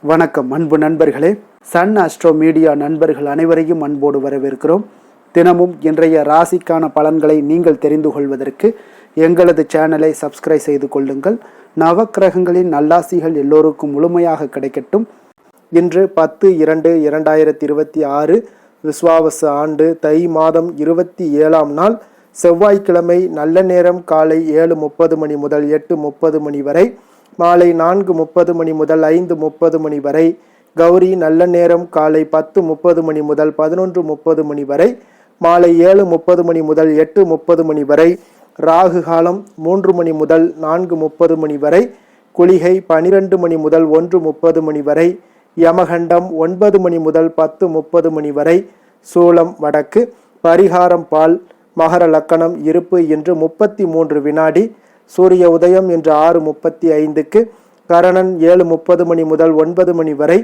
வணக்கம் அன்பு நண்பர்களே. சன் அஸ்ட்ரோ மீடியா நண்பர்கள் அனைவரையும் அன்போடு வரவேற்கிறோம். தினமும் இன்றைய ராசிக்கான பலன்களை நீங்கள் தெரிந்து கொள்வதற்கு எங்களது சேனலை சப்ஸ்கிரைப் செய்து கொள்ளுங்கள். நவக்கிரகங்களின் நல்லாசிகள் எல்லோருக்கும் முழுமையாக கிடைக்கட்டும். இன்று 10/2/2026 விஸ்வாவச ஆண்டு தை மாதம் 27ஆம் நாள் செவ்வாய்க்கிழமை. நல்ல நேரம் காலை 7:30 மணி முதல் 8:30 மணி வரை, மாலை 4:30 மணி முதல் 5:30 மணி வரை. கௌரி நல்ல நேரம் காலை 10:30 மணி முதல் 11:30 மணி வரை, மாலை 7:30 மணி முதல் 8:30 மணி வரை. ராகு காலம் 3 மணி முதல் 4:30 மணி வரை. குளிகை 12 மணி முதல் 1:30 மணி வரை. யமகண்டம் 9 மணி முதல் 10:30 மணி வரை. சூலம் வடக்கு. பரிகாரம் பால். மகர லக்கணம் இருப்பு இன்று 33 வினாடி. சூரிய உதயம் இன்று 6:35க்கு. கரணன் 7:30 மணி முதல் 9 மணி வரை.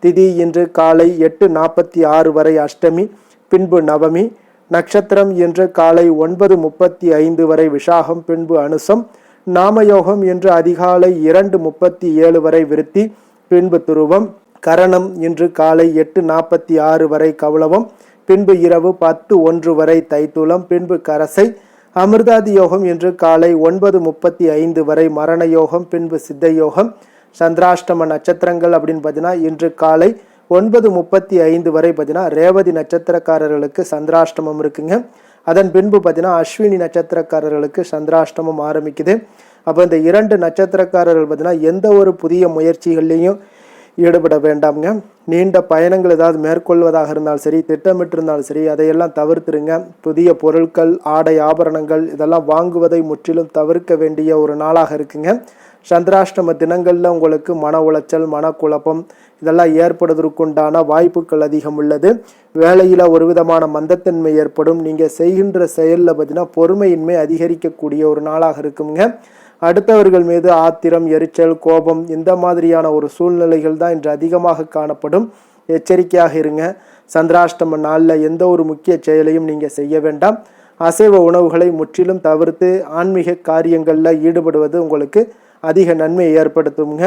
திதி இன்று காலை 8:46 வரை அஷ்டமி, பின்பு நவமி. நட்சத்திரம் இன்று காலை 9:35 வரை விஷாகம், பின்பு அனுசம். நாமயோகம் இன்று அதிகாலை 2:37 வரை விருத்தி, பின்பு துருவம். கரணம் இன்று காலை 8:46 வரை கௌளவம், பின்பு இரவு 10:01 வரை தைத்துளம், பின்பு கரசை. அமிர்தாதி யோகம் இன்று காலை 9:35 வரை மரண யோகம், பின்பு சித்த யோகம். சந்திராஷ்டம நட்சத்திரங்கள் அப்படின்னு பார்த்தீங்கன்னா இன்று காலை 9:35 வரை பார்த்தீங்கன்னா ரேவதி நட்சத்திரக்காரர்களுக்கு சந்திராஷ்டமம் இருக்குங்க. அதன் பின்பு பார்த்தீங்கன்னா அஸ்வினி நட்சத்திரக்காரர்களுக்கு சந்திராஷ்டமம் ஆரம்பிக்குது. அப்போ இந்த 2 நட்சத்திரக்காரர்கள் பார்த்தீங்கன்னா எந்த ஒரு புதிய முயற்சிகள்லையும் ஈடுபட வேண்டாம்ங்க. நீண்ட பயணங்கள் ஏதாவது மேற்கொள்வதாக இருந்தாலும் சரி, திட்டமிட்டிருந்தாலும் சரி, அதையெல்லாம் தவிர்த்துருங்க. புதிய பொருட்கள், ஆடை, ஆபரணங்கள் இதெல்லாம் வாங்குவதை முற்றிலும் தவிர்க்க வேண்டிய ஒரு நாளாக இருக்குங்க. சந்திராஷ்டம தினங்களில் உங்களுக்கு மன உளைச்சல், மனக்குழப்பம் இதெல்லாம் ஏற்படுவதற்குண்டான வாய்ப்புகள் அதிகம் உள்ளது. வேலையில் ஒரு விதமான மந்தத்தன்மை ஏற்படும். நீங்கள் செய்கின்ற செயலில் பார்த்தீங்கன்னா பொறுமையின்மை அதிகரிக்கக்கூடிய ஒரு நாளாக இருக்குங்க. அடுத்தவர்கள் மீது ஆத்திரம், எரிச்சல், கோபம் இந்த மாதிரியான ஒரு சூழ்நிலைகள் தான் இன்று அதிகமாக காணப்படும். எச்சரிக்கையாக இருங்க. சந்திராஷ்டம நாளில் எந்த ஒரு முக்கிய செயலையும் நீங்கள் செய்ய வேண்டாம். அசைவ உணவுகளை முற்றிலும் தவிர்த்து ஆன்மீக காரியங்களில் ஈடுபடுவது உங்களுக்கு அதிக நன்மையை ஏற்படுத்துங்க.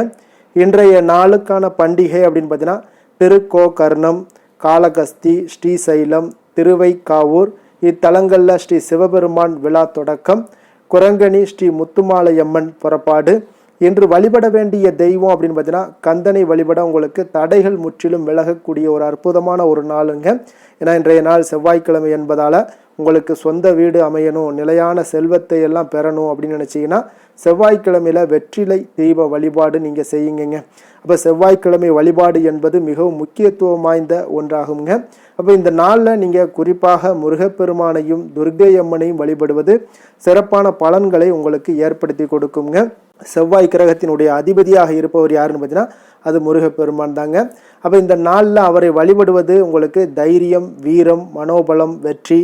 இன்றைய நாளுக்கான பண்டிகை அப்படின்னு பார்த்தீங்கன்னா திருக்கோகர்ணம், காளகஸ்தி, ஸ்ரீசைலம், திருவைக்காவூர் இத்தலங்களில் ஸ்ரீ சிவபெருமான் விழா தொடக்கம். குரங்கணி ஸ்ரீ முத்துமாலையம்மன் புறப்பாடு. இன்று வழிபட வேண்டிய தெய்வம் அப்படின்னு பார்த்தீங்கன்னா கந்தனை வழிபட உங்களுக்கு தடைகள் முற்றிலும் விலகக்கூடிய ஒரு அற்புதமான ஒரு நாளுங்க. ஏன்னா இன்றைய நாள் செவ்வாய்க்கிழமை என்பதால் உங்களுக்கு சொந்த வீடு அமையணும், நிலையான செல்வத்தை எல்லாம் பெறணும் அப்படின்னு நினச்சிங்கன்னா செவ்வாய்க்கிழமையில் வெற்றிலை தீப வழிபாடு நீங்கள் செய்யுங்க. அப்போ செவ்வாய்க்கிழமை வழிபாடு என்பது மிகவும் முக்கியத்துவம் வாய்ந்த ஒன்றாகுங்க. அப்போ இந்த நாளில் நீங்கள் குறிப்பாக முருகப்பெருமானையும் துர்க்கை அம்மனையும் வழிபடுவது சிறப்பான பலன்களை உங்களுக்கு ஏற்படுத்தி கொடுக்குங்க. செவ்வாய் கிரகத்தினுடைய அதிபதியாக இருப்பவர் யாருன்னு பார்த்தீங்கன்னா அது முருகப்பெருமான் தாங்க. அப்போ இந்த நாளில் அவரை வழிபடுவது உங்களுக்கு தைரியம், வீரம், மனோபலம், வெற்றி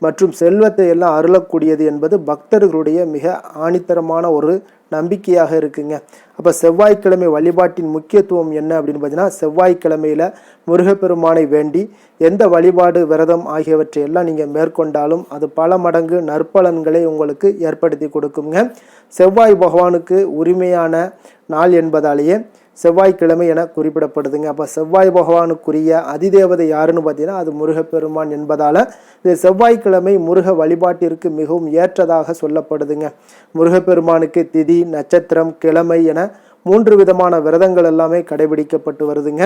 மற்றும் செல்வத்தை எல்லாம் அருளக்கூடியது என்பது பக்தர்களுடைய மிக ஆணித்தரமான ஒரு நம்பிக்கையாக இருக்குங்க. அப்போ செவ்வாய்க்கிழமை வழிபாட்டின் முக்கியத்துவம் என்ன அப்படின்னு பார்த்தீங்கன்னா செவ்வாய்க்கிழமையில் முருகப்பெருமானை வேண்டி எந்த வழிபாடு, விரதம் ஆகியவற்றை எல்லாம் நீங்கள் மேற்கொண்டாலும் அது பல மடங்கு நற்பலன்களை உங்களுக்கு ஏற்படுத்தி கொடுக்குங்க. செவ்வாய் பகவானுக்கு உரிமையான நாள் என்பதாலேயே செவ்வாய்க்கிழமை என குறிப்பிடப்படுதுங்க. அப்போ செவ்வாய் பகவானுக்குரிய அதிதேவதை யாருன்னு பார்த்தீங்கன்னா அது முருகப்பெருமான் என்பதால் இந்த செவ்வாய்க்கிழமை முருக வழிபாட்டிற்கு மிகவும் ஏற்றதாக சொல்லப்படுதுங்க. முருகப்பெருமானுக்கு திதி, நட்சத்திரம், கிழமை என 3 விதமான விரதங்கள் எல்லாமே கடைபிடிக்கப்பட்டு வருதுங்க.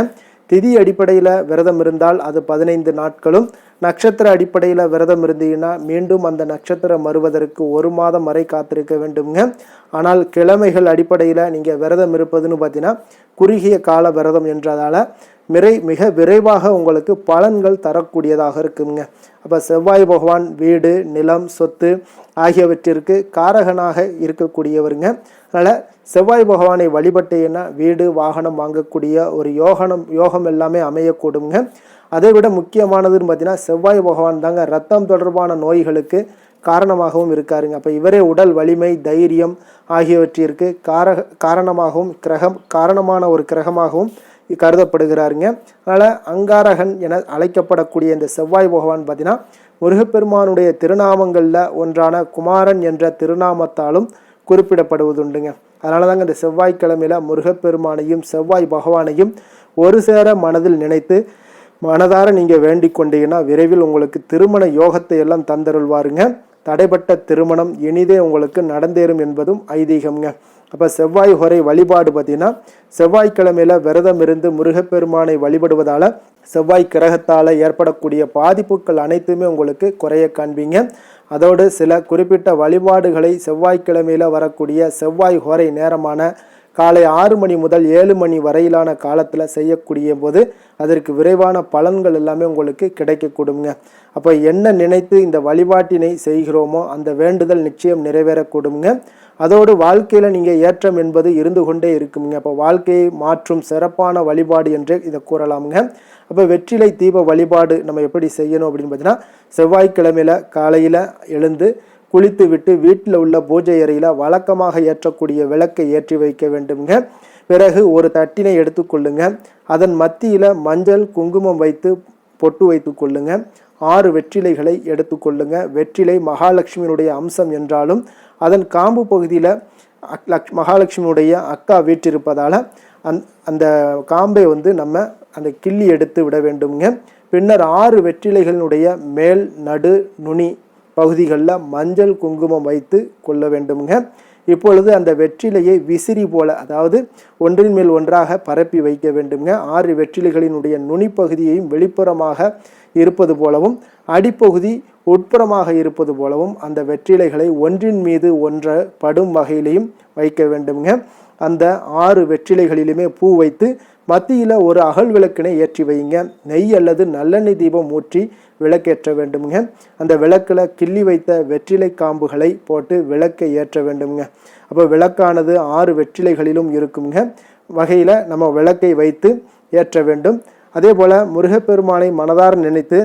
திதி அடிப்படையில் விரதம் இருந்தால் அது 15 நாட்களும், நட்சத்திர அடிப்படையில் விரதம் இருந்தீங்கன்னா மீண்டும் அந்த நட்சத்திரம் வருவதற்கு 1 மாதம் வரை காத்திருக்க வேண்டுங்க. ஆனால் கிழமைகள் அடிப்படையில் நீங்கள் விரதம் இருப்பதுன்னு பார்த்தீங்கன்னா குறுகிய கால விரதம் என்றதால் மிக விரைவாக உங்களுக்கு பலன்கள் தரக்கூடியதாக இருக்குங்க. அப்போ செவ்வாய் பகவான் வீடு, நிலம், சொத்து ஆகியவற்றிற்கு காரகனாக இருக்கக்கூடியவருங்க. அதனால் செவ்வாய் பகவானை வழிபட்டீங்கன்னா வீடு, வாகனம் வாங்கக்கூடிய ஒரு யோகம் எல்லாமே அமையக்கூடுங்க. அதை விட முக்கியமானதுன்னு பார்த்தீங்கன்னா செவ்வாய் பகவான் தாங்க ரத்தம் தொடர்பான நோய்களுக்கு காரணமாகவும் இருக்காருங்க. அப்போ இவரே உடல் வலிமை, தைரியம் ஆகியவற்றிற்கு காரணமான ஒரு கிரகமாகவும் கருதப்படுகிறாருங்க. அதனால் அங்காரகன் என அழைக்கப்படக்கூடிய இந்த செவ்வாய் பகவான் பார்த்தீங்கன்னா முருகப்பெருமானுடைய திருநாமங்களில் ஒன்றான குமாரன் என்ற திருநாமத்தாலும் குறிப்பிடப்படுவதுண்டுங்க. அதனால தாங்க இந்த செவ்வாய்க்கிழமையில முருகப்பெருமானையும் செவ்வாய் பகவானையும் ஒரு சேர மனதில் நினைத்து மனதார நீங்கள் வேண்டிக் கொண்டீங்கன்னா விரைவில் உங்களுக்கு திருமண யோகத்தை எல்லாம் தந்தருள்வாருங்க. தடைப்பட்ட திருமணம் இனிதே உங்களுக்கு நடந்தேறும் என்பதும் ஐதீகம்ங்க. அப்போ செவ்வாய் ஹோரை வழிபாடு பார்த்தீங்கன்னா செவ்வாய்க்கிழமையில விரதம் இருந்து முருகப்பெருமானை வழிபடுவதால் செவ்வாய் கிரகத்தால் ஏற்படக்கூடிய பாதிப்புகள் அனைத்துமே உங்களுக்கு குறைய காண்பீங்க. அதோடு சில குறிப்பிட்ட வழிபாடுகளை செவ்வாய்க்கிழமையில் வரக்கூடிய செவ்வாய் ஹோரை நேரமான காலை 6 மணி முதல் 7 மணி வரையிலான காலத்தில் செய்யக்கூடிய போது அதற்கு விரைவான பலன்கள் எல்லாமே உங்களுக்கு கிடைக்கக்கூடுங்க. அப்போ என்ன நினைத்து இந்த வழிபாட்டினை செய்கிறோமோ அந்த வேண்டுதல் நிச்சயம் நிறைவேறக்கூடுங்க. அதோடு வாழ்க்கையில் நீங்கள் ஏற்றம் என்பது இருந்து கொண்டே இருக்குங்க. அப்போ வாழ்க்கையை மாற்றும் சிறப்பான வழிபாடு என்றே இதை கூறலாமுங்க. அப்போ வெற்றிலை தீப வழிபாடு நம்ம எப்படி செய்யணும் அப்படின்னு பார்த்தீங்கன்னா செவ்வாய்க்கிழமையில் காலையில் எழுந்து குளித்து விட்டு வீட்டில் உள்ள பூஜை அறையில் வழக்கமாக ஏற்றக்கூடிய விளக்கை ஏற்றி வைக்க வேண்டுங்க. பிறகு ஒரு தட்டினை எடுத்துக்கொள்ளுங்க. அதன் மத்தியில் மஞ்சள் குங்குமம் வைத்து பொட்டு வைத்து கொள்ளுங்க. 6 வெற்றிலைகளை எடுத்துக்கொள்ளுங்க. வெற்றிலை மகாலட்சுமியினுடைய அம்சம் என்றாலும் அதன் காம்பு பகுதியில் மகாலட்சுமியுடைய அக்கா வீற்றிருப்பதால் அந்த காம்பை நம்ம அந்த கிள்ளி எடுத்து விட வேண்டுங்க. பின்னர் 6 வெற்றிலைகளினுடைய மேல் நடு நுனி பகுதிகளில் மஞ்சள் குங்குமம் வைத்து கொள்ள வேண்டுங்க. இப்பொழுது அந்த வெற்றிலையை விசிறி போல, அதாவது ஒன்றின் மேல் ஒன்றாக பரப்பி வைக்க வேண்டுங்க. 6 வெற்றிலைகளினுடைய நுனி பகுதியையும் வெளிப்புறமாக இருப்பது போலவும் அடிப்பகுதி உட்புறமாக இருப்பது போலவும் அந்த வெற்றிலைகளை ஒன்றின் மீது ஒன்று படும் வகையிலையும் வைக்க வேண்டுங்க. அந்த 6 வெற்றிலைகளிலுமே பூ வைத்து மத்தியில் ஒரு அகல் விளக்கினை ஏற்றி வைங்க. நெய் அல்லது நல்லெண்ணெய் தீபம் ஊற்றி விளக்கேற்ற வேண்டுங்க. அந்த விளக்கில் கிள்ளி வைத்த வெற்றிலை காம்புகளை போட்டு விளக்கை ஏற்ற வேண்டுங்க. அப்போ விளக்கானது 6 வெற்றிலைகளிலும் இருக்குங்க வகையில் நம்ம விளக்கை வைத்து ஏற்ற வேண்டும். அதே போல் முருகப்பெருமானை மனதார நினைத்து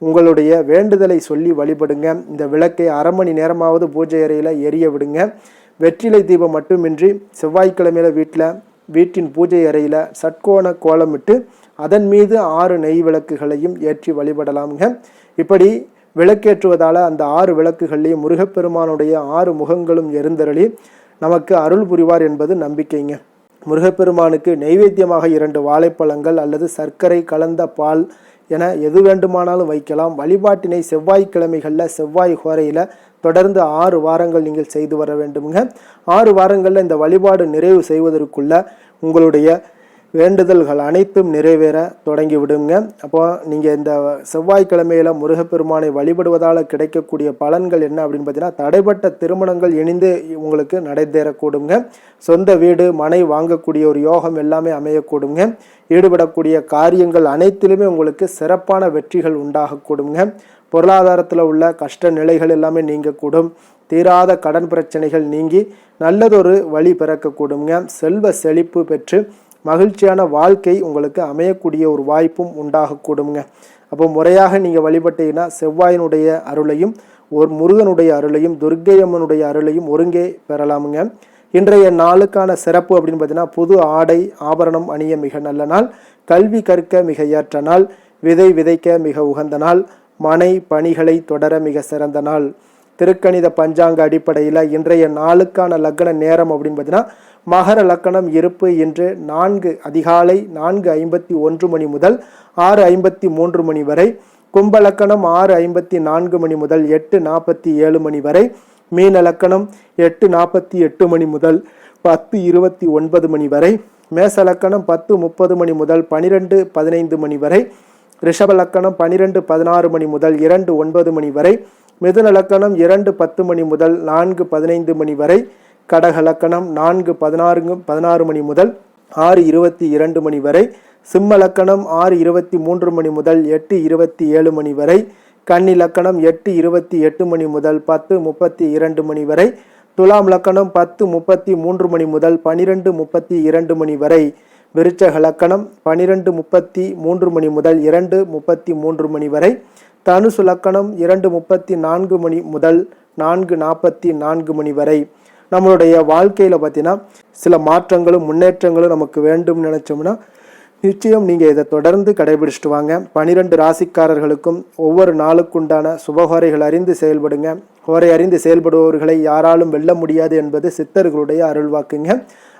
உங்களுடைய வேண்டுதலை சொல்லி வழிபடுங்க. இந்த விளக்கை 1/2 மணி நேரமாவது பூஜை அறையில் எரிய விடுங்க. வெற்றிலை தீபம் மட்டுமின்றி செவ்வாய்க்கிழமையில வீட்டின் பூஜை அறையில் சட்கோண கோலமிட்டு அதன் மீது 6 நெய் விளக்குகளையும் ஏற்றி வழிபடலாமுங்க. இப்படி விளக்கேற்றுவதால் அந்த 6 விளக்குகள்லையும் முருகப்பெருமானுடைய 6 முகங்களும் எரிந்தருளி நமக்கு அருள் புரிவார் என்பது நம்பிக்கைங்க. முருகப்பெருமானுக்கு நெய்வேத்தியமாக 2 வாழைப்பழங்கள் அல்லது சர்க்கரை கலந்த பால் என எது வேண்டுமானாலும் வைக்கலாம். வழிபாட்டினை செவ்வாய்க்கிழமைகளில் செவ்வாய் ஹோரையில் தொடர்ந்து 6 வாரங்கள் நீங்கள் செய்து வர வேண்டுங்க. 6 வாரங்களில் இந்த வழிபாடு நிறைவு செய்வதற்குள்ள உங்களுடைய வேண்டுதல்கள் அனைத்தும் நிறைவேற தொடங்கி விடுங்க. அப்போ நீங்கள் இந்த செவ்வாய்க்கிழமையில் முருகப்பெருமானை வழிபடுவதால் கிடைக்கக்கூடிய பலன்கள் என்ன அப்படின்னு பார்த்தீங்கன்னா தடைப்பட்ட திருமணங்கள் இணைந்து உங்களுக்கு நடைபெறக்கூடுங்க. சொந்த வீடு மனை வாங்கக்கூடிய ஒரு யோகம் எல்லாமே அமையக்கூடுங்க. ஈடுபடக்கூடிய காரியங்கள் அனைத்திலுமே உங்களுக்கு சிறப்பான வெற்றிகள் உண்டாகக்கூடுங்க. பொருளாதாரத்தில் உள்ள கஷ்ட நிலைகள் எல்லாமே நீங்கக்கூடும். தீராத கடன் பிரச்சனைகள் நீங்கி நல்லதொரு வழி பிறக்கக்கூடுங்க. செல்வ செழிப்பு பெற்று மகிழ்ச்சியான வாழ்க்கை உங்களுக்கு அமையக்கூடிய ஒரு வாய்ப்பும் உண்டாகக்கூடுங்க. அப்போ முறையாக நீங்கள் வழிபட்டீங்கன்னா செவ்வாயினுடைய அருளையும் ஒரு முருகனுடைய அருளையும் துர்க்கை அம்மனுடைய அருளையும் ஒருங்கே பெறலாமுங்க. இன்றைய நாளுக்கான சிறப்பு அப்படின்னு பார்த்தீங்கன்னா புது ஆடை ஆபரணம் அணிய மிக நல்ல நாள், கல்வி கற்க மிக ஏற்ற நாள், விதை விதைக்க மிக உகந்த நாள், மனை பணிகளை தொடர மிக சிறந்த நாள். திருக்கணித பஞ்சாங்க அடிப்படையில் இன்றைய நாளுக்கான லக்ன நேரம் அப்படின்னு பார்த்தீங்கன்னா மகர லக்கணம் இருப்பு இன்று அதிகாலை 4:51 மணி முதல் 6:53 மணி வரை, கும்ப லக்கணம் 6:54 மணி முதல் 8:47 மணி வரை, மீன லக்கணம் 8:48 மணி முதல் 10:29 மணி வரை, மேச லக்கணம் 10:30 மணி முதல் 12:15 மணி வரை, ரிஷப லக்கணம் 12:16 மணி முதல் 2:09 மணி வரை, மிதுன லக்கணம் 2:10 மணி முதல் 4:15 மணி வரை, கடக லக்கணம் 4:16 மணி முதல் 6:22 மணி வரை, சிம்ம லக்கணம் 6:23 மணி முதல் 8:27 மணி வரை, கன்னி லக்கணம் 8:28 மணி முதல் 10:32 மணி வரை, துலாம் லக்கணம் 10:33 மணி முதல் 12:32 மணி வரை, விருச்சக லக்கணம் 12:33 மணி முதல் 2:33 மணி வரை, தனுசு லக்கணம் 2:34 மணி முதல் 4:44 மணி வரை. நம்மளுடைய வாழ்க்கையில் பார்த்தீங்கன்னா சில மாற்றங்களும் முன்னேற்றங்களும் நமக்கு வேண்டும் நினைச்சோம்னா நிச்சயம் நீங்கள் இதை தொடர்ந்து கடைபிடிச்சிட்டு வாங்க. 12 ராசிக்காரர்களுக்கும் ஒவ்வொரு நாளுக்குண்டான சுபஹோரைகள் அறிந்து செயல்படுங்க. ஹோரை அறிந்து செயல்படுபவர்களை யாராலும் வெல்ல முடியாது என்பது சித்தர்களுடைய அருள்வாக்குங்க.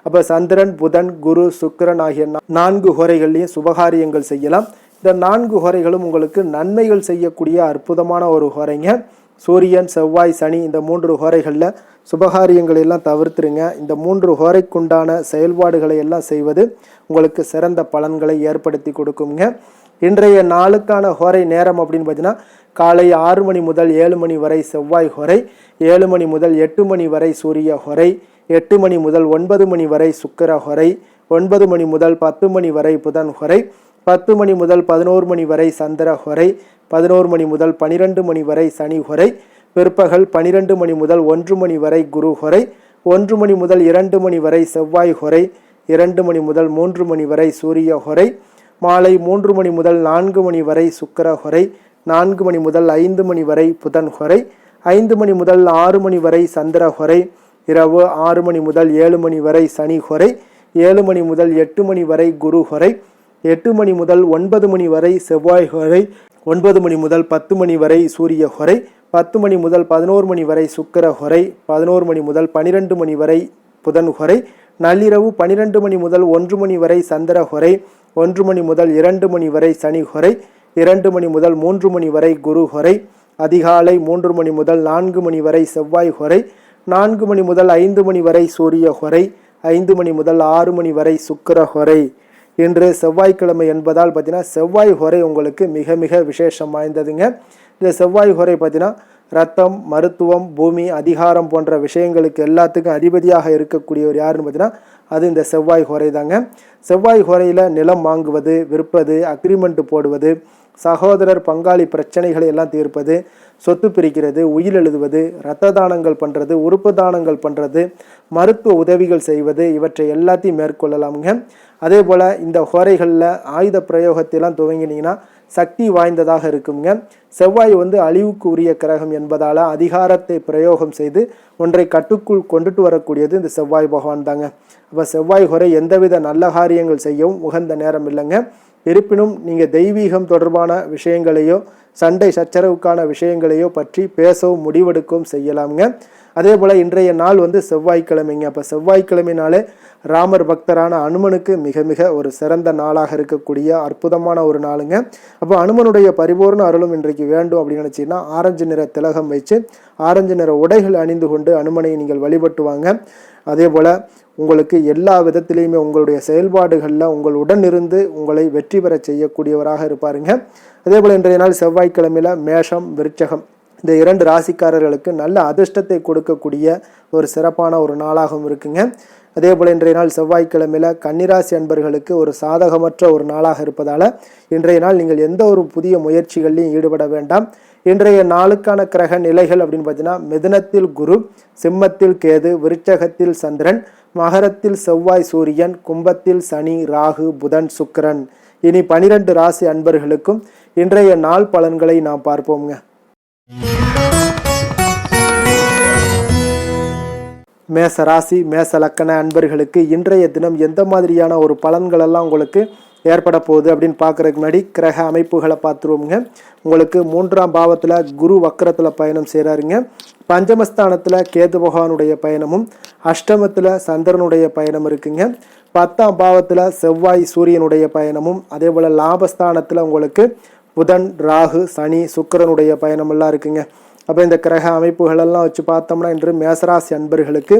அப்போ சந்திரன், புதன், குரு, சுக்கிரன் ஆகிய 4 ஹோரைகள்லையும் சுபகாரியங்கள் செய்யலாம். இந்த 4 ஹோரைகளும் உங்களுக்கு நன்மைகள் செய்யக்கூடிய அற்புதமான ஒரு ஹோரைங்க. சூரியன், செவ்வாய், சனி இந்த 3 ஹோரைகளில் சுபகாரியங்களை எல்லாம் தவிர்த்துருங்க. இந்த 3 ஹோரைக்குண்டான செயல்பாடுகளை எல்லாம் செய்வது உங்களுக்கு சிறந்த பலன்களை ஏற்படுத்தி கொடுக்குங்க. இன்றைய நாளுக்கான ஹோரை நேரம் அப்படின்னு பார்த்தீங்கன்னா காலை 6 மணி முதல் 7 மணி வரை செவ்வாய் ஹோரை, 7 மணி முதல் 8 மணி வரை சூரிய ஹோரை, 8 மணி முதல் 9 மணி வரை சுக்கிர ஹோரை, 9 மணி முதல் 10 மணி வரை புதன் ஹோரை, 10 மணி முதல் 11 மணி வரை சந்திர ஹோரை, 11 மணி முதல் 12 மணி வரை சனி ஹோரை, பிற்பகல் 12 மணி முதல் 1 மணி வரை குரு ஹோரை, 1 மணி முதல் 2 மணி வரை செவ்வாய் ஹோரை, 2 மணி முதல் 3 மணி வரை சூரிய ஹோரை, மாலை 3 மணி முதல் 4 மணி வரை சுக்கிர ஹோரை, 4 மணி முதல் 5 மணி வரை புதன் ஹோரை, 5 மணி முதல் 6 மணி வரை சந்திர ஹோரை, இரவு 6 மணி முதல் 7 மணி வரை சனி ஹோரை, 7 மணி முதல் 8 மணி வரை குரு ஹோரை, 8 மணி முதல் 9 மணி வரை செவ்வாய் ஹோரை, 9 மணி முதல் 10 மணி வரை சூரிய ஹோரை, 10 மணி முதல் 11 மணி வரை சுக்கிர ஹோரை, 11 மணி முதல் 12 மணி வரை புதன் ஹோரை, நள்ளிரவு 12 மணி முதல் 1 மணி வரை சந்திர ஹோரை, 1 மணி முதல் 2 மணி வரை சனி ஹோரை, 2 மணி முதல் 3 மணி வரை குரு ஹோரை, அதிகாலை 3 மணி முதல் 4 மணி வரை செவ்வாய் ஹோரை, 4 மணி முதல் 5 மணி வரை சூரிய ஹோரை, 5 மணி முதல் 6 மணி வரை சுக்கிர ஹோரை. இன்று செவ்வாய்க்கிழமை என்பதால் பார்த்தீங்கன்னா செவ்வாய் ஹோரை உங்களுக்கு மிக மிக விசேஷம் வாய்ந்ததுங்க. இந்த செவ்வாய் ஹோரை பார்த்தீங்கன்னா ரத்தம், மருத்துவம், பூமி, அதிகாரம் போன்ற விஷயங்களுக்கு எல்லாத்துக்கும் அதிபதியாக இருக்கக்கூடியவர் யாருன்னு பார்த்தீங்கன்னா அது இந்த செவ்வாய் ஹோரை தாங்க. செவ்வாய் ஹோரையில் நிலம் வாங்குவது, விற்பது, அக்ரிமெண்ட் போடுவது, சகோதரர் பங்காளி பிரச்சனைகளை எல்லாம் தீர்ப்பது, சொத்து பிரிக்கிறது, உயில் எழுதுவது, இரத்த தானங்கள் பண்ணுறது, உறுப்பு தானங்கள் பண்ணுறது, மருத்துவ உதவிகள் செய்வது இவற்றை எல்லாத்தையும் மேற்கொள்ளலாமுங்க. அதே போல் இந்த ஹோரைகளில் ஆயுத பிரயோகத்தையெல்லாம் துவங்கினீங்கன்னா சக்தி வாய்ந்ததாக இருக்குங்க. செவ்வாய் அழிவுக்கு உரிய கிரகம் என்பதால் அதிகாரத்தை பிரயோகம் செய்து ஒன்றை கட்டுக்குள் கொண்டுட்டு வரக்கூடியது இந்த செவ்வாய் பகவான் தாங்க. அப்போ செவ்வாய் ஹோரை எந்தவித நல்ல காரியங்கள் செய்யவும் உகந்த நேரம் இல்லைங்க. இருப்பினும் நீங்கள் தெய்வீகம் தொடர்பான விஷயங்களையோ சண்டை சச்சரவுக்கான விஷயங்களையோ பற்றி பேசவும் முடிவெடுக்கவும் செய்யலாமுங்க. அதே போல் இன்றைய நாள் செவ்வாய்க்கிழமைங்க. அப்போ செவ்வாய்க்கிழமைனாலே ராமர் பக்தரான அனுமனுக்கு மிக மிக ஒரு சிறந்த நாளாக இருக்கக்கூடிய அற்புதமான ஒரு நாளுங்க. அப்போ அனுமனுடைய பரிபூர்ண அருளும் இன்றைக்கு வேண்டும் அப்படின்னு நினச்சிங்கன்னா ஆரஞ்சு நிற திலகம் வச்சு ஆரஞ்சு நிற உடைகள் அணிந்து கொண்டு அனுமனை நீங்கள் வழிபட்டு வாங்க. அதே போல் உங்களுக்கு எல்லா விதத்திலையுமே உங்களுடைய செயல்பாடுகளில் உங்களுடன் இருந்து உங்களை வெற்றி பெற செய்யக்கூடியவராக இருப்பாருங்க. அதே போல் இன்றைய நாள் செவ்வாய்க்கிழமையில் மேஷம், விருச்சகம் இந்த 2 ராசிக்காரர்களுக்கு நல்ல அதிர்ஷ்டத்தை கொடுக்கக்கூடிய ஒரு சிறப்பான ஒரு நாளாகவும் இருக்குங்க. அதே போல் இன்றைய நாள் செவ்வாய்க்கிழமையில் கன்னிராசி அன்பர்களுக்கு ஒரு சாதகமற்ற ஒரு நாளாக இருப்பதால் இன்றைய நாள் நீங்கள் எந்த ஒரு புதிய முயற்சிகளையும் ஈடுபட வேண்டாம். இன்றைய நாளுக்கான கிரக நிலைகள் அப்படின்னு பார்த்தீங்கன்னா மிதுனத்தில் குரு, சிம்மத்தில் கேது, விருச்சகத்தில் சந்திரன், மகரத்தில் செவ்வாய் சூரியன், கும்பத்தில் சனி, ராகு, புதன், சுக்கிரன். இனி 12 ராசி அன்பர்களுக்கும் இன்றைய நாள் பலன்களை நாம் பார்ப்போம்ங்க. மேச ராசி, மேச லக்கண அன்பர்களுக்கு இன்றைய தினம் எந்த மாதிரியான ஒரு பலன்கள் எல்லாம் உங்களுக்கு ஏற்பட போகுது அப்படின்னு பார்க்குறதுக்கு முன்னாடி கிரக அமைப்புகளை பார்த்துருவோங்க. உங்களுக்கு 3ஆம் பாவத்தில் குரு வக்கரத்தில் பயணம் செய்கிறாருங்க. பஞ்சமஸ்தானத்தில் கேது பகவானுடைய பயணமும், அஷ்டமத்தில் சந்திரனுடைய பயணம் இருக்குங்க. 10ஆம் பாவத்தில் செவ்வாய் சூரியனுடைய பயணமும், அதே போல் லாபஸ்தானத்தில் உங்களுக்கு புதன், ராகு, சனி, சுக்கிரனுடைய பயணமெல்லாம் இருக்குங்க. அப்போ இந்த கிரக அமைப்புகளெல்லாம் வச்சு பார்த்தோம்னா இன்று மேசராசி அன்பர்களுக்கு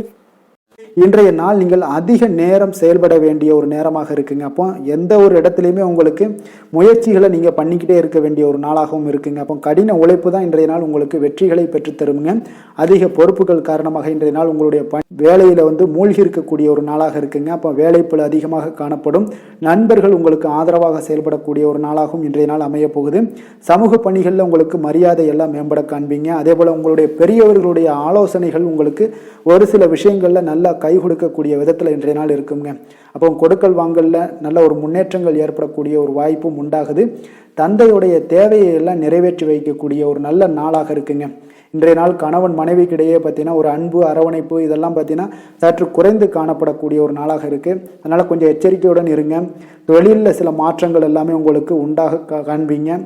இன்றைய நாள் நீங்கள் அதிக நேரம் செயல்பட வேண்டிய ஒரு நேரமாக இருக்குங்க. அப்போ எந்த ஒரு இடத்துலையுமே உங்களுக்கு முயற்சிகளை நீங்கள் பண்ணிக்கிட்டே இருக்க வேண்டிய ஒரு நாளாகவும் இருக்குங்க. அப்போ கடின உழைப்பு தான் இன்றைய நாள் உங்களுக்கு வெற்றிகளை பெற்றுத்தருங்க. அதிக பொறுப்புகள் காரணமாக இன்றைய நாள் உங்களுடைய வேலையில் மூழ்கி இருக்கக்கூடிய ஒரு நாளாக இருக்குங்க. அப்போ வேலைப்பளு அதிகமாக காணப்படும். நண்பர்கள் உங்களுக்கு ஆதரவாக செயல்படக்கூடிய ஒரு நாளாகவும் இன்றைய நாள் அமைய போகுது. சமூக பணிகளில் உங்களுக்கு மரியாதை எல்லாம் மேம்பட காண்பீங்க. அதே போல் உங்களுடைய பெரியவர்களுடைய ஆலோசனைகள் உங்களுக்கு ஒரு சில விஷயங்களில் நல்லா கை கொடுக்கக்கூடிய விதத்தில் இன்றைய நாள் இருக்குங்க. அப்போ கொடுக்கல் வாங்கலில் நல்ல ஒரு முன்னேற்றங்கள் ஏற்படக்கூடிய ஒரு வாய்ப்பும் உண்டாகுது. தந்தையுடைய தேவையை எல்லாம் நிறைவேற்றி வைக்கக்கூடிய ஒரு நல்ல நாளாக இருக்குங்க. இன்றைய நாள் கணவன் மனைவிக்கிடையே பார்த்தீங்கன்னா ஒரு அன்பு அரவணைப்பு இதெல்லாம் பார்த்தீங்கன்னா சற்று குறைந்து காணப்படக்கூடிய ஒரு நாளாக இருக்குது. அதனால் கொஞ்சம் எச்சரிக்கையுடன் இருங்க. தொழிலில் சில மாற்றங்கள் எல்லாமே உங்களுக்கு உண்டாக காண்பீங்க.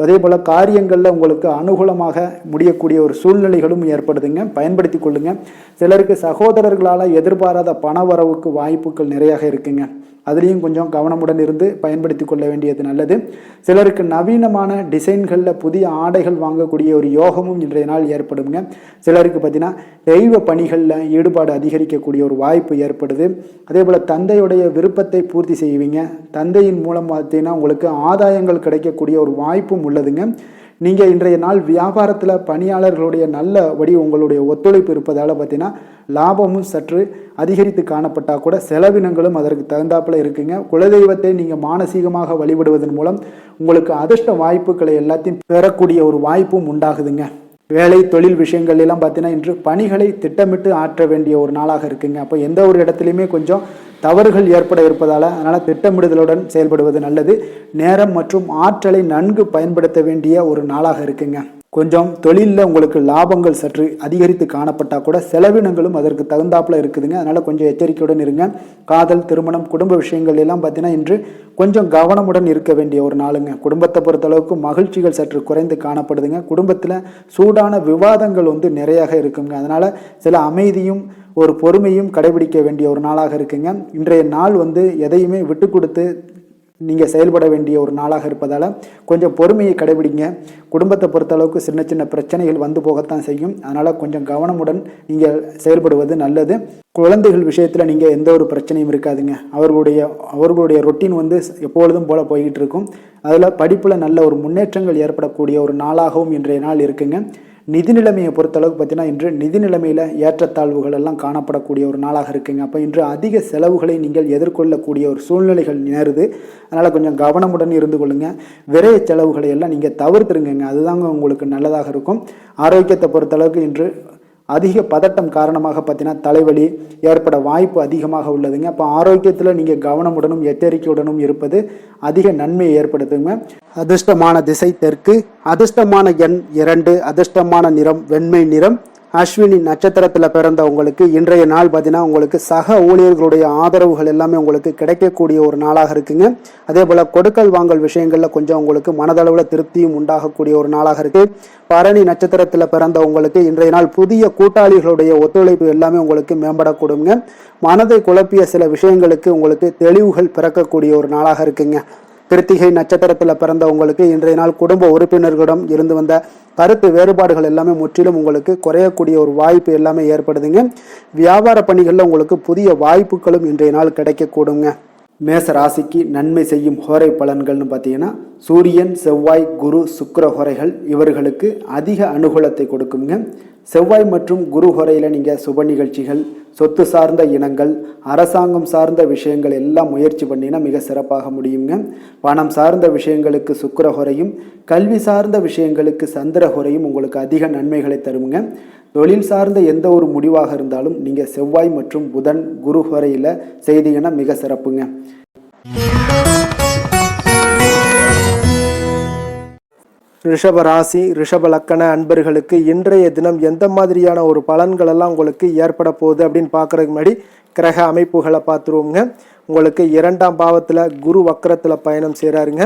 அதே போல் காரியங்களில் உங்களுக்கு அனுகூலமாக முடியக்கூடிய ஒரு சூழ்நிலைகளும் ஏற்படுதுங்க, பயன்படுத்தி கொள்ளுங்க. சிலருக்கு சகோதரர்களால் எதிர்பாராத பண வரவுக்கு வாய்ப்புகள் நிறையாக இருக்குங்க. அதுலேயும் கொஞ்சம் கவனமுடன் இருந்து பயன்படுத்தி கொள்ள வேண்டியது நல்லது. சிலருக்கு நவீனமான டிசைன்களில் புதிய ஆடைகள் வாங்கக்கூடிய ஒரு யோகமும் இன்றைய நாள் ஏற்படுங்க. சிலருக்கு பார்த்தீங்கன்னா தெய்வ பணிகளில் ஈடுபாடு அதிகரிக்கக்கூடிய ஒரு வாய்ப்பு ஏற்படுது. அதே போல் தந்தையுடைய விருப்பத்தை பூர்த்தி செய்வீங்க. தந்தையின் மூலம் பார்த்தீங்கன்னா உங்களுக்கு ஆதாயங்கள் கிடைக்கக்கூடிய ஒரு வாய்ப்பும் உள்ளதுங்க. நீங்கள் இன்றைய நாள் வியாபாரத்தில் பணியாளர்களுடைய நல்லபடி உங்களுடைய ஒத்துழைப்பு இருப்பதால் பார்த்தீங்கன்னா லாபமும் சற்று அதிகரித்து காணப்பட்டால் கூட செலவினங்களும் அதற்கு தகுந்தாப்பில் இருக்குங்க. குலதெய்வத்தை நீங்கள் மானசீகமாக வழிபடுவதன் மூலம் உங்களுக்கு அதிர்ஷ்ட வாய்ப்புகளை எல்லாத்தையும் பெறக்கூடிய ஒரு வாய்ப்பும் உண்டாகுதுங்க. வேலை தொழில் விஷயங்கள் எல்லாம் பார்த்தீங்கன்னா இன்று பணிகளை திட்டமிட்டு ஆற்ற வேண்டிய ஒரு நாளாக இருக்குங்க. அப்போ எந்த ஒரு இடத்துலையுமே கொஞ்சம் தவறுகள் ஏற்பட இருப்பதால் அதனால் திட்டமிடுதலுடன் செயல்படுவது நல்லது. நேரம் மற்றும் ஆற்றலை நன்கு பயன்படுத்த வேண்டிய ஒரு நாளாக இருக்குங்க. கொஞ்சம் தொழிலில் உங்களுக்கு லாபங்கள் சற்று அதிகரித்து காணப்பட்டால் கூட செலவினங்களும் அதற்கு தகுந்தாப்பில் இருக்குதுங்க. அதனால் கொஞ்சம் எச்சரிக்கையுடன் இருங்க. காதல், திருமணம், குடும்ப விஷயங்கள் எல்லாம் பார்த்தீங்கன்னா இன்று கொஞ்சம் கவனமுடன் இருக்க வேண்டிய ஒரு நாளுங்க. குடும்பத்தை பொறுத்தளவுக்கு மகிழ்ச்சிகள் சற்று குறைந்து காணப்படுதுங்க. குடும்பத்தில் சூடான விவாதங்கள் நிறையாக இருக்குங்க. அதனால் சில அமைதியும் ஒரு பொறுமையும் கடைபிடிக்க வேண்டிய ஒரு நாளாக இருக்குங்க. இன்றைய நாள் எதையுமே விட்டு கொடுத்து நீங்கள் செயல்பட வேண்டிய ஒரு நாளாக இருப்பதால் கொஞ்சம் பொறுமையை கடைபிடிங்க. குடும்பத்தை பொறுத்தளவுக்கு சின்ன சின்ன பிரச்சனைகள் வந்து போகத்தான் செய்யும். அதனால் கொஞ்சம் கவனமுடன் நீங்கள் செயல்படுவது நல்லது. குழந்தைகள் விஷயத்தில் நீங்கள் எந்த ஒரு பிரச்சனையும் இருக்காதுங்க. அவர்களுடைய ரொட்டீன் எப்பொழுதும் போல் போய்கிட்டு இருக்கும். அதில் படிப்பில் நல்ல ஒரு முன்னேற்றங்கள் ஏற்படக்கூடிய ஒரு நாளாகவும் இன்றைய நாள் இருக்குங்க. நிதி நிலைமையை பொறுத்தளவுக்கு பார்த்தீங்கன்னா இன்று நிதி நிலைமையில் ஏற்றத்தாழ்வுகள் எல்லாம் காணப்படக்கூடிய ஒரு நாளாக இருக்குங்க. அப்போ இன்று அதிக செலவுகளை நீங்கள் எதிர்கொள்ளக்கூடிய ஒரு சூழ்நிலைகள் நேருது. அதனால் கொஞ்சம் கவனமுடன் இருந்து கொள்ளுங்க. விரைய செலவுகளை எல்லாம் நீங்கள் தவிர்த்துருங்க. அதுதாங்க உங்களுக்கு நல்லதாக இருக்கும். ஆரோக்கியத்தை பொறுத்தளவுக்கு இன்று அதிக பதட்டம் காரணமாக பார்த்தீங்கன்னா தலைவலி ஏற்பட வாய்ப்பு அதிகமாக உள்ளதுங்க. அப்போ ஆரோக்கியத்தில் நீங்கள் கவனமுடனும் எச்சரிக்கையுடனும் இருப்பது அதிக நன்மையை ஏற்படுத்துங்க. அதிர்ஷ்டமான திசை தெற்கு, அதிர்ஷ்டமான எண் 2, அதிர்ஷ்டமான நிறம் வெண்மை நிறம். அஸ்வினி நட்சத்திரத்தில் பிறந்த உங்களுக்கு இன்றைய நாள் பார்த்தீங்கன்னா உங்களுக்கு சக ஊழியர்களுடைய ஆதரவுகள் எல்லாமே உங்களுக்கு கிடைக்கக்கூடிய ஒரு நாளாக இருக்குங்க. அதே போல் கொடுக்கல் வாங்கல் விஷயங்களில் கொஞ்சம் உங்களுக்கு மனதளவில் திருப்தியும் உண்டாகக்கூடிய ஒரு நாளாக இருக்கு. பரணி நட்சத்திரத்தில் பிறந்த உங்களுக்கு இன்றைய நாள் புதிய கூட்டாளிகளுடைய ஒத்துழைப்பு எல்லாமே உங்களுக்கு மேம்படக்கூடுங்க. மனதை குழப்பிய சில விஷயங்களுக்கு உங்களுக்கு தெளிவுகள் பிறக்கக்கூடிய ஒரு நாளாக இருக்குங்க. கிருத்திகை நட்சத்திரத்தில் பிறந்த உங்களுக்கு இன்றைய நாள் குடும்ப உறுப்பினர்களிடம் இருந்து வந்த கருத்து வேறுபாடுகள் எல்லாமே முற்றிலும் உங்களுக்கு குறையக்கூடிய ஒரு வாய்ப்பு எல்லாமே ஏற்படுதுங்க. வியாபார பணிகளில் உங்களுக்கு புதிய வாய்ப்புகளும் இன்றைய நாள் கிடைக்கக்கூடுங்க. மேச ராசிக்கு நன்மை செய்யும் ஹோரை பலன்கள்னு பார்த்தீங்கன்னா சூரியன், செவ்வாய், குரு, சுக்கிர ஹோரைகள் இவர்களுக்கு அதிக அனுகூலத்தை கொடுக்குங்க. செவ்வாய் மற்றும் குரு ஹோரையில் நீங்கள் சுப நிகழ்ச்சிகள், சொத்து சார்ந்த இனங்கள், அரசாங்கம் சார்ந்த விஷயங்கள் எல்லாம் முயற்சி பண்ணினா மிக சிறப்பாக முடியுங்க. பணம் சார்ந்த விஷயங்களுக்கு சுக்கிர ஹோரையும், கல்வி சார்ந்த விஷயங்களுக்கு சந்திர ஹோரையும் உங்களுக்கு அதிக நன்மைகளை தருங்க. தொழில் சார்ந்த எந்த ஒரு முடிவாக இருந்தாலும் நீங்கள் செவ்வாய் மற்றும் புதன், குரு ஹோரையில் செய்தீங்கன்னா மிக சிறப்புங்க. ரிஷப ராசி, ரிஷப லக்கண அன்பர்களுக்கு இன்றைய தினம் எந்த மாதிரியான ஒரு பலன்கள் எல்லாம் உங்களுக்கு ஏற்பட போகுது அப்படின்னு பார்க்கறதுக்கு முன்னாடி கிரக அமைப்புகளை பார்த்துருவோங்க. உங்களுக்கு 2ஆம் பாவத்தில் குரு வக்கரத்தில் பயணம் செய்கிறாருங்க.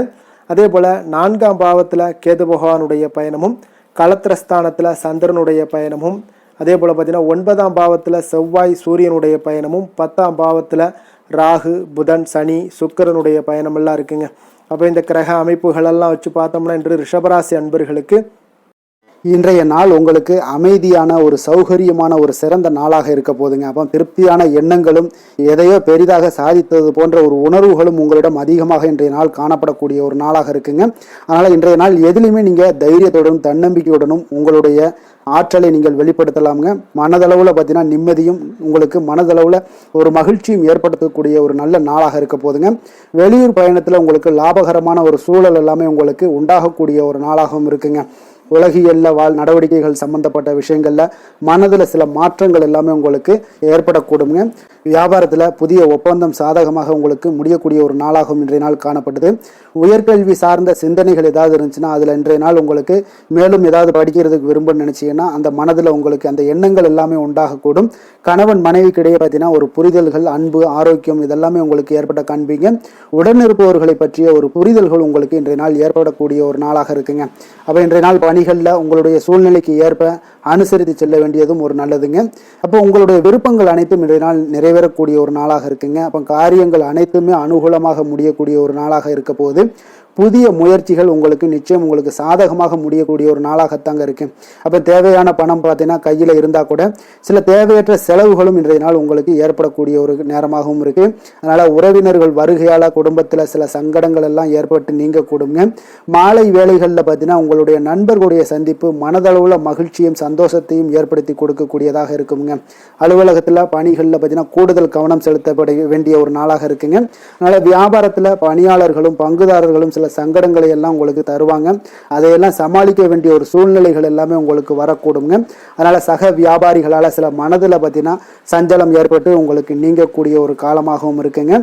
அதே போல் 4ஆம் பாவத்தில் கேது பகவானுடைய பயணமும், களத்திரஸ்தானத்தில் சந்திரனுடைய பயணமும், அதே போல் பார்த்தீங்கன்னா 9ஆம் பாவத்தில் செவ்வாய் சூரியனுடைய பயணமும், 10ஆம் பாவத்தில் ராகு, புதன், சனி, சுக்கிரனுடைய பயணமெல்லாம் இருக்குங்க. அப்போ இந்த கிரக அமைப்புகளெல்லாம் வச்சு பார்த்தோம்னா இன்று ரிஷபராசி அன்பர்களுக்கு இன்றைய நாள் உங்களுக்கு அமைதியான ஒரு சௌகரியமான ஒரு சிறந்த நாளாக இருக்க போதுங்க. அப்போ திருப்தியான எண்ணங்களும் எதையோ பெரிதாக சாதித்தது போன்ற ஒரு உணர்வுகளும் உங்களிடம் அதிகமாக இன்றைய நாள் காணப்படக்கூடிய ஒரு நாளாக இருக்குங்க. அதனால் இன்றைய நாள் எதுலையுமே நீங்கள் தைரியத்துடனும் தன்னம்பிக்கையுடனும் உங்களுடைய ஆற்றலை நீங்கள் வெளிப்படுத்தலாமுங்க. மனதளவில் பார்த்தீங்கன்னா நிம்மதியும் உங்களுக்கு மனதளவில் ஒரு மகிழ்ச்சியும் ஏற்படுத்தக்கூடிய ஒரு நல்ல நாளாக இருக்க போதுங்க. வெளியூர் பயணத்தில் உங்களுக்கு லாபகரமான ஒரு சூழல் எல்லாமே உங்களுக்கு உண்டாகக்கூடிய ஒரு நாளாகவும் இருக்குங்க. உலகியல்ல நடவடிக்கைகள் சம்பந்தப்பட்ட விஷயங்கள்ல மனதில் சில மாற்றங்கள் எல்லாமே உங்களுக்கு ஏற்படக்கூடுங்க. வியாபாரத்தில் புதிய ஒப்பந்தம் சாதகமாக உங்களுக்கு முடியக்கூடிய ஒரு நாளாகவும் இன்றைய நாள் காணப்படுது. உயர்கல்வி சார்ந்த சிந்தனைகள் ஏதாவது இருந்துச்சுன்னா அதில் இன்றைய நாள் உங்களுக்கு மேலும் ஏதாவது படிக்கிறதுக்கு விரும்புன்னு நினைச்சீங்கன்னா அந்த மனதில் உங்களுக்கு அந்த எண்ணங்கள் எல்லாமே உண்டாகக்கூடும். கணவன் மனைவிக்கு இடையே பார்த்தீங்கன்னா ஒரு புரிதல்கள், அன்பு, ஆரோக்கியம் இதெல்லாமே உங்களுக்கு ஏற்பட்ட காண்பீங்க. உடனிருப்பவர்களை பற்றிய ஒரு புரிதல்கள் உங்களுக்கு இன்றைய நாள் ஏற்படக்கூடிய ஒரு நாளாக இருக்குங்க. அப்போ இன்றைய நாள் பணிகளில் உங்களுடைய சூழ்நிலைக்கு ஏற்ப அனுசரித்து செல்ல வேண்டியதும் ஒரு நல்லதுங்க. அப்போ உங்களுடைய விருப்பங்கள் அனைத்தும் இன்றைய நாள் நிறைவேறக்கூடிய ஒரு நாளாக இருக்குங்க. அப்போ காரியங்கள் அனைத்துமே அனுகூலமாக முடியக்கூடிய ஒரு நாளாக இருக்க போகுது. புதிய முயற்சிகள் உங்களுக்கு நிச்சயம் உங்களுக்கு சாதகமாக முடியக்கூடிய ஒரு நாளாகத்தாங்க இருக்கு. அப்போ தேவையான பணம் பார்த்தீங்கன்னா கையில் இருந்தால் கூட சில தேவையற்ற செலவுகளும் இன்றைய நாள் உங்களுக்கு ஏற்படக்கூடிய ஒரு நேரமாகவும் இருக்கு. அதனால உறவினர்கள் வருகையால் குடும்பத்தில் சில சங்கடங்கள் எல்லாம் ஏற்பட்டு நீங்கக்கூடுங்க. மாலை வேளைகளில் பார்த்தீங்கன்னா உங்களுடைய நண்பர்களுடைய சந்திப்பு மனதளவுல மகிழ்ச்சியும் சந்தோஷத்தையும் ஏற்படுத்தி கொடுக்கக்கூடியதாக இருக்குங்க. அலுவலகத்தில் பணிகளில் பார்த்தீங்கன்னா கூடுதல் கவனம் செலுத்தப்பட வேண்டிய ஒரு நாளாக இருக்குங்க. அதனால வியாபாரத்தில் பணியாளர்களும் பங்குதாரர்களும் சில சங்கடங்களை எல்லாம் உங்களுக்கு தருவாங்க. அதையெல்லாம் சமாளிக்க வேண்டிய ஒரு சூழ்நிலைகள் எல்லாமே உங்களுக்கு வரக்கூடுங்க. அதனால சக வியாபாரிகளால் சில மனதில் பார்த்தீங்கன்னா சஞ்சலம் ஏற்பட்டு உங்களுக்கு நீங்கக்கூடிய ஒரு காலமாகவும் இருக்குங்க.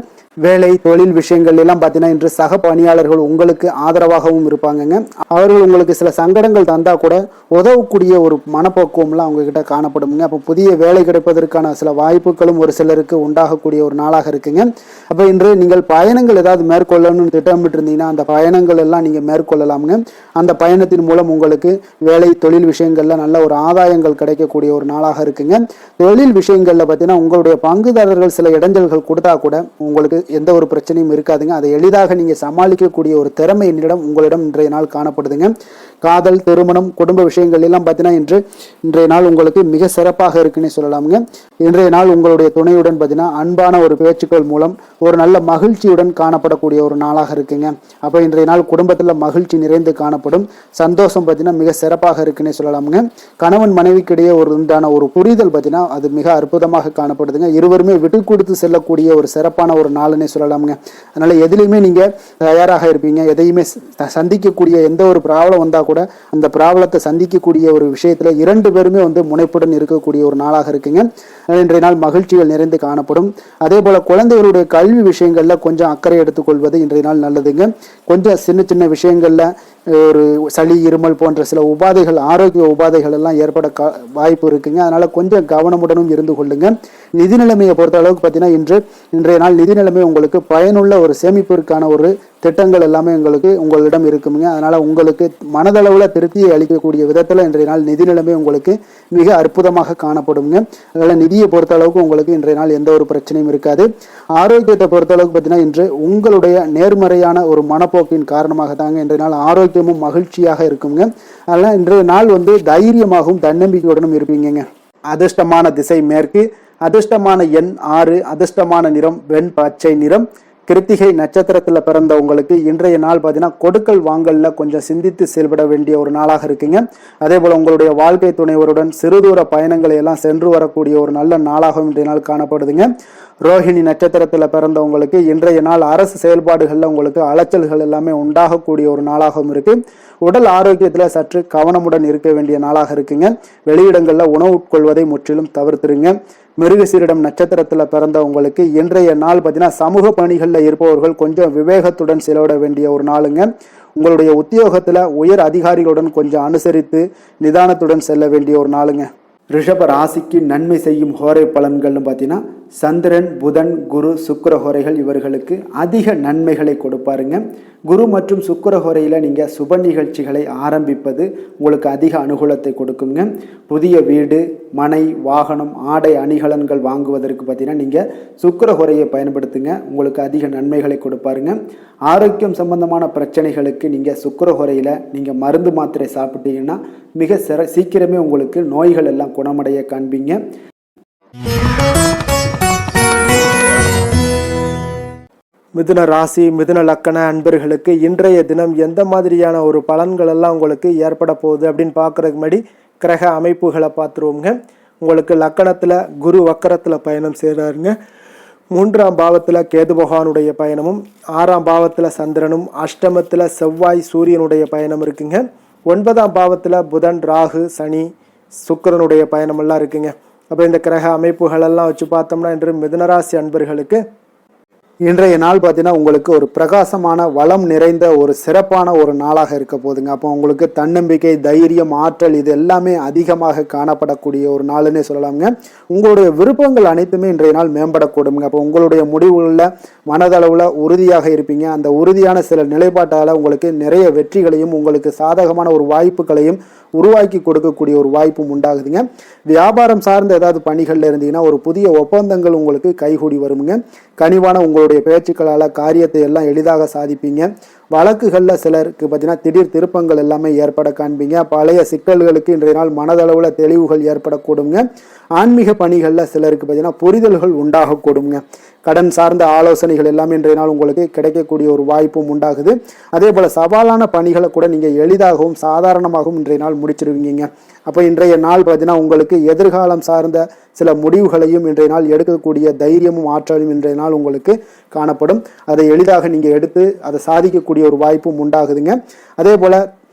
வேலை தொழில் விஷயங்கள் எல்லாம் பார்த்தீங்கன்னா இன்று சக பணியாளர்கள் உங்களுக்கு ஆதரவாகவும் இருப்பாங்கங்க. அவர்கள் உங்களுக்கு சில சங்கடங்கள் தந்தா கூட உதவக்கூடிய ஒரு மனப்போக்குவம்லாம் அவங்க கிட்ட காணப்படுங்க. அப்போ புதிய வேலை கிடைப்பதற்கான சில வாய்ப்புகளும் ஒரு சிலருக்கு உண்டாகக்கூடிய ஒரு நாளாக இருக்குங்க. அப்போ இன்று நீங்கள் பயணங்கள் ஏதாவது மேற்கொள்ளணும்னு திட்டமிட்டு இருந்தீங்கன்னா அந்த பயணங்கள் எல்லாம் நீங்கள் மேற்கொள்ளலாமுங்க. அந்த பயணத்தின் மூலம் உங்களுக்கு வேலை தொழில் விஷயங்கள்ல நல்ல ஒரு ஆதாயங்கள் கிடைக்கக்கூடிய ஒரு நாளாக இருக்குங்க. தொழில் விஷயங்கள்ல பார்த்தீங்கன்னா உங்களுடைய பங்குதாரர்கள் சில இடைஞ்சல்கள் கொடுத்தா கூட உங்களுக்கு எந்த ஒரு பிரச்சனையும் இருக்காதுங்க. அதை எளிதாக நீங்க சமாளிக்கக்கூடிய ஒரு திறமை உங்களிடம் இன்றைய நாள் காணப்படுதுங்க. காதல், திருமணம், குடும்ப விஷயங்கள் எல்லாம் பார்த்தீங்கன்னா இன்றைய நாள் உங்களுக்கு மிக சிறப்பாக இருக்குன்னு சொல்லலாமுங்க. இன்றைய நாள் உங்களுடைய துணையுடன் பார்த்தீங்கன்னா அன்பான ஒரு பேச்சுக்கள் மூலம் ஒரு நல்ல மகிழ்ச்சியுடன் காணப்படக்கூடிய ஒரு நாளாக இருக்குங்க. அப்போ இன்றைய நாள் குடும்பத்தில் மகிழ்ச்சி நிறைந்து காணப்படும். சந்தோஷம் பார்த்தீங்கன்னா மிக சிறப்பாக இருக்குன்னு சொல்லலாமுங்க. கணவன் மனைவிக்கிடையே ஒரு உண்டான ஒரு புரிதல் பார்த்தீங்கன்னா அது மிக அற்புதமாக காணப்படுதுங்க. இருவருமே விட்டு கொடுத்து செல்லக்கூடிய ஒரு சிறப்பான ஒரு நாளுன்னே சொல்லலாமுங்க. அதனால எதுலையுமே நீங்க தயாராக இருப்பீங்க. எதையுமே சந்திக்கக்கூடிய எந்த ஒரு ப்ராப்ளம் வந்தா கூட அந்த ப்ராப்ளத்தை சந்திக்கக்கூடிய ஒரு விஷயத்துல இரண்டு பேருமே முனைப்புடன் இருக்கக்கூடிய ஒரு நாளாக இருக்குங்க. இன்றைய நாள் மகிழ்ச்சிகள் நிறைந்து காணப்படும். அதே போல குழந்தைகளுடைய கல்வி விஷயங்கள்ல கொஞ்சம் அக்கறை எடுத்துக்கொள்வது இன்றைய நாள் நல்லதுங்க. கொஞ்சம் சின்ன சின்ன விஷயங்கள்ல ஒரு சளி, இருமல் போன்ற சில உபாதைகள், ஆரோக்கிய உபாதைகள் எல்லாம் ஏற்பட வாய்ப்பு இருக்குங்க. அதனால கொஞ்சம் கவனமுடனும் இருந்து கொள்ளுங்க. நிதி நிலைமையை பொறுத்த அளவுக்கு பார்த்தீங்கன்னா இன்றைய நாள் நிதி நிலைமை உங்களுக்கு பயனுள்ள ஒரு சேமிப்பிற்கான ஒரு திட்டங்கள் எல்லாமே உங்களிடம் இருக்குங்க. அதனால உங்களுக்கு மனதளவுல திருப்தியை அளிக்கக்கூடிய விதத்துல இன்றைய நாள் நிதி நிலைமை உங்களுக்கு மிக அற்புதமாக காணப்படுங்க. அதனால நிதியை பொறுத்த அளவுக்கு உங்களுக்கு இன்றைய நாள் எந்த ஒரு பிரச்சனையும் இருக்காது. ஆரோக்கியத்தை பொறுத்த அளவுக்கு பார்த்தீங்கன்னா இன்று உங்களுடைய நேர்மறையான ஒரு மனப்போக்கின் காரணமாக தாங்க இன்றைய நாள் ஆரோக்கியமும் மகிழ்ச்சியாக இருக்குங்க. அதனால இன்றைய நாள் தைரியமாகவும் தன்னம்பிக்கையுடனும் இருப்பீங்க. அதிர்ஷ்டமான திசை மேற்கு, அதிர்ஷ்டமான எண் 6, அதிர்ஷ்டமான நிறம் வெண் பச்சை நிறம். கிருத்திகை நட்சத்திரத்துல பிறந்த உங்களுக்கு இன்றைய நாள் பார்த்தீங்கன்னா கொடுக்கல் வாங்கல்ல கொஞ்சம் சிந்தித்து செயல்பட வேண்டிய ஒரு நாளாக இருக்குங்க. அதே போல உங்களுடைய வாழ்க்கை துணைவருடன் சிறுதூர பயணங்களை எல்லாம் சென்று வரக்கூடிய ஒரு நல்ல நாளாகவும் இன்றைய நாள் காணப்படுதுங்க. ரோஹிணி நட்சத்திரத்துல பிறந்தவங்களுக்கு இன்றைய நாள் அரசு செயல்பாடுகள்ல உங்களுக்கு அலைச்சல்கள் எல்லாமே உண்டாகக்கூடிய ஒரு நாளாகவும் இருக்கு. உடல் ஆரோக்கியத்துல சற்று கவனமுடன் இருக்க வேண்டிய நாளாக இருக்குங்க. வெளியிடங்கள்ல உணவு உட்கொள்வதை முற்றிலும் தவிர்த்துருங்க. மிருகசீரிடம் நட்சத்திரத்துல பிறந்தவங்களுக்கு இன்றைய நாள் பார்த்தீங்கன்னா சமூக பணிகள்ல இருப்பவர்கள் கொஞ்சம் விவேகத்துடன் செலவிட வேண்டிய ஒரு நாளுங்க. உங்களுடைய உத்தியோகத்துல உயர் அதிகாரிகளுடன் கொஞ்சம் அனுசரித்து நிதானத்துடன் செல்ல வேண்டிய ஒரு நாளுங்க. ரிஷப ராசிக்கு நன்மை செய்யும் ஹோரை பலன்கள்னு பார்த்தீங்கன்னா சந்திரன், புதன், குரு, சுக்கிர ஹோரைகள் இவர்களுக்கு அதிக நன்மைகளை கொடுப்பாருங்க. குரு மற்றும் சுக்கிர ஹோரையில் நீங்கள் சுப நிகழ்ச்சிகளை ஆரம்பிப்பது உங்களுக்கு அதிக அனுகூலத்தை கொடுக்குங்க. புதிய வீடு, மனை, வாகனம், ஆடை அணிகலன்கள் வாங்குவதற்கு பார்த்தீங்கன்னா நீங்கள் சுக்கிர ஹோரையை பயன்படுத்துங்க. உங்களுக்கு அதிக நன்மைகளை கொடுப்பாருங்க. ஆரோக்கியம் சம்பந்தமான பிரச்சனைகளுக்கு நீங்கள் சுக்கிர ஹோரையில் நீங்கள் மருந்து மாத்திரை சாப்பிட்டீங்கன்னா மிக சீக்கிரமே உங்களுக்கு நோய்கள் எல்லாம் குணமடைய காண்பீங்க. மிதுன ராசி, மிதுன லக்கண அன்பர்களுக்கு இன்றைய தினம் எந்த மாதிரியான ஒரு பலன்கள் எல்லாம் உங்களுக்கு ஏற்பட போகுது அப்படின்னு பார்க்கறதுக்கு முன்னாடி கிரக அமைப்புகளை பார்த்துருவோங்க. உங்களுக்கு லக்கணத்தில் குரு வக்கரத்தில் பயணம் செய்கிறாருங்க. 3ஆம் பாவத்தில் கேது பகவானுடைய பயணமும், 6ஆம் பாவத்தில் சந்திரனும், அஷ்டமத்தில் செவ்வாய் சூரியனுடைய பயணம் இருக்குங்க. 9ஆம் பாவத்தில் புதன், ராகு, சனி, சுக்கிரனுடைய பயணமெல்லாம் இருக்குங்க. அப்போ இந்த கிரக அமைப்புகளெல்லாம் வச்சு பார்த்தோம்னா இன்று மிதுனராசி அன்பர்களுக்கு இன்றைய நாள் பார்த்தீங்கன்னா உங்களுக்கு ஒரு பிரகாசமான வளம் நிறைந்த ஒரு சிறப்பான ஒரு நாளாக இருக்க போகுதுங்க. அப்போ உங்களுக்கு தன்னம்பிக்கை, தைரியம், ஆற்றல் இது எல்லாமே அதிகமாக காணப்படக்கூடிய ஒரு நாளுன்னே சொல்லலாமுங்க. உங்களுடைய விருப்பங்கள் அனைத்துமே இன்றைய நாள் மேம்படக்கூடுங்க. அப்போ உங்களுடைய முடிவுகளில் மனதளவில் உறுதியாக இருப்பீங்க. அந்த உறுதியான சில நிலைப்பாட்டால் உங்களுக்கு நிறைய வெற்றிகளையும் உங்களுக்கு சாதகமான ஒரு வாய்ப்புகளையும் உருவாக்கி கொடுக்கக்கூடிய ஒரு வாய்ப்பும் உண்டாகுதுங்க. வியாபாரம் சார்ந்த ஏதாவது பணிகளில் இருந்தீங்கன்னா ஒரு புதிய ஒப்பந்தங்கள் உங்களுக்கு கைகூடி வருமுங்க. கனிவான உங்களுடைய பேச்சுக்களால் காரியத்தை எல்லாம் எளிதாக சாதிப்பீங்க. வழக்குகளில் சிலருக்கு பார்த்தீங்கன்னா திடீர் திருப்பங்கள் எல்லாமே ஏற்பட காண்பீங்க. பழைய சிக்கல்களுக்கு இன்றைய நாள் மனதளவில் தெளிவுகள் ஏற்படக்கூடுங்க. ஆன்மீக பணிகளில் சிலருக்கு பார்த்தீங்கன்னா புரிதல்கள் உண்டாகக்கூடுங்க. கடன் சார்ந்த ஆலோசனைகள் எல்லாமே இன்றைய நாள் உங்களுக்கு கிடைக்கக்கூடிய ஒரு வாய்ப்பும் உண்டாகுது. அதே போல் சவாலான பணிகளை கூட நீங்கள் எளிதாகவும் சாதாரணமாகவும் இன்றைய நாள் முடிச்சிருவீங்க. அப்போ இன்றைய நாள் பார்த்தீங்கன்னா உங்களுக்கு எதிர்காலம் சார்ந்த சில முடிவுகளையும் இன்றைய நாள் எடுக்கக்கூடிய தைரியமும் ஆற்றலும் இன்றைய நாள் உங்களுக்கு காணப்படும். அதை எளிதாக நீங்கள் எடுத்து அதை சாதிக்கக்கூடிய ஒரு வாய்ப்பும் உண்டாகுதுங்க. அதே போல்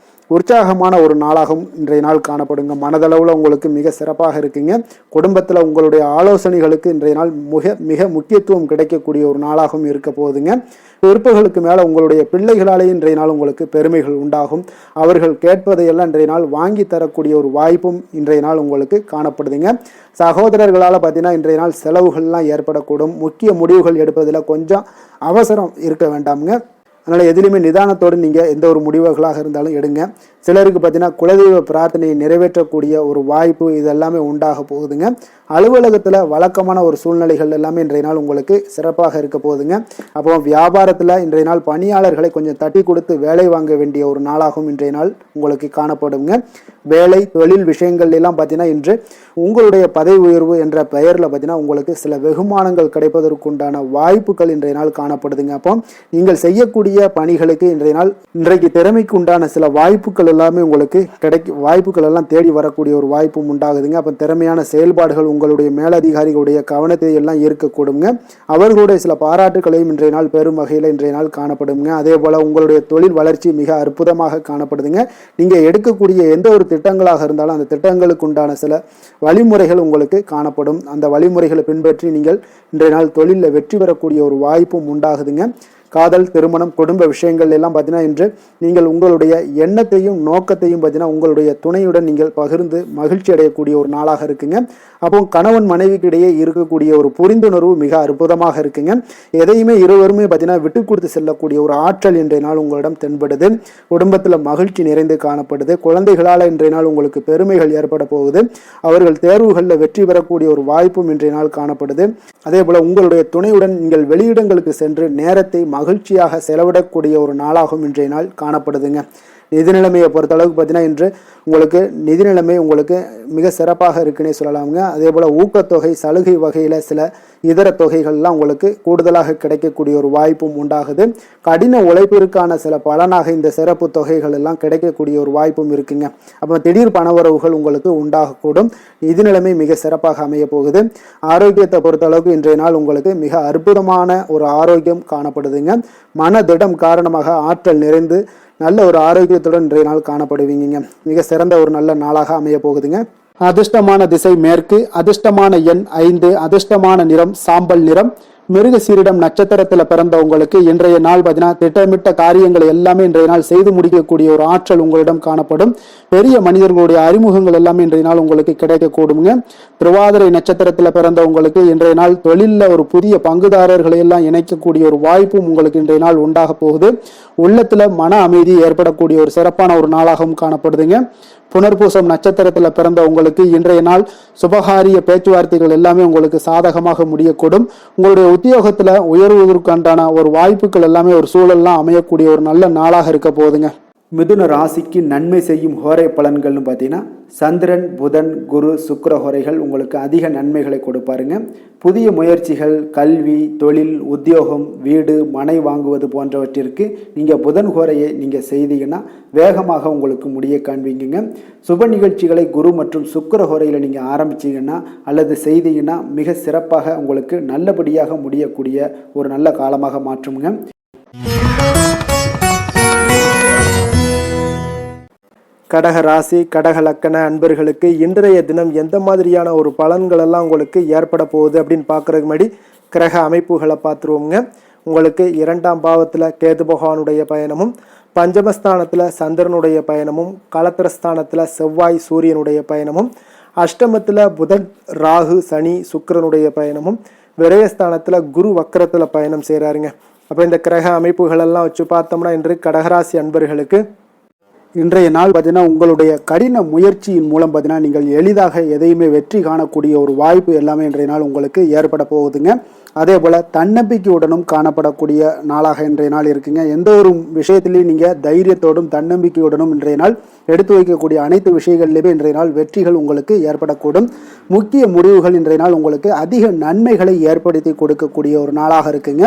உற்சாகமான ஒரு நாளாகவும் இன்றைய நாள் காணப்படுங்க. மனதளவில் உங்களுக்கு மிக சிறப்பாக இருக்குங்க. குடும்பத்தில் உங்களுடைய ஆலோசனைகளுக்கு இன்றைய நாள் மிக முக்கியத்துவம் கிடைக்கக்கூடிய ஒரு நாளாகவும் இருக்க போகுதுங்க. பொறுப்புகளுக்கு மேலே உங்களுடைய பிள்ளைகளாலே இன்றைய நாள் உங்களுக்கு பெருமைகள் உண்டாகும். அவர்கள் கேட்பதையெல்லாம் இன்றைய நாள் வாங்கி தரக்கூடிய ஒரு வாய்ப்பும் இன்றைய நாள் உங்களுக்கு காணப்படுதுங்க. சகோதரர்களால் பார்த்தீங்கன்னா இன்றைய நாள் செலவுகள்லாம் ஏற்படக்கூடும். முக்கிய முடிவுகள் எடுப்பதில் கொஞ்சம் அவசரம் இருக்க வேண்டாமுங்க. அதனால் எதிலுமே நிதானத்தோடு நீங்கள் எந்த ஒரு முடிவுகளாக இருந்தாலும் எடுங்க. சிலருக்கு பார்த்தீங்கன்னா குலதெய்வ பிரார்த்தனையை நிறைவேற்றக்கூடிய ஒரு வாய்ப்பு இதெல்லாமே உண்டாக போகுதுங்க. அலுவலகத்தில் வழக்கமான ஒரு சூழ்நிலைகள் எல்லாமே இன்றைய நாள் உங்களுக்கு சிறப்பாக இருக்க போகுதுங்க. அப்போ வியாபாரத்தில் இன்றைய நாள் பணியாளர்களை கொஞ்சம் தட்டி கொடுத்து வேலை வாங்க வேண்டிய ஒரு நாளாகவும் இன்றைய நாள் உங்களுக்கு காணப்படுங்க. வேலை தொழில் விஷயங்கள் எல்லாம் பார்த்தீங்கன்னா இன்று உங்களுடைய பதவி உயர்வு என்ற பெயரில் பார்த்தீங்கன்னா உங்களுக்கு சில வெகுமானங்கள் கிடைப்பதற்குண்டான வாய்ப்புகள் இன்றைய நாள் காணப்படுதுங்க. அப்போ நீங்கள் செய்யக்கூடிய பணிகளுக்கு இன்றைக்கு திறமைக்கு உண்டான சில வாய்ப்புகள் எல்லாமே உங்களுக்கு வாய்ப்புகள் எல்லாம் தேடி வரக்கூடிய ஒரு வாய்ப்பும் உண்டாகுதுங்க. அப்போ திறமையான செயல்பாடுகள் உங்களுடைய மேலதிகாரிகளுடைய கவனத்தை எல்லாம் ஈர்க்கக்கூடுங்க. அவர்களுடைய சில பாராட்டுகளையும் இன்றைய நாள் பெரும் வகையில் இன்றைய நாள் காணப்படுங்க. அதே போல உங்களுடைய தொழில் வளர்ச்சி மிக அற்புதமாக காணப்படுதுங்க. நீங்க எடுக்கக்கூடிய எந்த ஒரு திட்டங்களாக இருந்தாலும் அந்த திட்டங்களுக்கு உண்டான சில வழிமுறைகள் உங்களுக்கு காணப்படும். அந்த வழிமுறைகளை பின்பற்றி நீங்கள் இன்றைய நாள் தொழிலில் வெற்றி பெறக்கூடிய ஒரு வாய்ப்பும் உண்டாகுதுங்க. காதல், திருமணம், குடும்ப விஷயங்கள் எல்லாம் பார்த்தீங்கன்னா இன்று நீங்கள் உங்களுடைய எண்ணத்தையும் நோக்கத்தையும் பார்த்தீங்கன்னா உங்களுடைய துணையுடன் நீங்கள் பகிர்ந்து மகிழ்ச்சி அடையக்கூடிய ஒரு நாளாக இருக்குங்க. அப்போ கணவன் மனைவிக்கு இடையே இருக்கக்கூடிய ஒரு புரிந்துணர்வு மிக அற்புதமாக இருக்குங்க. எதையுமே இருவருமே பார்த்தீங்கன்னா விட்டு கொடுத்து செல்லக்கூடிய ஒரு ஆற்றல் இன்றைய நாள் உங்களிடம் தென்படுது. குடும்பத்தில் மகிழ்ச்சி நிறைந்து காணப்படுது. குழந்தைகளால் இன்றைய நாள் உங்களுக்கு பெருமைகள் ஏற்பட போகுது. அவர்கள் தேர்வுகளில் வெற்றி பெறக்கூடிய ஒரு வாய்ப்பும் இன்றைய நாள் காணப்படுது. அதே போல உங்களுடைய துணையுடன் நீங்கள் வெளியிடங்களுக்கு சென்று நேரத்தை மகிழ்ச்சியாக செலவிடக்கூடிய ஒரு நாளாகவும் இன்றைய நாள் காணப்படுதுங்க. நிதி நிலைமையை பொறுத்த அளவுக்கு பார்த்தீங்கன்னா இன்று உங்களுக்கு நிதி நிலைமை உங்களுக்கு மிக சிறப்பாக இருக்குன்னே சொல்லலாமுங்க. அதே போல் ஊக்கத்தொகை, சலுகை வகையில் சில இதர தொகைகள்லாம் உங்களுக்கு கூடுதலாக கிடைக்கக்கூடிய ஒரு வாய்ப்பும் உண்டாகுது. கடின உழைப்பிற்கான சில பலனாக இந்த சிறப்பு தொகைகள் எல்லாம் கிடைக்கக்கூடிய ஒரு வாய்ப்பும் இருக்குங்க. அப்போ திடீர் பணவரவுகள் உங்களுக்கு உண்டாகக்கூடும். நிதி நிலைமை மிக சிறப்பாக அமைய போகுது. ஆரோக்கியத்தை பொறுத்த அளவுக்கு இன்றைய நாள் உங்களுக்கு மிக அற்புதமான ஒரு ஆரோக்கியம் காணப்படுதுங்க. மனதிடம் காரணமாக ஆற்றல் நிறைந்து நல்ல ஒரு ஆரோக்கியத்துடன் இன்றைய நாள் காணப்படுவீங்க. மிக சிறந்த ஒரு நல்ல நாளாக அமைய போகுதுங்க. அதிர்ஷ்டமான திசை மேற்கு, அதிர்ஷ்டமான எண் 5, அதிர்ஷ்டமான நிறம் சாம்பல் நிறம். மிருகசீரிடம் நட்சத்திரத்தில் பிறந்த உங்களுக்கு இன்றைய நாள் பார்த்தீங்கன்னா திட்டமிட்ட காரியங்களை எல்லாமே இன்றைய நாள் செய்து முடிக்கக்கூடிய ஒரு ஆற்றல் உங்களிடம் காணப்படும். பெரிய மனிதர்களுடைய அறிமுகங்கள் எல்லாமே இன்றைய நாள் உங்களுக்கு கிடைக்கக்கூடுங்க. திருவாதிரை நட்சத்திரத்தில் பிறந்த உங்களுக்கு இன்றைய நாள் தொழிலில் ஒரு புதிய பங்குதாரர்களை எல்லாம் இணைக்கக்கூடிய ஒரு வாய்ப்பும் உங்களுக்கு இன்றைய நாள் உண்டாக போகுது. உள்ளத்துல மன அமைதி ஏற்படக்கூடிய ஒரு சிறப்பான ஒரு நாளாகவும் காணப்படுதுங்க. புனர்பூசம் நட்சத்திரத்தில் பிறந்த உங்களுக்கு இன்றைய நாள் சுபகாரிய பேச்சுவார்த்தைகள் எல்லாமே உங்களுக்கு சாதகமாக முடியக்கூடும். உங்களுடைய உத்தியோகத்துல உயர்வதற்கான ஒரு வாய்ப்புகள் எல்லாமே ஒரு சூழல்லாம் அமையக்கூடிய ஒரு நல்ல நாளாக இருக்க போகுதுங்க. மிதுன ராசிக்கு நன்மை செய்யும் ஹோரை பலன்கள்னு பார்த்தீங்கன்னா சந்திரன், புதன், குரு, சுக்கிர ஹோரைகள் உங்களுக்கு அதிக நன்மைகளை கொடுப்பாருங்க. புதிய முயற்சிகள், கல்வி, தொழில், உத்தியோகம், வீடு, மனை வாங்குவது போன்றவற்றிற்கு நீங்கள் புதன் ஹோரையை நீங்கள் செய்தீங்கன்னா வேகமாக உங்களுக்கு முடிய காண்பீங்க. சுப நிகழ்ச்சிகளை குரு மற்றும் சுக்கிர ஹோரையில் நீங்கள் ஆரம்பிச்சிங்கன்னா அல்லது செய்தீங்கன்னா மிக சிறப்பாக உங்களுக்கு நல்லபடியாக முடியக்கூடிய ஒரு நல்ல காலமாக மாற்றுங்க. கடக ராசி கடக லக்கண அன்பர்களுக்கு இன்றைய தினம் எந்த மாதிரியான ஒரு பலன்கள் எல்லாம் உங்களுக்கு ஏற்பட போகுது அப்படின்னு பார்க்கறதுக்கு முன்னாடி கிரக அமைப்புகளை பார்த்துருவோங்க. உங்களுக்கு 2ஆம் பாவத்தில் கேது பகவானுடைய பயணமும், பஞ்சமஸ்தானத்தில் சந்திரனுடைய பயணமும், களத்திரஸ்தானத்தில் செவ்வாய் சூரியனுடைய பயணமும், அஷ்டமத்தில் புதன் ராகு சனி சுக்கிரனுடைய பயணமும், விரயஸ்தானத்தில் குரு வக்கரத்தில் பயணம் செய்கிறாருங்க. அப்போ இந்த கிரக அமைப்புகளெல்லாம் வச்சு பார்த்தோம்னா இன்று கடகராசி அன்பர்களுக்கு இன்றைய நாள் பார்த்தீங்கன்னா உங்களுடைய கடின முயற்சியின் மூலம் பார்த்தீங்கன்னா நீங்கள் எளிதாக எதையுமே வெற்றி காணக்கூடிய ஒரு வாய்ப்பு எல்லாமே இன்றைய நாள் உங்களுக்கு ஏற்பட போகுதுங்க. அதே போல் தன்னம்பிக்கையுடனும் காணப்படக்கூடிய நாளாக இன்றைய நாள் இருக்குங்க. எந்த ஒரு விஷயத்திலையும் நீங்கள் தைரியத்தோடும் தன்னம்பிக்கையுடனும் இன்றைய நாள் எடுத்து வைக்கக்கூடிய அனைத்து விஷயங்களிலுமே இன்றைய நாள் வெற்றிகள் உங்களுக்கு ஏற்படக்கூடும். முக்கிய முடிவுகள் இன்றைய நாள் உங்களுக்கு அதிக நன்மைகளை ஏற்படுத்தி கொடுக்கக்கூடிய ஒரு நாளாக இருக்குங்க.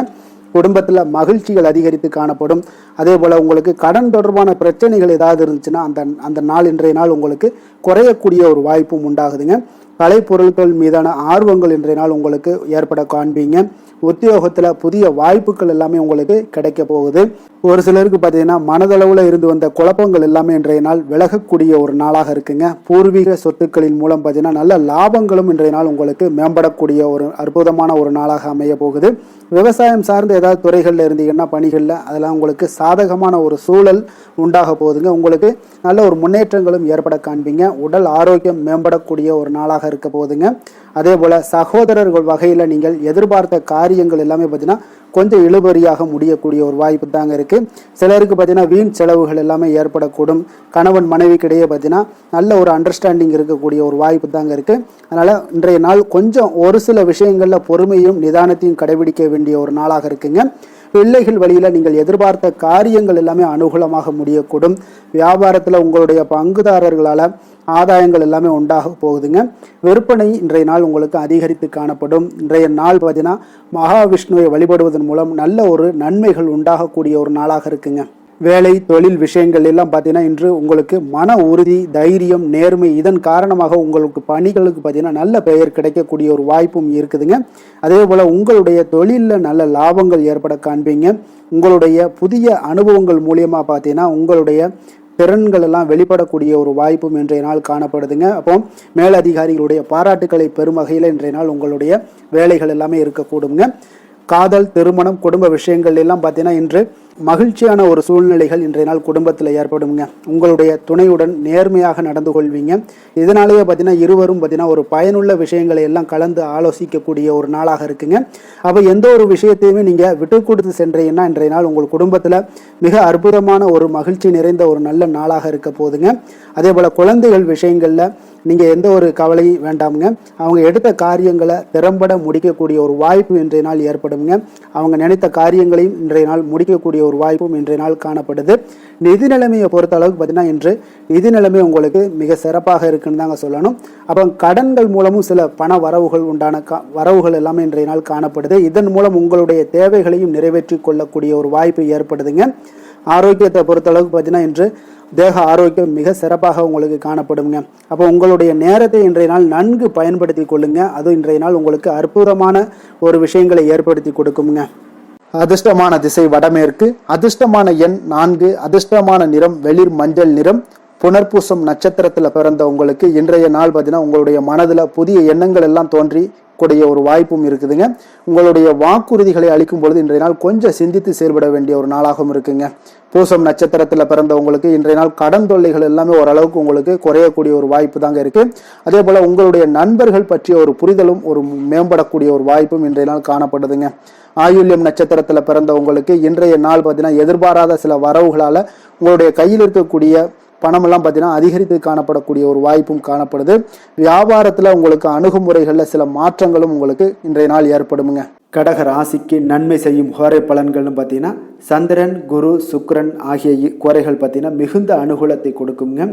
குடும்பத்தில் மகிழ்ச்சிகள் அதிகரித்து காணப்படும். அதே போல் உங்களுக்கு கடன் தொடர்பான பிரச்சனைகள் ஏதாவது இருந்துச்சுன்னா அந்த நாள் இன்றைய நாள் உங்களுக்கு குறையக்கூடிய ஒரு வாய்ப்பும் உண்டாகுதுங்க. கலை பொருட்கள் மீதான ஆர்வங்கள் இன்றைய நாள் உங்களுக்கு ஏற்பட காண்பீங்க. உத்தியோகத்தில் புதிய வாய்ப்புகள் எல்லாமே உங்களுக்கு கிடைக்க போகுது. ஒரு சிலருக்கு பார்த்தீங்கன்னா மனதளவில் இருந்து வந்த குழப்பங்கள் எல்லாமே இன்றைய நாள் விலகக்கூடிய ஒரு நாளாக இருக்குங்க. பூர்வீக சொத்துக்களின் மூலம் பார்த்தீங்கன்னா நல்ல லாபங்களும் இன்றைய நாள் உங்களுக்கு மேம்படக்கூடிய ஒரு அற்புதமான ஒரு நாளாக அமைய போகுது. விவசாயம் சார்ந்த ஏதாவது துறைகளில் இருந்தீங்கன்னா பணிகளில் அதெல்லாம் உங்களுக்கு சாதகமான ஒரு சூழல் உண்டாக போகுதுங்க. உங்களுக்கு நல்ல ஒரு முன்னேற்றங்களும் ஏற்பட காண்பீங்க. உடல் ஆரோக்கியம் மேம்படக்கூடிய ஒரு நாளாக இருக்க போகுதுங்க. அதே போல் சகோதரர்கள் வகையில் நீங்கள் எதிர்பார்த்த காரியங்கள் எல்லாமே பார்த்தீங்கன்னா கொஞ்சம் இழுபறியாக முடியக்கூடிய ஒரு வாய்ப்பு தாங்க இருக்குது. சிலருக்கு பார்த்தீங்கன்னா வீண் செலவுகள் எல்லாமே ஏற்படக்கூடும். கணவன் மனைவிக்கிடையே பார்த்தீங்கன்னா நல்ல ஒரு அண்டர்ஸ்டாண்டிங் இருக்கக்கூடிய ஒரு வாய்ப்பு தாங்க இருக்குது. அதனால் இன்றைய நாள் கொஞ்சம் ஒரு சில விஷயங்களில் பொறுமையும் நிதானத்தையும் கடைபிடிக்க வேண்டிய ஒரு நாளாக இருக்குங்க. பிள்ளைகள் வழியில் நீங்கள் எதிர்பார்த்த காரியங்கள் எல்லாமே அனுகூலமாக முடியக்கூடும். வியாபாரத்தில் உங்களுடைய பங்குதாரர்களால் ஆதாயங்கள் எல்லாமே உண்டாக போகுதுங்க. விற்பனை இன்றைய நாள் உங்களுக்கு அதிகரித்து காணப்படும். இன்றைய நாள் பார்த்தீங்கன்னா மகாவிஷ்ணுவை வழிபடுவதன் மூலம் நல்ல ஒரு நன்மைகள் உண்டாகக்கூடிய ஒரு நாளாக இருக்குங்க. வேலை தொழில் விஷயங்கள் எல்லாம் பார்த்தீங்கன்னா இன்று உங்களுக்கு மன உறுதி தைரியம் நேர்மை இதன் காரணமாக உங்களுக்கு பணிகளுக்கு பார்த்தீங்கன்னா நல்ல பெயர் கிடைக்கக்கூடிய ஒரு வாய்ப்பும் இருக்குதுங்க. அதே போல் உங்களுடைய தொழிலில் நல்ல லாபங்கள் ஏற்பட காண்பீங்க. உங்களுடைய புதிய அனுபவங்கள் மூலியமாக பார்த்தீங்கன்னா உங்களுடைய திறன்கள் எல்லாம் வெளிப்படக்கூடிய ஒரு வாய்ப்பும் இன்றைய நாள் காணப்படுதுங்க. அப்போ மேலதிகாரிகளுடைய பாராட்டுக்களை பெறும் வகையில் இன்றைய நாள் உங்களுடைய வேலைகள் எல்லாமே இருக்கக்கூடுங்க. காதல் திருமணம் குடும்ப விஷயங்கள் எல்லாம் பார்த்தீங்கன்னா இன்று மகிழ்ச்சியான ஒரு சூழ்நிலைகள் இன்றைய நாள் குடும்பத்தில் ஏற்படுங்க. உங்களுடைய துணையுடன் நேர்மையாக நடந்து கொள்வீங்க. இதனாலேயே பார்த்தீங்கன்னா இருவரும் பார்த்தீங்கன்னா ஒரு பயனுள்ள விஷயங்களை எல்லாம் கலந்து ஆலோசிக்கக்கூடிய ஒரு நாளாக இருக்குங்க. அப்போ எந்த ஒரு விஷயத்தையுமே நீங்கள் விட்டு கொடுத்து சென்றீங்கன்னா இன்றைய நாள் உங்கள் குடும்பத்தில் மிக அற்புதமான ஒரு மகிழ்ச்சி நிறைந்த ஒரு நல்ல நாளாக இருக்க போகுதுங்க. அதே போல் குழந்தைகள் விஷயங்களில் நீங்கள் எந்த ஒரு கவலையும் வேண்டாமுங்க. அவங்க எடுத்த காரியங்களை திறம்பட முடிக்கக்கூடிய ஒரு வாய்ப்பு இன்றைய நாள் ஏற்படுங்க. அவங்க நினைத்த காரியங்களையும் இன்றைய நாள் முடிக்கக்கூடிய ஒரு வாய்ப்பும் இன்றைய நாள் காணப்படுது. நிதி நிலைமையை பொறுத்த அளவுக்கு பார்த்தீங்கன்னா இன்று நிதி நிலைமை உங்களுக்கு மிக சிறப்பாக இருக்குன்னு தாங்க சொல்லணும். அப்போ கடன்கள் மூலமும் சில பண வரவுகள் உண்டான வரவுகள் எல்லாமே இன்றைய நாள் காணப்படுது. இதன் மூலம் உங்களுடைய தேவைகளையும் நிறைவேற்றி கொள்ளக்கூடிய ஒரு வாய்ப்பு ஏற்படுதுங்க. ஆரோக்கியத்தை பொறுத்த அளவுக்கு பார்த்தீங்கன்னா இன்று தேக ஆரோக்கியம் மிக சிறப்பாக உங்களுக்கு காணப்படுங்க. அப்போ உங்களுடைய நேரத்தை இன்றைய நாள் நன்கு பயன்படுத்தி கொள்ளுங்க. அது இன்றைய நாள் உங்களுக்கு அற்புதமான ஒரு விஷயங்களை ஏற்படுத்தி கொடுக்குங்க. அதிர்ஷ்டமான திசை வடமேற்கு, அதிர்ஷ்டமான எண் 4, அதிர்ஷ்டமான நிறம் வெளிர் மஞ்சள் நிறம். புனர்பூசம் நட்சத்திரத்தில் பிறந்த உங்களுக்கு இன்றைய நாள் பார்த்தீங்கன்னா உங்களுடைய மனதில் புதிய எண்ணங்கள் எல்லாம் தோன்றி கூடிய ஒரு வாய்ப்பும் இருக்குதுங்க. உங்களுடைய வாக்குறுதிகளை அளிக்கும் பொழுது இன்றைய நாள் கொஞ்சம் சிந்தித்து செயல்பட வேண்டிய ஒரு நாளாகவும் இருக்குங்க. பூசம் நட்சத்திரத்தில் பிறந்த உங்களுக்கு இன்றைய நாள் கடன் தொல்லைகள் எல்லாமே ஓரளவுக்கு உங்களுக்கு குறையக்கூடிய ஒரு வாய்ப்பு தாங்க இருக்கு. அதே போல உங்களுடைய நண்பர்கள் பற்றிய ஒரு புரிதலும் ஒரு மேம்படக்கூடிய ஒரு வாய்ப்பும் இன்றைய நாள் காணப்படுதுங்க. ஆயுள்யம் நட்சத்திரத்தில் பிறந்த உங்களுக்கு இன்றைய நாள் பார்த்தீங்கன்னா எதிர்பாராத சில வரவுகளால் உங்களுடைய கையில் இருக்கக்கூடிய பணமெல்லாம் பார்த்தீங்கன்னா அதிகரித்து காணப்படக்கூடிய ஒரு வாய்ப்பும் காணப்படுது. வியாபாரத்தில் உங்களுக்கு அணுகுமுறைகளில் சில மாற்றங்களும் உங்களுக்கு இன்றைய நாள் ஏற்படுமுங்க. கடக ராசிக்கு நன்மை செய்யும் கோரை பலன்கள்னு பார்த்தீங்கன்னா சந்திரன் குரு சுக்கிரன் ஆகிய கோரைகள் பார்த்தீங்கன்னா மிகுந்த அனுகூலத்தை கொடுக்குங்க.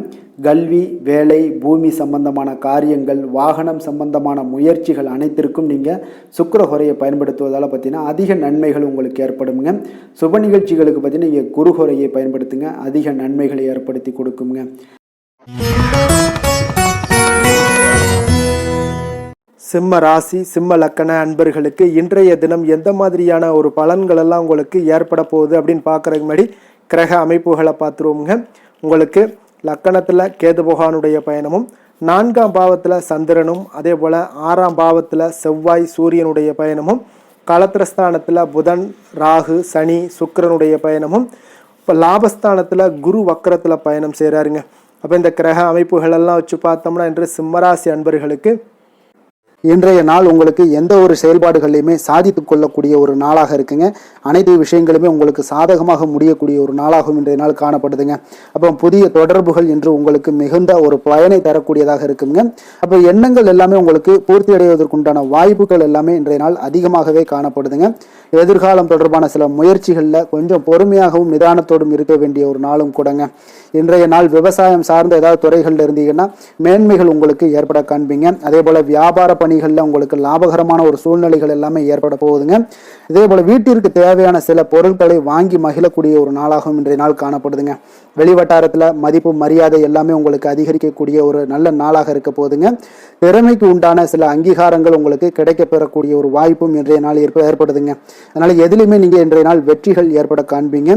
கல்வி வேலை பூமி சம்பந்தமான காரியங்கள் வாகனம் சம்பந்தமான முயற்சிகள் அனைத்திற்கும் நீங்கள் சுக்கிர கோரையை பயன்படுத்துவதால் பார்த்தீங்கன்னா அதிக நன்மைகள் உங்களுக்கு ஏற்படுங்க. சுப நிகழ்ச்சிகளுக்கு பார்த்தீங்கன்னா நீங்கள் குரு கோரையை பயன்படுத்துங்க, அதிக நன்மைகளை ஏற்படுத்தி கொடுக்குங்க. சிம்ம ராசி சிம்ம லக்கண அன்பர்களுக்கு இன்றைய தினம் எந்த மாதிரியான ஒரு பலன்கள் எல்லாம் உங்களுக்கு ஏற்பட போகுது அப்படின்னு பார்க்குறதுக்கு முன்னாடி கிரக அமைப்புகளை பார்த்துருவோங்க. உங்களுக்கு லக்கணத்தில் கேது பகவானுடைய பயணமும், 4ஆம் பாவத்தில் சந்திரனும், அதே போல் 6ஆம் பாவத்தில் செவ்வாய் சூரியனுடைய பயணமும், களத்திரஸ்தானத்தில் புதன் ராகு சனி சுக்கிரனுடைய பயணமும், இப்போ லாபஸ்தானத்தில் குரு வக்கரத்தில் பயணம் செய்கிறாருங்க. அப்போ இந்த கிரக அமைப்புகள் எல்லாம் வச்சு பார்த்தோம்னா இன்று சிம்மராசி அன்பர்களுக்கு இன்றைய நாள் உங்களுக்கு எந்த ஒரு செயல்பாடுகளையுமே சாதித்து கொள்ளக்கூடிய ஒரு நாளாக இருக்குங்க. அனைத்து விஷயங்களுமே உங்களுக்கு சாதகமாக முடியக்கூடிய ஒரு நாளாகவும் இன்றைய நாள் காணப்படுதுங்க. அப்போ புதிய தொடர்புகள் இன்று உங்களுக்கு மிகுந்த ஒரு பயனை தரக்கூடியதாக இருக்குங்க. அப்போ எண்ணங்கள் எல்லாமே உங்களுக்கு பூர்த்தி அடைவதற்குண்டான வாய்ப்புகள் எல்லாமே இன்றைய நாள் அதிகமாகவே காணப்படுதுங்க. எதிர்காலம் தொடர்பான சில முயற்சிகளில் கொஞ்சம் பொறுமையாகவும் நிதானத்தோடும் இருக்க வேண்டிய ஒரு நாளும் கூடங்க. இன்றைய நாள் விவசாயம் சார்ந்த ஏதாவது துறைகளில் இருந்தீங்கன்னா மேன்மைகள் உங்களுக்கு ஏற்பட காண்பீங்க. அதே போல் வியாபார பணிகளில் உங்களுக்கு லாபகரமான ஒரு சூழ்நிலைகள் எல்லாமே ஏற்பட போகுதுங்க. இதே போல் வீட்டிற்கு தேவையான சில பொருட்களை வாங்கி மகிழக்கூடிய ஒரு நாளாகவும் இன்றைய நாள் காணப்படுதுங்க. வெளிவட்டாரத்தில் மதிப்பு மரியாதை எல்லாமே உங்களுக்கு அதிகரிக்கக்கூடிய ஒரு நல்ல நாளாக இருக்க போகுதுங்க. திறமைக்கு உண்டான சில அங்கீகாரங்கள் உங்களுக்கு கிடைக்க பெறக்கூடிய ஒரு வாய்ப்பும் இன்றைய நாள் ஏற்படுதுங்க. அதனால எதிலுமே நீங்க இன்றைய நாள் வெற்றிகள் ஏற்பட காண்பீங்க.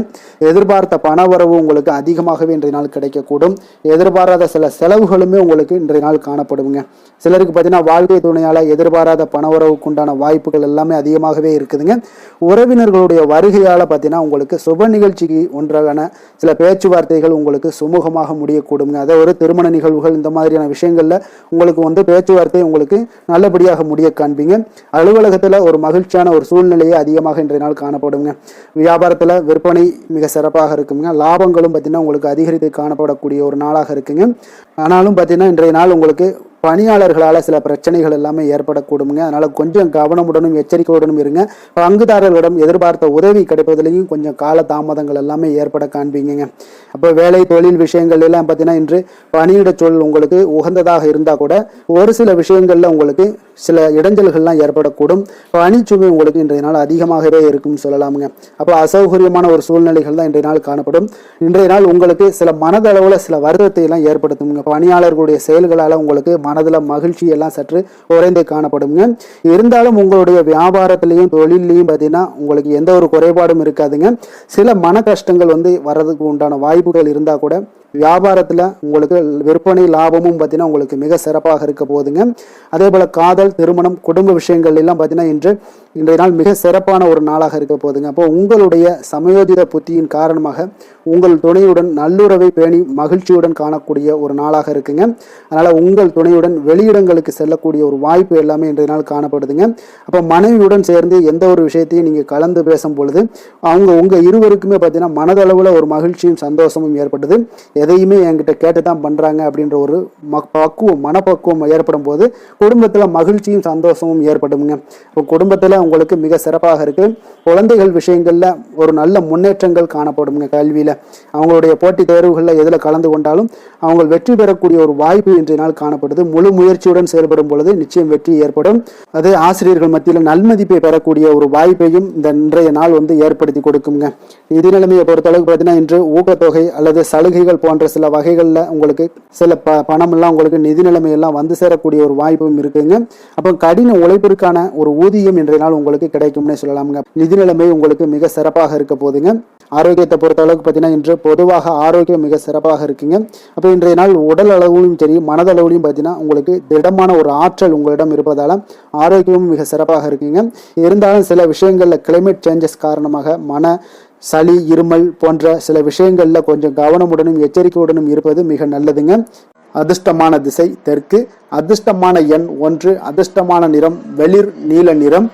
எதிர்பார்த்த பணவரவு உங்களுக்கு அதிகமாகவே இன்றைய நாள் கிடைக்கக்கூடும். எதிர்பாராத சில செலவுகளுமே உங்களுக்கு இன்றைய நாள் காணப்படுங்க. சிலருக்கு பார்த்தீங்கன்னா வாழ்க்கை துணையால எதிர்பாராத பணவரவுக்கு உண்டான வாய்ப்புகள் எல்லாமே அதிகமாகவே இருக்குதுங்க. உறவினர்களுடைய வருகையால பார்த்தீங்கன்னா உங்களுக்கு சுப நிகழ்ச்சிக்கு ஒன்றான சில பேச்சுவார்த்தைகள் உங்களுக்கு சுமூகமாக முடியக்கூடுங்க. அதை ஒரு திருமண நிகழ்வுகள் இந்த மாதிரியான விஷயங்கள்ல உங்களுக்கு பேச்சுவார்த்தை உங்களுக்கு நல்லபடியாக முடிய காண்பீங்க. அலுவலகத்துல ஒரு மகிழ்ச்சியான ஒரு சூழ்நிலையை அதிகமாக இன்றைய நாள் காணப்படுங்க. வியாபாரத்துல விற்பனை மிக சிறப்பாக இருக்குங்க. லாபங்களும் பார்த்தீங்கன்னா உங்களுக்கு அதிகரித்து காணப்படக்கூடிய ஒரு நாளாக இருக்குங்க. ஆனாலும் பார்த்தீங்கன்னா இன்றைய நாள் உங்களுக்கு பணியாளர்களால் சில பிரச்சனைகள் எல்லாமே ஏற்படக்கூடுங்க. அதனால கொஞ்சம் கவனமுடனும் எச்சரிக்கையுடனும் இருங்க. பங்குதாரர்களிடம் எதிர்பார்த்த உதவி கிடைப்பதிலையும் கொஞ்சம் கால தாமதங்கள் எல்லாமே ஏற்பட காண்பீங்க. அப்போ வேலை தொழில் விஷயங்கள் எல்லாம் பார்த்தீங்கன்னா இன்று பணியிட சூழல் உங்களுக்கு உகந்ததாக இருந்தால் கூட ஒரு சில விஷயங்கள்ல உங்களுக்கு சில இடைஞ்சல்கள்லாம் ஏற்படக்கூடும். பணிச்சுமை உங்களுக்கு இன்றைய நாள் அதிகமாகவே இருக்கும்னு சொல்லலாமுங்க. அப்போ அசௌகரியமான ஒரு சூழ்நிலைகள் தான் இன்றைய நாள் காணப்படும். இன்றைய நாள் உங்களுக்கு சில மனதளவில் சில வருத்தத்தை எல்லாம் ஏற்படுத்துங்க. பணியாளர்களுடைய செயல்களால் உங்களுக்கு மனதில் மகிழ்ச்சி எல்லாம் சற்று குறைந்து காணப்படுங்க. இருந்தாலும் உங்களுடைய வியாபாரத்திலையும் தொழிலையும் பார்த்தீங்கன்னா உங்களுக்கு எந்த ஒரு குறைபாடும் இருக்காதுங்க. சில மன கஷ்டங்கள் வர்றதுக்கு உண்டான வாய்ப்புகள் இருந்தால் கூட வியாபாரத்தில் உங்களுக்கு விற்பனை லாபமும் பார்த்தீங்கன்னா உங்களுக்கு மிக சிறப்பாக இருக்க போகுதுங்க. அதே போல் காதல் திருமணம் குடும்ப விஷயங்கள் எல்லாம் பார்த்தீங்கன்னா இன்றைய நாள் மிக சிறப்பான ஒரு நாளாக இருக்க போகுதுங்க. அப்போ உங்களுடைய சமயோஜித புத்தியின் காரணமாக உங்கள் துணையுடன் நல்லுறவை பேணி மகிழ்ச்சியுடன் காணக்கூடிய ஒரு நாளாக இருக்குங்க. அதனால உங்கள் துணையுடன் வெளியிடங்களுக்கு செல்லக்கூடிய ஒரு வாய்ப்பு எல்லாமே இன்றைய நாள் காணப்படுதுங்க. அப்போ மனைவியுடன் சேர்ந்து எந்த ஒரு விஷயத்தையும் நீங்கள் கலந்து பேசும் பொழுது உங்க இருவருக்குமே பார்த்தீங்கன்னா மனதளவில் ஒரு மகிழ்ச்சியும் சந்தோஷமும் ஏற்படுது. எதையுமே என்கிட்ட கேட்டு தான் பண்றாங்க அப்படின்ற ஒரு மனப்பக்குவம் ஏற்படும் போது குடும்பத்தில் மகிழ்ச்சியும் சந்தோஷமும் ஏற்படுங்க. இப்போ குடும்பத்தில் உங்களுக்கு மிக சிறப்பாக இருக்கு. குழந்தைகள் விஷயங்கள்ல ஒரு நல்ல முன்னேற்றங்கள் காணப்படுங்க. கல்வியில அவங்களுடைய போட்டித் தேர்வுகளில் எதில் கலந்து கொண்டாலும் அவங்க வெற்றி பெறக்கூடிய ஒரு வாய்ப்பு இன்றைய நாள் காணப்படுது. முழு முயற்சியுடன் செயல்படும் பொழுது நிச்சயம் வெற்றி ஏற்படும். அது ஆசிரியர்கள் மத்தியில் நல்மதிப்பை பெறக்கூடிய ஒரு வாய்ப்பையும் இந்த இன்றைய நாள் ஏற்படுத்தி கொடுக்குங்க. நிதி நிலைமையை பொறுத்தளவுக்கு பார்த்தீங்கன்னா இன்று ஊக்கத்தொகை அல்லது சலுகைகள் போன்ற சில வகைகளில் உங்களுக்கு சில பணம் எல்லாம் உங்களுக்கு நிதி நிலைமையெல்லாம் வந்து சேரக்கூடிய ஒரு வாய்ப்பும் இருக்குங்க. அப்போ கடின உழைப்பிற்கான ஒரு ஊதியம் இன்றைய நாள் உங்களுக்கு கிடைக்கும்னே சொல்லலாமுங்க. நிதி நிலைமை உங்களுக்கு மிக சிறப்பாக இருக்க போதுங்க. ஆரோக்கியத்தை பொறுத்த அளவுக்கு பார்த்தீங்கன்னா இன்று பொதுவாக ஆரோக்கியம் மிக சிறப்பாக இருக்குங்க. அப்போ இன்றைய நாள் உடல் அளவுலையும் சரி மனதளவுலையும் பார்த்தீங்கன்னா உங்களுக்கு திடமான ஒரு ஆற்றல் உங்களிடம் இருப்பதால ஆரோக்கியமும் மிக சிறப்பாக இருக்குங்க. இருந்தாலும் சில விஷயங்கள்ல கிளைமேட் சேஞ்சஸ் காரணமாக சளி இருமல் போன்ற சில விஷயங்கள்ல கொஞ்சம் கவனமுடனும் எச்சரிக்கையுடனும் இருப்பது மிக நல்லதுங்க. அதிர்ஷ்டமான திசை தெற்கு, அதிர்ஷ்டமான எண் 1, அதிர்ஷ்டமான நிறம் வெளிர் நீல நிறம்.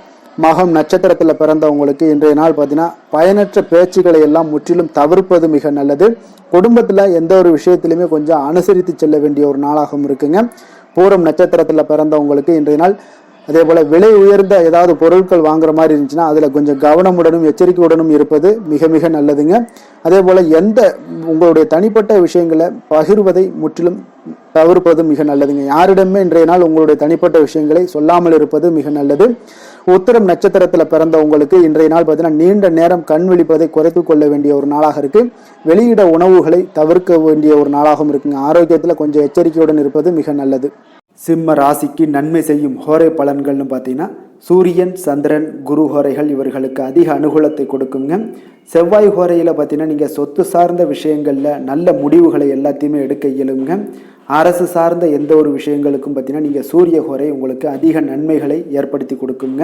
மகம் நட்சத்திரத்தில் பிறந்தவங்களுக்கு இன்றைய நாள் பார்த்தீங்கன்னா பயனற்ற பேச்சுக்களை எல்லாம் முற்றிலும் தவிர்ப்பது மிக நல்லது. குடும்பத்தில் எந்த ஒரு விஷயத்திலுமே கொஞ்சம் அனுசரித்து செல்ல வேண்டிய ஒரு நாளாகவும் இருக்குங்க. பூரம் நட்சத்திரத்தில் பிறந்தவங்களுக்கு இன்றைய நாள் அதே போல விலை உயர்ந்த ஏதாவது பொருட்கள் வாங்குற மாதிரி இருந்துச்சுன்னா அதுல கொஞ்சம் கவனமுடனும் எச்சரிக்கையுடனும் இருப்பது மிக மிக நல்லதுங்க. அதே போல உங்களுடைய தனிப்பட்ட விஷயங்களை பகிர்வதை முற்றிலும் தவிர்ப்பது மிக நல்லதுங்க. யாரிடமே இன்றைய நாள் உங்களுடைய தனிப்பட்ட விஷயங்களை சொல்லாமல் இருப்பது மிக நல்லது. உத்திரம் நட்சத்திரத்துல பிறந்த உங்களுக்கு இன்றைய நாள் பார்த்தீங்கன்னா நீண்ட நேரம் கண் விழிப்பதை குறைத்து கொள்ள வேண்டிய ஒரு நாளாக இருக்கு. வெளியிட உணவுகளை தவிர்க்க வேண்டிய ஒரு நாளாகவும் இருக்குங்க. ஆரோக்கியத்துல கொஞ்சம் எச்சரிக்கையுடன் இருப்பது மிக நல்லது. சிம்ம ராசிக்கு நன்மை செய்யும் ஹோரை பலன்கள்னு பார்த்தீங்கன்னா சூரியன், சந்திரன், குரு ஹோரைகள் இவர்களுக்கு அதிக அனுகூலத்தை கொடுக்குங்க. செவ்வாய் ஹோரையில் பார்த்தீங்கன்னா நீங்கள் சொத்து சார்ந்த விஷயங்களில் நல்ல முடிவுகளை எல்லாத்தையுமே எடுக்க இயலுங்க. அரசு சார்ந்த எந்த ஒரு விஷயங்களுக்கும் பார்த்தீங்கன்னா நீங்கள் சூரிய ஹோரை உங்களுக்கு அதிக நன்மைகளை ஏற்படுத்தி கொடுக்குங்க.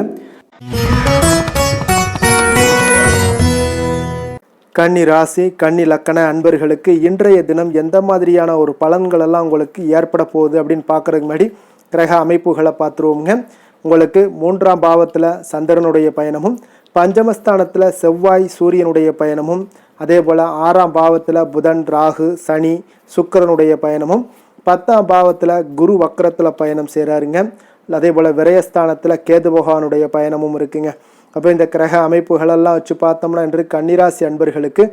கன்னி ராசி, கன்னி லக்கண அன்பர்களுக்கு இன்றைய தினம் எந்த மாதிரியான ஒரு பலன்கள் எல்லாம் உங்களுக்கு ஏற்பட போகுது அப்படின்னு பார்க்குறதுக்கு முன்னாடி கிரக அமைப்புகளை பார்த்துருவோங்க. உங்களுக்கு 3ஆம் பாவத்தில் சந்திரனுடைய பயணமும், பஞ்சமஸ்தானத்தில் செவ்வாய் சூரியனுடைய பயணமும், அதே போல் 6ஆம் பாவத்தில் புதன், ராகு, சனி, சுக்கிரனுடைய பயணமும், 10ஆம் பாவத்தில் குரு வக்கரத்தில் பயணம் செய்கிறாருங்க. அதே போல் விரயஸ்தானத்தில் கேது பகவானுடைய பயணமும் இருக்குங்க. அப்போ இந்த கிரக அமைப்புகளெல்லாம் வச்சு பார்த்தோம்னா இன்று கன்னிராசி அன்பர்களுக்கு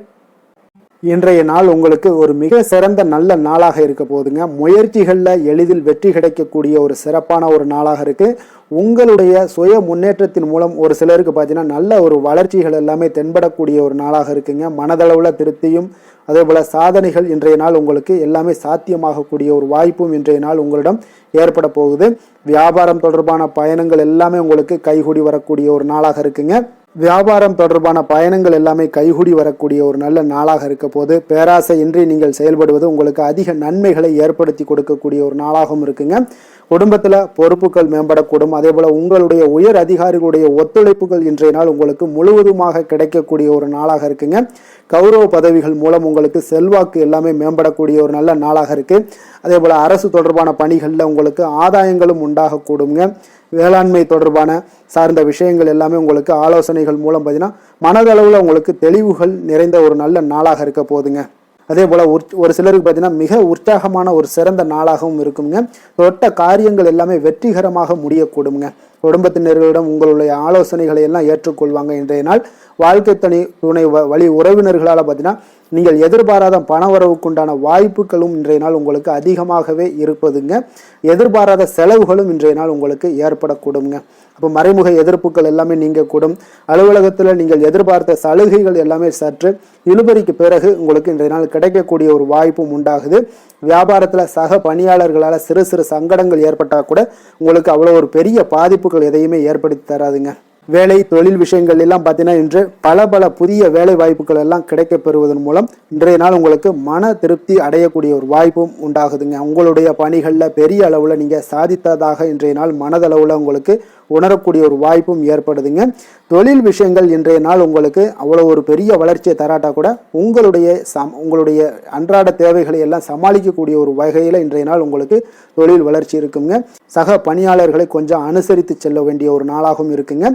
இன்றைய நாள் உங்களுக்கு ஒரு மிக சிறந்த நல்ல நாளாக இருக்க போகுதுங்க. முயற்சிகளில் எளிதில் வெற்றி கிடைக்கக்கூடிய ஒரு சிறப்பான ஒரு நாளாக இருக்குது. உங்களுடைய சுய முன்னேற்றத்தின் மூலம் ஒரு சிலருக்கு பார்த்தீங்கன்னா நல்ல ஒரு வளர்ச்சிகள் எல்லாமே தென்படக்கூடிய ஒரு நாளாக இருக்குங்க. மனதளவில் திருப்தியும் அதே போல் சாதனைகள் இன்றைய நாள் உங்களுக்கு எல்லாமே சாத்தியமாகக்கூடிய ஒரு வாய்ப்பும் இன்றைய நாள் உங்களிடம் ஏற்பட போகுது. வியாபாரம் தொடர்பான பயணங்கள் எல்லாமே உங்களுக்கு கைகூடி வரக்கூடிய ஒரு நாளாக இருக்குங்க. வியாபாரம் தொடர்பான பயணங்கள் எல்லாமே கைகூடி வரக்கூடிய ஒரு நல்ல நாளாக இருக்க போது பேராசை இன்றி நீங்கள் செயல்படுவது உங்களுக்கு அதிக நன்மைகளை ஏற்படுத்தி கொடுக்கக்கூடிய ஒரு நாளாகவும் இருக்குங்க. குடும்பத்தில் பொறுப்புகள் மேம்படக்கூடும். அதே போல் உங்களுடைய உயர் அதிகாரிகளுடைய ஒத்துழைப்புகள் இன்றைய நாள் உங்களுக்கு முழுவதுமாக கிடைக்கக்கூடிய ஒரு நாளாக இருக்குங்க. கௌரவ பதவிகள் மூலம் உங்களுக்கு செல்வாக்கு எல்லாமே மேம்படக்கூடிய ஒரு நல்ல நாளாக இருக்கு. அதே போல் அரசு தொடர்பான பணிகளில் உங்களுக்கு ஆதாயங்களும் உண்டாகக்கூடுங்க. வேளாண்மை தொடர்பான சார்ந்த விஷயங்கள் எல்லாமே உங்களுக்கு ஆலோசனைகள் மூலம் பார்த்தீங்கன்னா மனதளவில் உங்களுக்கு தெளிவுகள் நிறைந்த ஒரு நல்ல நாளாக இருக்க போகுதுங்க. அதே போல் ஒரு சிலருக்கு பார்த்தீங்கன்னா மிக உற்சாகமான ஒரு சிறந்த நாளாகவும் இருக்குங்க. தொட்ட காரியங்கள் எல்லாமே வெற்றிகரமாக முடியக்கூடுங்க. குடும்பத்தினர்களிடம் உங்களுடைய ஆலோசனைகளை எல்லாம் ஏற்றுக்கொள்வாங்க. இன்றைய நாள் வாழ்க்கை துணை வழி உறவினர்களால் பார்த்தீங்கன்னா நீங்கள் எதிர்பாராத பண வரவுக்குண்டான வாய்ப்புகளும் இன்றைய நாள் உங்களுக்கு அதிகமாகவே இருப்பதுங்க. எதிர்பாராத செலவுகளும் இன்றைய நாள் உங்களுக்கு ஏற்படக்கூடுங்க. அப்போ மறைமுக எதிர்ப்புகள் எல்லாமே நீங்கக்கூடும். அலுவலகத்தில் நீங்கள் எதிர்பார்த்த சலுகைகள் எல்லாமே சற்று இழுபறிக்கு பிறகு உங்களுக்கு இன்றைய நாள் கிடைக்கக்கூடிய ஒரு வாய்ப்பும் உண்டாகுது. வியாபாரத்தில் சக பணியாளர்களால் சிறு சிறு சங்கடங்கள் ஏற்பட்டால் கூட உங்களுக்கு அவ்வளோ ஒரு பெரிய பாதிப்புகள் எதையுமே ஏற்படுத்தி தராதுங்க. வேலை தொழில் விஷயங்கள் எல்லாம் பார்த்தீங்கன்னா இன்று பல புதிய வேலை வாய்ப்புகள் எல்லாம் கிடைக்க பெறுவதன் மூலம் இன்றைய நாள் உங்களுக்கு மன திருப்தி அடையக்கூடிய ஒரு வாய்ப்பும் உண்டாகுதுங்க. உங்களுடைய பணிகளில் பெரிய அளவில் நீங்கள் சாதித்ததாக இன்றைய நாள் மனதளவில் உங்களுக்கு உணரக்கூடிய ஒரு வாய்ப்பும் ஏற்படுதுங்க. தொழில் விஷயங்கள் இன்றைய நாள் உங்களுக்கு அவ்வளோ ஒரு பெரிய வளர்ச்சியை தராட்டா கூட உங்களுடைய அன்றாட தேவைகளை எல்லாம் சமாளிக்கக்கூடிய ஒரு வகையில் இன்றைய நாள் உங்களுக்கு தொழில் வளர்ச்சி இருக்குங்க. சக பணியாளர்களை கொஞ்சம் அனுசரித்து செல்ல வேண்டிய ஒரு நாளாகவும் இருக்குங்க.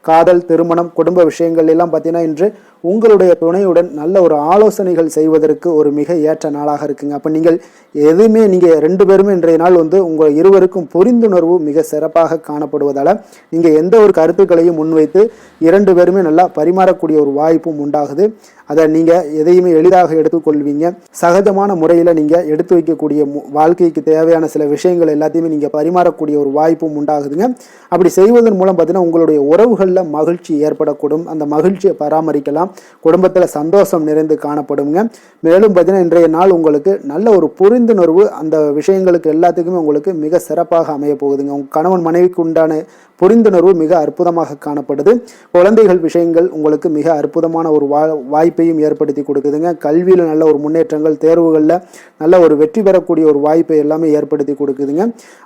காதல், திருமணம், குடும்ப விஷயங்கள் எல்லாம் பார்த்தீங்கன்னா இன்று உங்களுடைய துணையுடன் நல்ல ஒரு ஆலோசனைகள் செய்வதற்கு ஒரு மிக ஏற்ற நாளாக இருக்குங்க. அப்போ நீங்கள் எதுவுமே நீங்கள் 2 பேருமே இன்றைய நாள் உங்கள் இருவருக்கும் புரிந்துணர்வு மிக சிறப்பாக காணப்படுவதால் நீங்கள் எந்த ஒரு கருத்துக்களையும் முன்வைத்து 2 பேருமே நல்லா பரிமாறக்கூடிய ஒரு வாய்ப்பும் உண்டாகுது. அதை நீங்கள் எதையுமே எளிதாக எடுத்துக்கொள்வீங்க. சகஜமான முறையில் நீங்கள் எடுத்து வைக்கக்கூடிய வாழ்க்கைக்கு தேவையான சில விஷயங்கள் எல்லாத்தையுமே நீங்கள் பரிமாறக்கூடிய ஒரு வாய்ப்பும் உண்டாகுதுங்க. அப்படி செய்வதன் மூலம் பார்த்தீங்கன்னா உங்களுடைய உறவுகளில் மகிழ்ச்சி ஏற்படக்கூடும். அந்த மகிழ்ச்சியை பராமரிக்கலாம். குடும்பத்தில் சந்தோஷம் நிறைந்து காணப்படுங்க. மேலும் பார்த்தீங்கன்னா இன்றைய நாள் உங்களுக்கு நல்ல ஒரு புரிந்துணர்வு அந்த விஷயங்களுக்கு எல்லாத்துக்குமே உங்களுக்கு மிக சிறப்பாக அமைய போகுதுங்க. உங்கள் கணவன் மனைவிக்கு உண்டான புரிந்துணர்வு மிக அற்புதமாக காணப்படுது. குழந்தைகள் விஷயங்கள் உங்களுக்கு மிக அற்புதமான ஒரு வாய்ப்பையும் ஏற்படுத்தி கொடுக்குதுங்க. கல்வியில் நல்ல ஒரு முன்னேற்றங்கள், தேர்வுகளில் நல்ல ஒரு வெற்றி பெறக்கூடிய ஒரு வாய்ப்பை எல்லாமே ஏற்படுத்தி கொடுக்குதுங்க.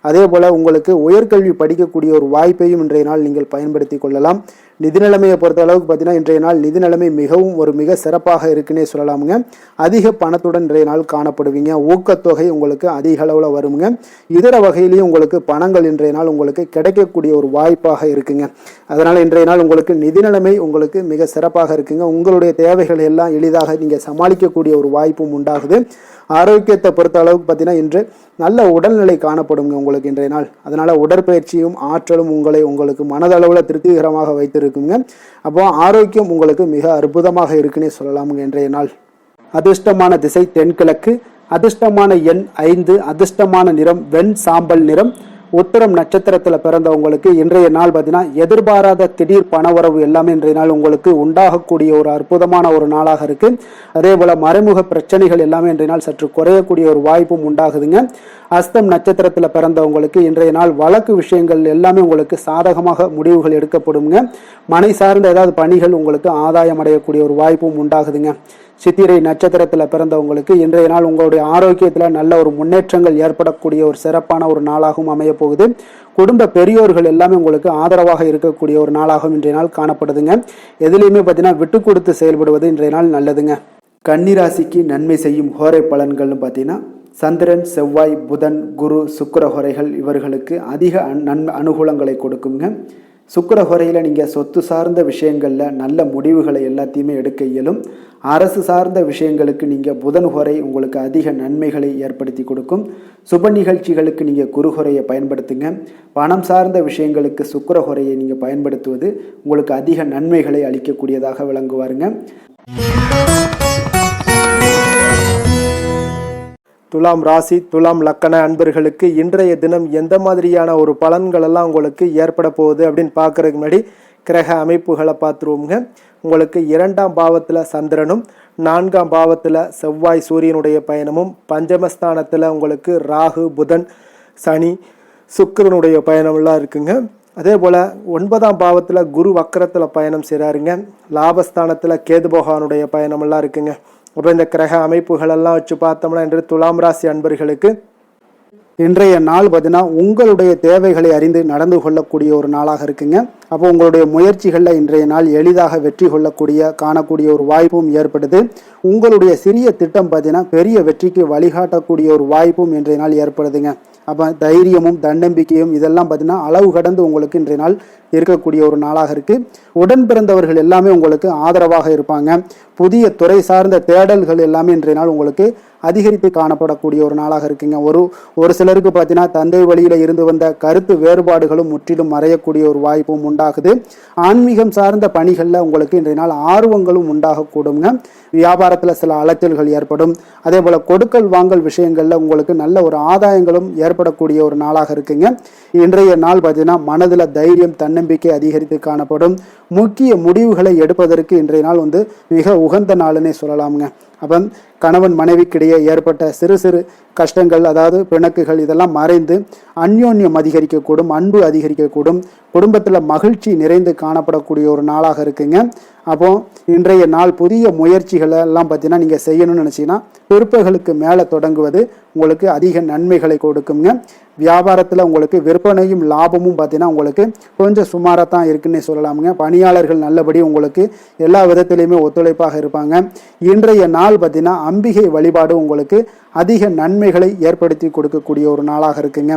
அதே போல் உங்களுக்கு உயர்கல்வி படிக்கக்கூடிய ஒரு வாய்ப்பையும் இன்றைய நாள் நீங்கள் பயன்படுத்தி கொள்ளலாம். நிதி நிலைமையை பொறுத்த அளவுக்கு பார்த்தீங்கன்னா இன்றைய நாள் நிதி நிலைமை மிக சிறப்பாக இருக்குன்னே சொல்லலாமுங்க. அதிக பணத்துடன் இன்றைய நாள் காணப்படுவீங்க. ஊக்கத்தொகை உங்களுக்கு அதிக அளவில் வருங்க. இதர வகையிலையும் உங்களுக்கு பணங்கள் இன்றைய நாள் உங்களுக்கு கிடைக்கக்கூடிய ஒரு வாய்ப்பாக இருக்குங்க. அதனால் இன்றைய நாள் உங்களுக்கு நிதி நிலைமை உங்களுக்கு மிக சிறப்பாக இருக்குங்க. உங்களுடைய தேவைகள் எல்லாம் எளிதாக நீங்கள் சமாளிக்கக்கூடிய ஒரு வாய்ப்பும் உண்டாகுது. ஆரோக்கியத்தை பொறுத்த அளவுக்கு பார்த்தீங்கன்னா இன்று நல்ல உடல்நிலை காணப்படுங்க உங்களுக்கு இன்றைய நாள். அதனால் உடற்பயிற்சியும் ஆற்றலும் உங்களுக்கு மனதளவில் திருப்திகரமாக வைத்திருக்குங்க. அப்போ ஆரோக்கியம் உங்களுக்கு மிக அற்புதமாக இருக்குன்னே சொல்லலாமுங்க இன்றைய நாள். அதிர்ஷ்டமான திசை தென்கிழக்கு, அதிர்ஷ்டமான எண் 5, அதிர்ஷ்டமான நிறம் வெண் சாம்பல் நிறம், உத்திரம் நட்சத்திரத்தில் பிறந்தவங்களுக்கு இன்றைய நாள் பார்த்தீங்கன்னா எதிர்பாராத திடீர் பணவரவு எல்லாமே இன்றைய நாள் உங்களுக்கு உண்டாகக்கூடிய ஒரு அற்புதமான ஒரு நாளாக இருக்கு. அதே போல மறைமுக பிரச்சனைகள் எல்லாமே இன்றைய நாள் சற்று குறையக்கூடிய ஒரு வாய்ப்பும் உண்டாகுதுங்க. அஸ்தம் நட்சத்திரத்தில் பிறந்தவங்களுக்கு இன்றைய நாள் வழக்கு விஷயங்கள் எல்லாமே உங்களுக்கு சாதகமாக முடிவுகள் எடுக்கப்படுங்க. மனை சார்ந்த ஏதாவது பணிகள் உங்களுக்கு ஆதாயம் அடையக்கூடிய ஒரு வாய்ப்பும் உண்டாகுதுங்க. சித்திரை நட்சத்திரத்தில் பிறந்தவங்களுக்கு இன்றைய நாள் உங்களுடைய ஆரோக்கியத்தில் நல்ல ஒரு முன்னேற்றங்கள் ஏற்படக்கூடிய ஒரு சிறப்பான ஒரு நாளாகவும் அமைய போகுது. குடும்ப பெரியோர்கள் எல்லாமே உங்களுக்கு ஆதரவாக இருக்கக்கூடிய ஒரு நாளாகவும் இன்றைய நாள் காணப்படுதுங்க. எதுலையுமே பார்த்தீங்கன்னா விட்டு கொடுத்து செயல்படுவது இன்றைய நாள் நல்லதுங்க. கன்னிராசிக்கு நன்மை செய்யும் ஹோரை பலன்கள்னு பார்த்தீங்கன்னா சந்திரன், செவ்வாய், புதன், குரு, சுக்கிர ஹோரைகள் இவர்களுக்கு அதிக அனுகூலங்களை கொடுக்குங்க. சுக்கிர ஹோரையில் நீங்கள் சொத்து சார்ந்த விஷயங்களில் நல்ல முடிவுகளை எல்லாத்தையுமே எடுக்க இயலும். அரசு சார்ந்த விஷயங்களுக்கு நீங்கள் புதன் ஹோரை உங்களுக்கு அதிக நன்மைகளை ஏற்படுத்தி கொடுக்கும். சுப நிகழ்ச்சிகளுக்கு நீங்கள் குரு ஹோரையை பயன்படுத்துங்க. பணம் சார்ந்த விஷயங்களுக்கு சுக்கிர ஹோரையை நீங்கள் பயன்படுத்துவது உங்களுக்கு அதிக நன்மைகளை அளிக்கக்கூடியதாக விளங்குவாருங்க. துலாம் ராசி, துலாம் லக்கண அன்பர்களுக்கு இன்றைய தினம் எந்த மாதிரியான ஒரு பலன்கள் எல்லாம் உங்களுக்கு ஏற்பட போகுது அப்படின்னு பார்க்கறதுக்கு முன்னாடி கிரக அமைப்புகளை பார்த்துருவோங்க. உங்களுக்கு 2ஆம் பாவத்தில் சந்திரனும் 4ஆம் பாவத்தில் செவ்வாய் சூரியனுடைய பயணமும், பஞ்சமஸ்தானத்தில் உங்களுக்கு ராகு, புதன், சனி, சுக்கிரனுடைய பயணம்லாம் இருக்குங்க. அதே போல் 9ஆம் பாவத்தில் குரு வக்கரத்தில் பயணம் செய்கிறாருங்க. லாபஸ்தானத்தில் கேது பகவானுடைய பயணமெல்லாம் இருக்குங்க. அப்போ இந்த கிரக அமைப்புகளெல்லாம் வச்சு பார்த்தோம்னா இன்று துலாம் ராசி அன்பர்களுக்கு இன்றைய நாள் பார்த்தீங்கன்னா உங்களுடைய தேவைகளை அறிந்து நடந்து கொள்ளக்கூடிய ஒரு நாளாக இருக்குங்க. அப்போ உங்களுடைய முயற்சிகளில் இன்றைய நாள் எளிதாக வெற்றி காணக்கூடிய ஒரு வாய்ப்பும் ஏற்படுது. உங்களுடைய சிறிய திட்டம் பார்த்தீங்கன்னா பெரிய வெற்றிக்கு வழிகாட்டக்கூடிய ஒரு வாய்ப்பும் இன்றைய நாள் ஏற்படுதுங்க. அப்போ தைரியமும் தன்னம்பிக்கையும் இதெல்லாம் பார்த்தீங்கன்னா அளவு கடந்து உங்களுக்கு இன்றைய நாள் இருக்கக்கூடிய ஒரு நாளாக இருக்குது. உடன் பிறந்தவர்கள் எல்லாமே உங்களுக்கு ஆதரவாக இருப்பாங்க. புதிய துறை சார்ந்த தேடல்கள் எல்லாமே இன்றைய நாள் உங்களுக்கு அதிகரித்து காணப்படக்கூடிய ஒரு நாளாக இருக்குங்க. ஒரு சிலருக்கு பார்த்தீங்கன்னா தந்தை வழியில் இருந்து வந்த கருத்து வேறுபாடுகளும் முற்றிலும் மறையக்கூடிய ஒரு வாய்ப்பும் உண்டாகுது. ஆன்மீகம் சார்ந்த பணிகளில் உங்களுக்கு இன்றைய நாள் ஆர்வங்களும் உண்டாகக்கூடுங்க. வியாபாரத்தில் சில அலைச்சல்கள் ஏற்படும். அதே போல் கொடுக்கல் வாங்கல் விஷயங்களில் உங்களுக்கு நல்ல ஒரு ஆதாயங்களும் ஏற்படக்கூடிய ஒரு நாளாக இருக்குங்க. இன்றைய நாள் பார்த்தீங்கன்னா மனதில் தைரியம், தன்னம்பிக்கை அதிகரித்து காணப்படும். முக்கிய முடிவுகளை எடுப்பதற்கு இன்றைய நாள் மிக உகந்த நாளுன்னே சொல்லலாமுங்க. அப்போ கணவன் மனைவிக்கிடையே ஏற்பட்ட சிறு சிறு கஷ்டங்கள், அதாவது பிணக்குகள், இதெல்லாம் மறைந்து அந்யோன்யம் அதிகரிக்கக்கூடும், அன்பு அதிகரிக்கக்கூடும். குடும்பத்தில் மகிழ்ச்சி நிறைந்து காணப்படக்கூடிய ஒரு நாளாக இருக்குங்க. அப்போ இன்றைய நாள் புதிய முயற்சிகளை எல்லாம் பார்த்தீங்கன்னா நீங்கள் செய்யணும்னு நினச்சிங்கன்னா பிற்பகலுக்கு மேலே தொடங்குவது உங்களுக்கு அதிக நன்மைகளை கொடுக்குங்க. வியாபாரத்தில் உங்களுக்கு விற்பனையும் லாபமும் பார்த்தீங்கன்னா உங்களுக்கு கொஞ்சம் சுமாராக தான் இருக்குன்னே சொல்லலாமுங்க. பணியாளர்கள் நல்லபடி உங்களுக்கு எல்லா விதத்திலையுமே ஒத்துழைப்பாக இருப்பாங்க. இன்றைய நாள் பார்த்தீங்கன்னா அம்பிகை வழிபாடு உங்களுக்கு அதிக நன்மைகளை ஏற்படுத்தி கொடுக்கக்கூடிய ஒரு நாளாக இருக்குங்க.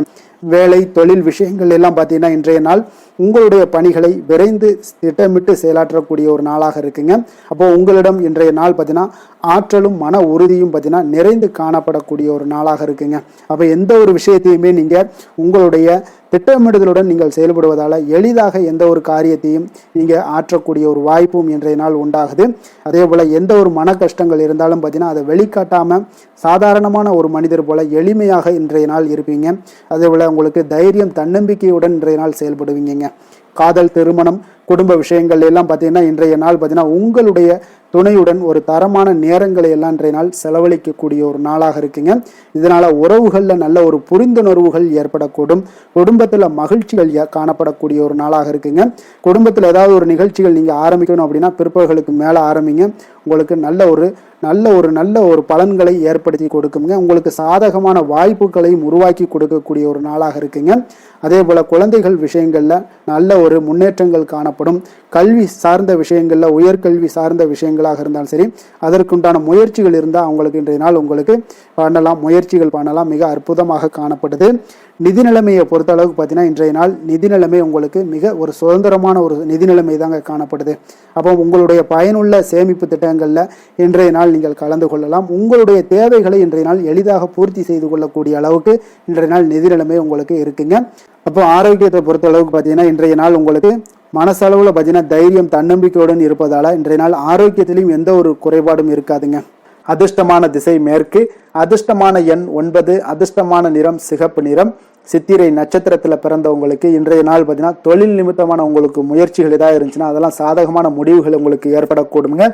வேலை தொழில் விஷயங்கள் எல்லாம் பார்த்தீங்கன்னா இன்றைய நாள் உங்களுடைய பணிகளை விரைந்து திட்டமிட்டு செயலாற்றக்கூடிய ஒரு நாளாக இருக்குங்க. அப்போ உங்களிடம் இன்றைய நாள் பார்த்தீங்கன்னா ஆற்றலும் மன உறுதியும் பார்த்தீங்கன்னா நிறைந்து காணப்படக்கூடிய ஒரு நாளாக இருக்குங்க. அப்போ எந்த ஒரு விஷயத்தையுமே நீங்கள் உங்களுடைய திட்டமிடுதலுடன் நீங்கள் செயல்படுவதால் எளிதாக எந்த ஒரு காரியத்தையும் நீங்கள் ஆற்றக்கூடிய ஒரு வாய்ப்பும் இன்றைய நாள் உண்டாகுது. அதே போல் எந்த ஒரு மன கஷ்டங்கள் இருந்தாலும் பார்த்தீங்கன்னா அதை வெளிக்காட்டாமல் சாதாரணமான ஒரு மனிதர் போல எளிமையாக இன்றைய நாள் இருப்பீங்க. அதே போல் உங்களுக்கு தைரியம், தன்னம்பிக்கையுடன் இன்றைய நாள் செயல்படுவீங்க. காதல், திருமணம், குடும்ப விஷயங்கள் எல்லாம் பார்த்தீங்கன்னா இன்றைய நாள் பார்த்தீங்கன்னா உங்களுடைய துணையுடன் ஒரு தரமான நேரங்களை எல்லாம் இன்றைய நாள் செலவழிக்கக்கூடிய ஒரு நாளாக இருக்குங்க. இதனால் உறவுகளில் நல்ல ஒரு புரிந்துணர்வுகள் ஏற்படக்கூடும். குடும்பத்தில் மகிழ்ச்சிகள் காணப்படக்கூடிய ஒரு நாளாக இருக்குங்க. குடும்பத்தில் ஏதாவது ஒரு நிகழ்ச்சிகள் நீங்கள் ஆரம்பிக்கணும் அப்படின்னா பிற்பகலுக்கு மேலே ஆரம்பிங்க. உங்களுக்கு நல்ல ஒரு பலன்களை ஏற்படுத்தி கொடுக்குங்க. உங்களுக்கு சாதகமான வாய்ப்புகளையும் உருவாக்கி கொடுக்கக்கூடிய ஒரு நாளாக இருக்குங்க. அதே போல் குழந்தைகள் விஷயங்களில் நல்ல ஒரு முன்னேற்றங்கள் காணப்படும். கல்வி சார்ந்த விஷயங்களில், உயர்கல்வி சார்ந்த விஷயங்களாக இருந்தாலும் சரி, அதற்குண்டான முயற்சிகள் இருந்தால் அவங்களுக்கு இன்றைய நாள் உங்களுக்கு முயற்சிகள் பண்ணலாம். மிக அற்புதமாக காணப்படுது. நிதி நிலைமையை பொறுத்த அளவுக்கு பார்த்தீங்கன்னா இன்றைய நாள் நிதி நிலைமை உங்களுக்கு மிக ஒரு சுதந்திரமான ஒரு நிதி நிலைமை தாங்க காணப்படுது. அப்போ உங்களுடைய பயனுள்ள சேமிப்பு திட்டங்களில் இன்றைய நாள் நீங்கள் கலந்து கொள்ளலாம். உங்களுடைய தேவைகளை இன்றைய நாள் எளிதாக பூர்த்தி செய்து கொள்ளக்கூடிய அளவுக்கு இன்றைய நாள் நிதி நிலைமை உங்களுக்கு இருக்குங்க. அப்போ ஆரோக்கியத்தை பொறுத்த அளவுக்கு பார்த்தீங்கன்னா இன்றைய நாள் உங்களுக்கு மனசளவில் பார்த்தீங்கன்னா தைரியம், தன்னம்பிக்கையுடன் இருப்பதால் இன்றைய நாள் ஆரோக்கியத்திலையும் எந்த ஒரு குறைபாடும் இருக்காதுங்க. அதிர்ஷ்டமான திசை மேற்கு, அதிர்ஷ்டமான எண் 9, அதிர்ஷ்டமான நிறம் சிகப்பு நிறம். சித்திரை நட்சத்திரத்துல பிறந்தவங்களுக்கு இன்றைய நாள் பார்த்தீங்கன்னா தொழில் நிமித்தமான உங்களுக்கு முயற்சிகள் ஏதாவது இருந்துச்சுன்னா அதெல்லாம் சாதகமான முடிவுகள் உங்களுக்கு ஏற்படக்கூடுங்க.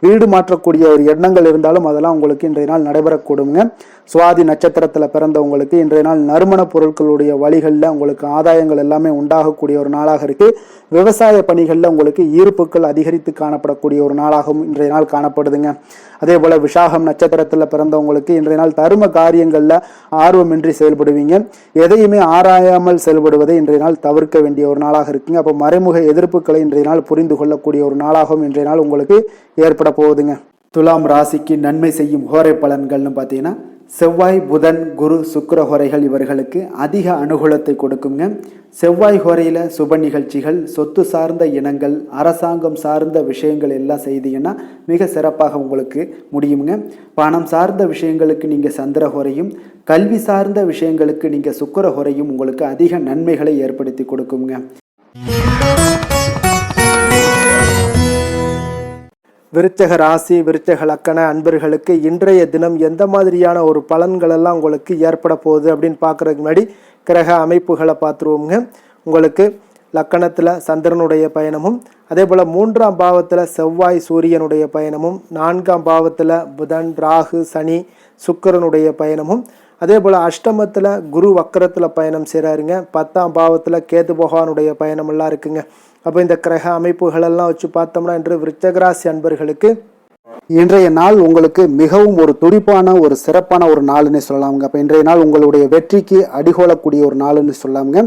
வீடு மாற்றக்கூடிய ஒரு எண்ணங்கள் இருந்தாலும் அதெல்லாம் உங்களுக்கு இன்றைய நாள் நடைபெறக்கூடுங்க. சுவாதி நட்சத்திரத்துல பிறந்தவங்களுக்கு இன்றைய நாள் நறுமண பொருட்களுடைய வழிகளில் உங்களுக்கு ஆதாயங்கள் எல்லாமே உண்டாகக்கூடிய ஒரு நாளாக இருக்கு. விவசாய பணிகளில் உங்களுக்கு ஈர்ப்புகள் அதிகரித்து காணப்படக்கூடிய ஒரு நாளாகவும் இன்றைய நாள் காணப்படுதுங்க. அதே போல விசாகம் நட்சத்திரத்துல பிறந்தவங்களுக்கு இன்றைய நாள் தரும காரியங்கள்ல ஆர்வமின்றி செயல்படுவீங்க. எதையுமே ஆராயாமல் செயல்படுவதை இன்றைய நாள் தவிர்க்க வேண்டிய ஒரு நாளாக இருக்குங்க. அப்போ மறைமுக எதிர்ப்புகளை இன்றைய நாள் புரிந்து கொள்ளக்கூடிய ஒரு நாளாகவும் இன்றைய நாள் உங்களுக்கு ஏற்பட போகுதுங்க. துலாம் ராசிக்கு நன்மை செய்யும் ஹோரை பலன்கள்னு பார்த்தீங்கன்னா செவ்வாய், புதன், குரு, சுக்கிர ஹோரைகள் இவர்களுக்கு அதிக அனுகூலத்தை கொடுக்குங்க. செவ்வாய் ஹோரையில் சுப நிகழ்ச்சிகள், சொத்து சார்ந்த இனங்கள், அரசாங்கம் சார்ந்த விஷயங்கள் எல்லாம் செய்தீங்கன்னா மிக சிறப்பாக உங்களுக்கு முடியுங்க. பணம் சார்ந்த விஷயங்களுக்கு நீங்கள் சந்திர ஹோரையும், கல்வி சார்ந்த விஷயங்களுக்கு நீங்கள் சுக்கிர ஹோரையும் உங்களுக்கு அதிக நன்மைகளை ஏற்படுத்தி கொடுக்குங்க. விருச்சக ராசி, விருச்சக லக்கண அன்பர்களுக்கு இன்றைய தினம் எந்த மாதிரியான ஒரு பலன்கள் எல்லாம் உங்களுக்கு ஏற்பட போகுது அப்படின்னு பார்க்குறதுக்கு முன்னாடி கிரக அமைப்புகளை பார்த்துருவோங்க. உங்களுக்கு லக்கணத்தில் சந்திரனுடைய பயணமும், அதே போல் 3ஆம் பாவத்தில் செவ்வாய் சூரியனுடைய பயணமும், 4ஆம் பாவத்தில் புதன், ராகு, சனி, சுக்கிரனுடைய பயணமும், அதே போல் அஷ்டமத்தில் குரு வக்கரத்தில் பயணம் செய்கிறாருங்க. 10ஆம் பாவத்தில் கேது பகவானுடைய பயணமெல்லாம் இருக்குங்க. அப்போ இந்த கிரக அமைப்புகளெல்லாம் வச்சு பார்த்தோம்னா இன்று விருச்சகராசி அன்பர்களுக்கு இன்றைய நாள் உங்களுக்கு மிகவும் ஒரு துடிப்பான ஒரு சிறப்பான ஒரு நாள்னு சொல்லலாமுங்க. அப்போ இன்றைய நாள் உங்களுடைய வெற்றிக்கு அடிகோலக்கூடிய ஒரு நாள்னு சொல்லலாமுங்க.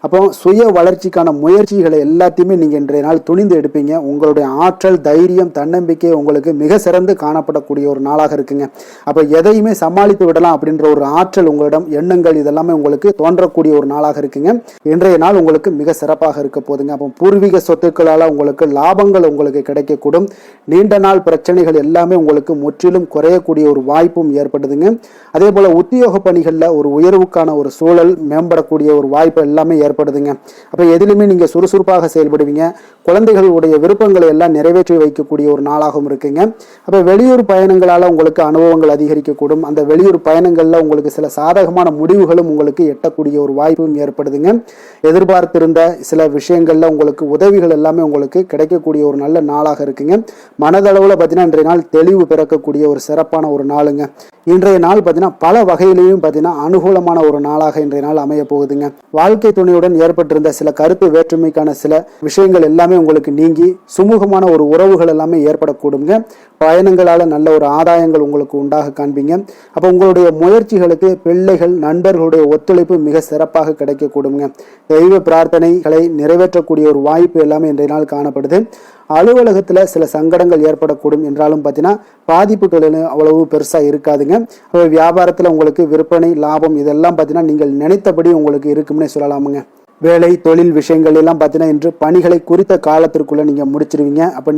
அப்போ சுய வளர்ச்சிக்கான முயற்சிகளை எல்லாத்தையுமே நீங்கள் இன்றைய நாள் துணிந்து எடுப்பீங்க. உங்களுடைய ஆற்றல், தைரியம், தன்னம்பிக்கை உங்களுக்கு மிக சிறந்து காணப்படக்கூடிய ஒரு நாளாக இருக்குங்க. அப்போ எதையுமே சமாளித்து விடலாம் அப்படின்ற ஒரு ஆற்றல் உங்களிடம், எண்ணங்கள் இதெல்லாமே உங்களுக்கு தோன்றக்கூடிய ஒரு நாளாக இருக்குங்க. இன்றைய நாள் உங்களுக்கு மிக சிறப்பாக இருக்க போதுங்க. அப்போ பூர்வீக சொத்துக்களால் உங்களுக்கு லாபங்கள் உங்களுக்கு கிடைக்கக்கூடும். நீண்ட நாள் பிரச்சனைகள் எல்லாமே உங்களுக்கு முற்றிலும் குறையக்கூடிய ஒரு வாய்ப்பும் ஏற்படுதுங்க. அதே போல உத்தியோக பணிகளில் ஒரு உயர்வுக்கான ஒரு சூழல் மேம்படக்கூடிய ஒரு வாய்ப்பு எல்லாமே ஏற்படுதுங்க. அப்போ எதிலுமே நீங்கள் சுறுசுறுப்பாக செயல்படுவீங்க. குழந்தைகளுடைய விருப்பங்களை எல்லாம் நிறைவேற்றி வைக்கக்கூடிய ஒரு நாளாகவும் இருக்குங்க. அப்போ வெளியூர் பயணங்களால் உங்களுக்கு அனுபவங்கள் அதிகரிக்கக்கூடும். அந்த வெளியூர் பயணங்களில் உங்களுக்கு சில சாதகமான முடிவுகளும் உங்களுக்கு எட்டக்கூடிய ஒரு வாய்ப்பும் ஏற்படுதுங்க. எதிர்பார்த்திருந்த சில விஷயங்களில் உங்களுக்கு உதவிகள் எல்லாமே உங்களுக்கு கிடைக்கக்கூடிய ஒரு நல்ல நாளாக இருக்குங்க. மனதளவில் பார்த்தீங்கன்னா இன்றைய நாள் தெளிவு பிறக்கக்கூடிய ஒரு சிறப்பான ஒரு நாளுங்க. இன்றைய நாள் பார்த்தீங்கன்னா பல வகையிலையும் பார்த்தீங்கன்னா அனுகூலமான ஒரு நாளாக இன்றைய நாள் அமைய போகுதுங்க. வாழ்க்கை துணையுடன் ஏற்பட்டிருந்த சில கருத்து வேற்றுமைக்கான சில விஷயங்கள் எல்லாமே உங்களுக்கு நீங்கி சுமூகமான ஒரு உறவுகள் எல்லாமே ஏற்படக்கூடுங்க. பயணங்களால் நல்ல ஒரு ஆதாயங்கள் உங்களுக்கு உண்டாக காண்பீங்க. அப்போ உங்களுடைய முயற்சிகளுக்கு பிள்ளைகள், நண்பர்களுடைய ஒத்துழைப்பு மிக சிறப்பாக கிடைக்கக்கூடுங்க. தெய்வ பிரார்த்தனைகளை நிறைவேற்றக்கூடிய ஒரு வாய்ப்பு எல்லாமே இன்றைய நாள் காணப்படுது. அலுவலகத்தில் சில சங்கடங்கள் ஏற்படக்கூடும் என்றாலும் பார்த்தீங்கன்னா பாதிப்புகள் அவ்வளவு பெருசாக இருக்காதுங்க. வியாபாரத்தில் உங்களுக்கு விற்பனை, லாபம் இதெல்லாம் பார்த்தீங்கன்னா நீங்கள் நினைத்தபடி உங்களுக்கு இருக்கும்னே சொல்லலாமுங்க. வேலை, தொழில் விஷயங்கள் எல்லாம் பார்த்தீங்கன்னா இன்று பணிகளை குறித்த காலத்திற்குள்ள நீங்கள் முடிச்சிருவீங்க. அப்போ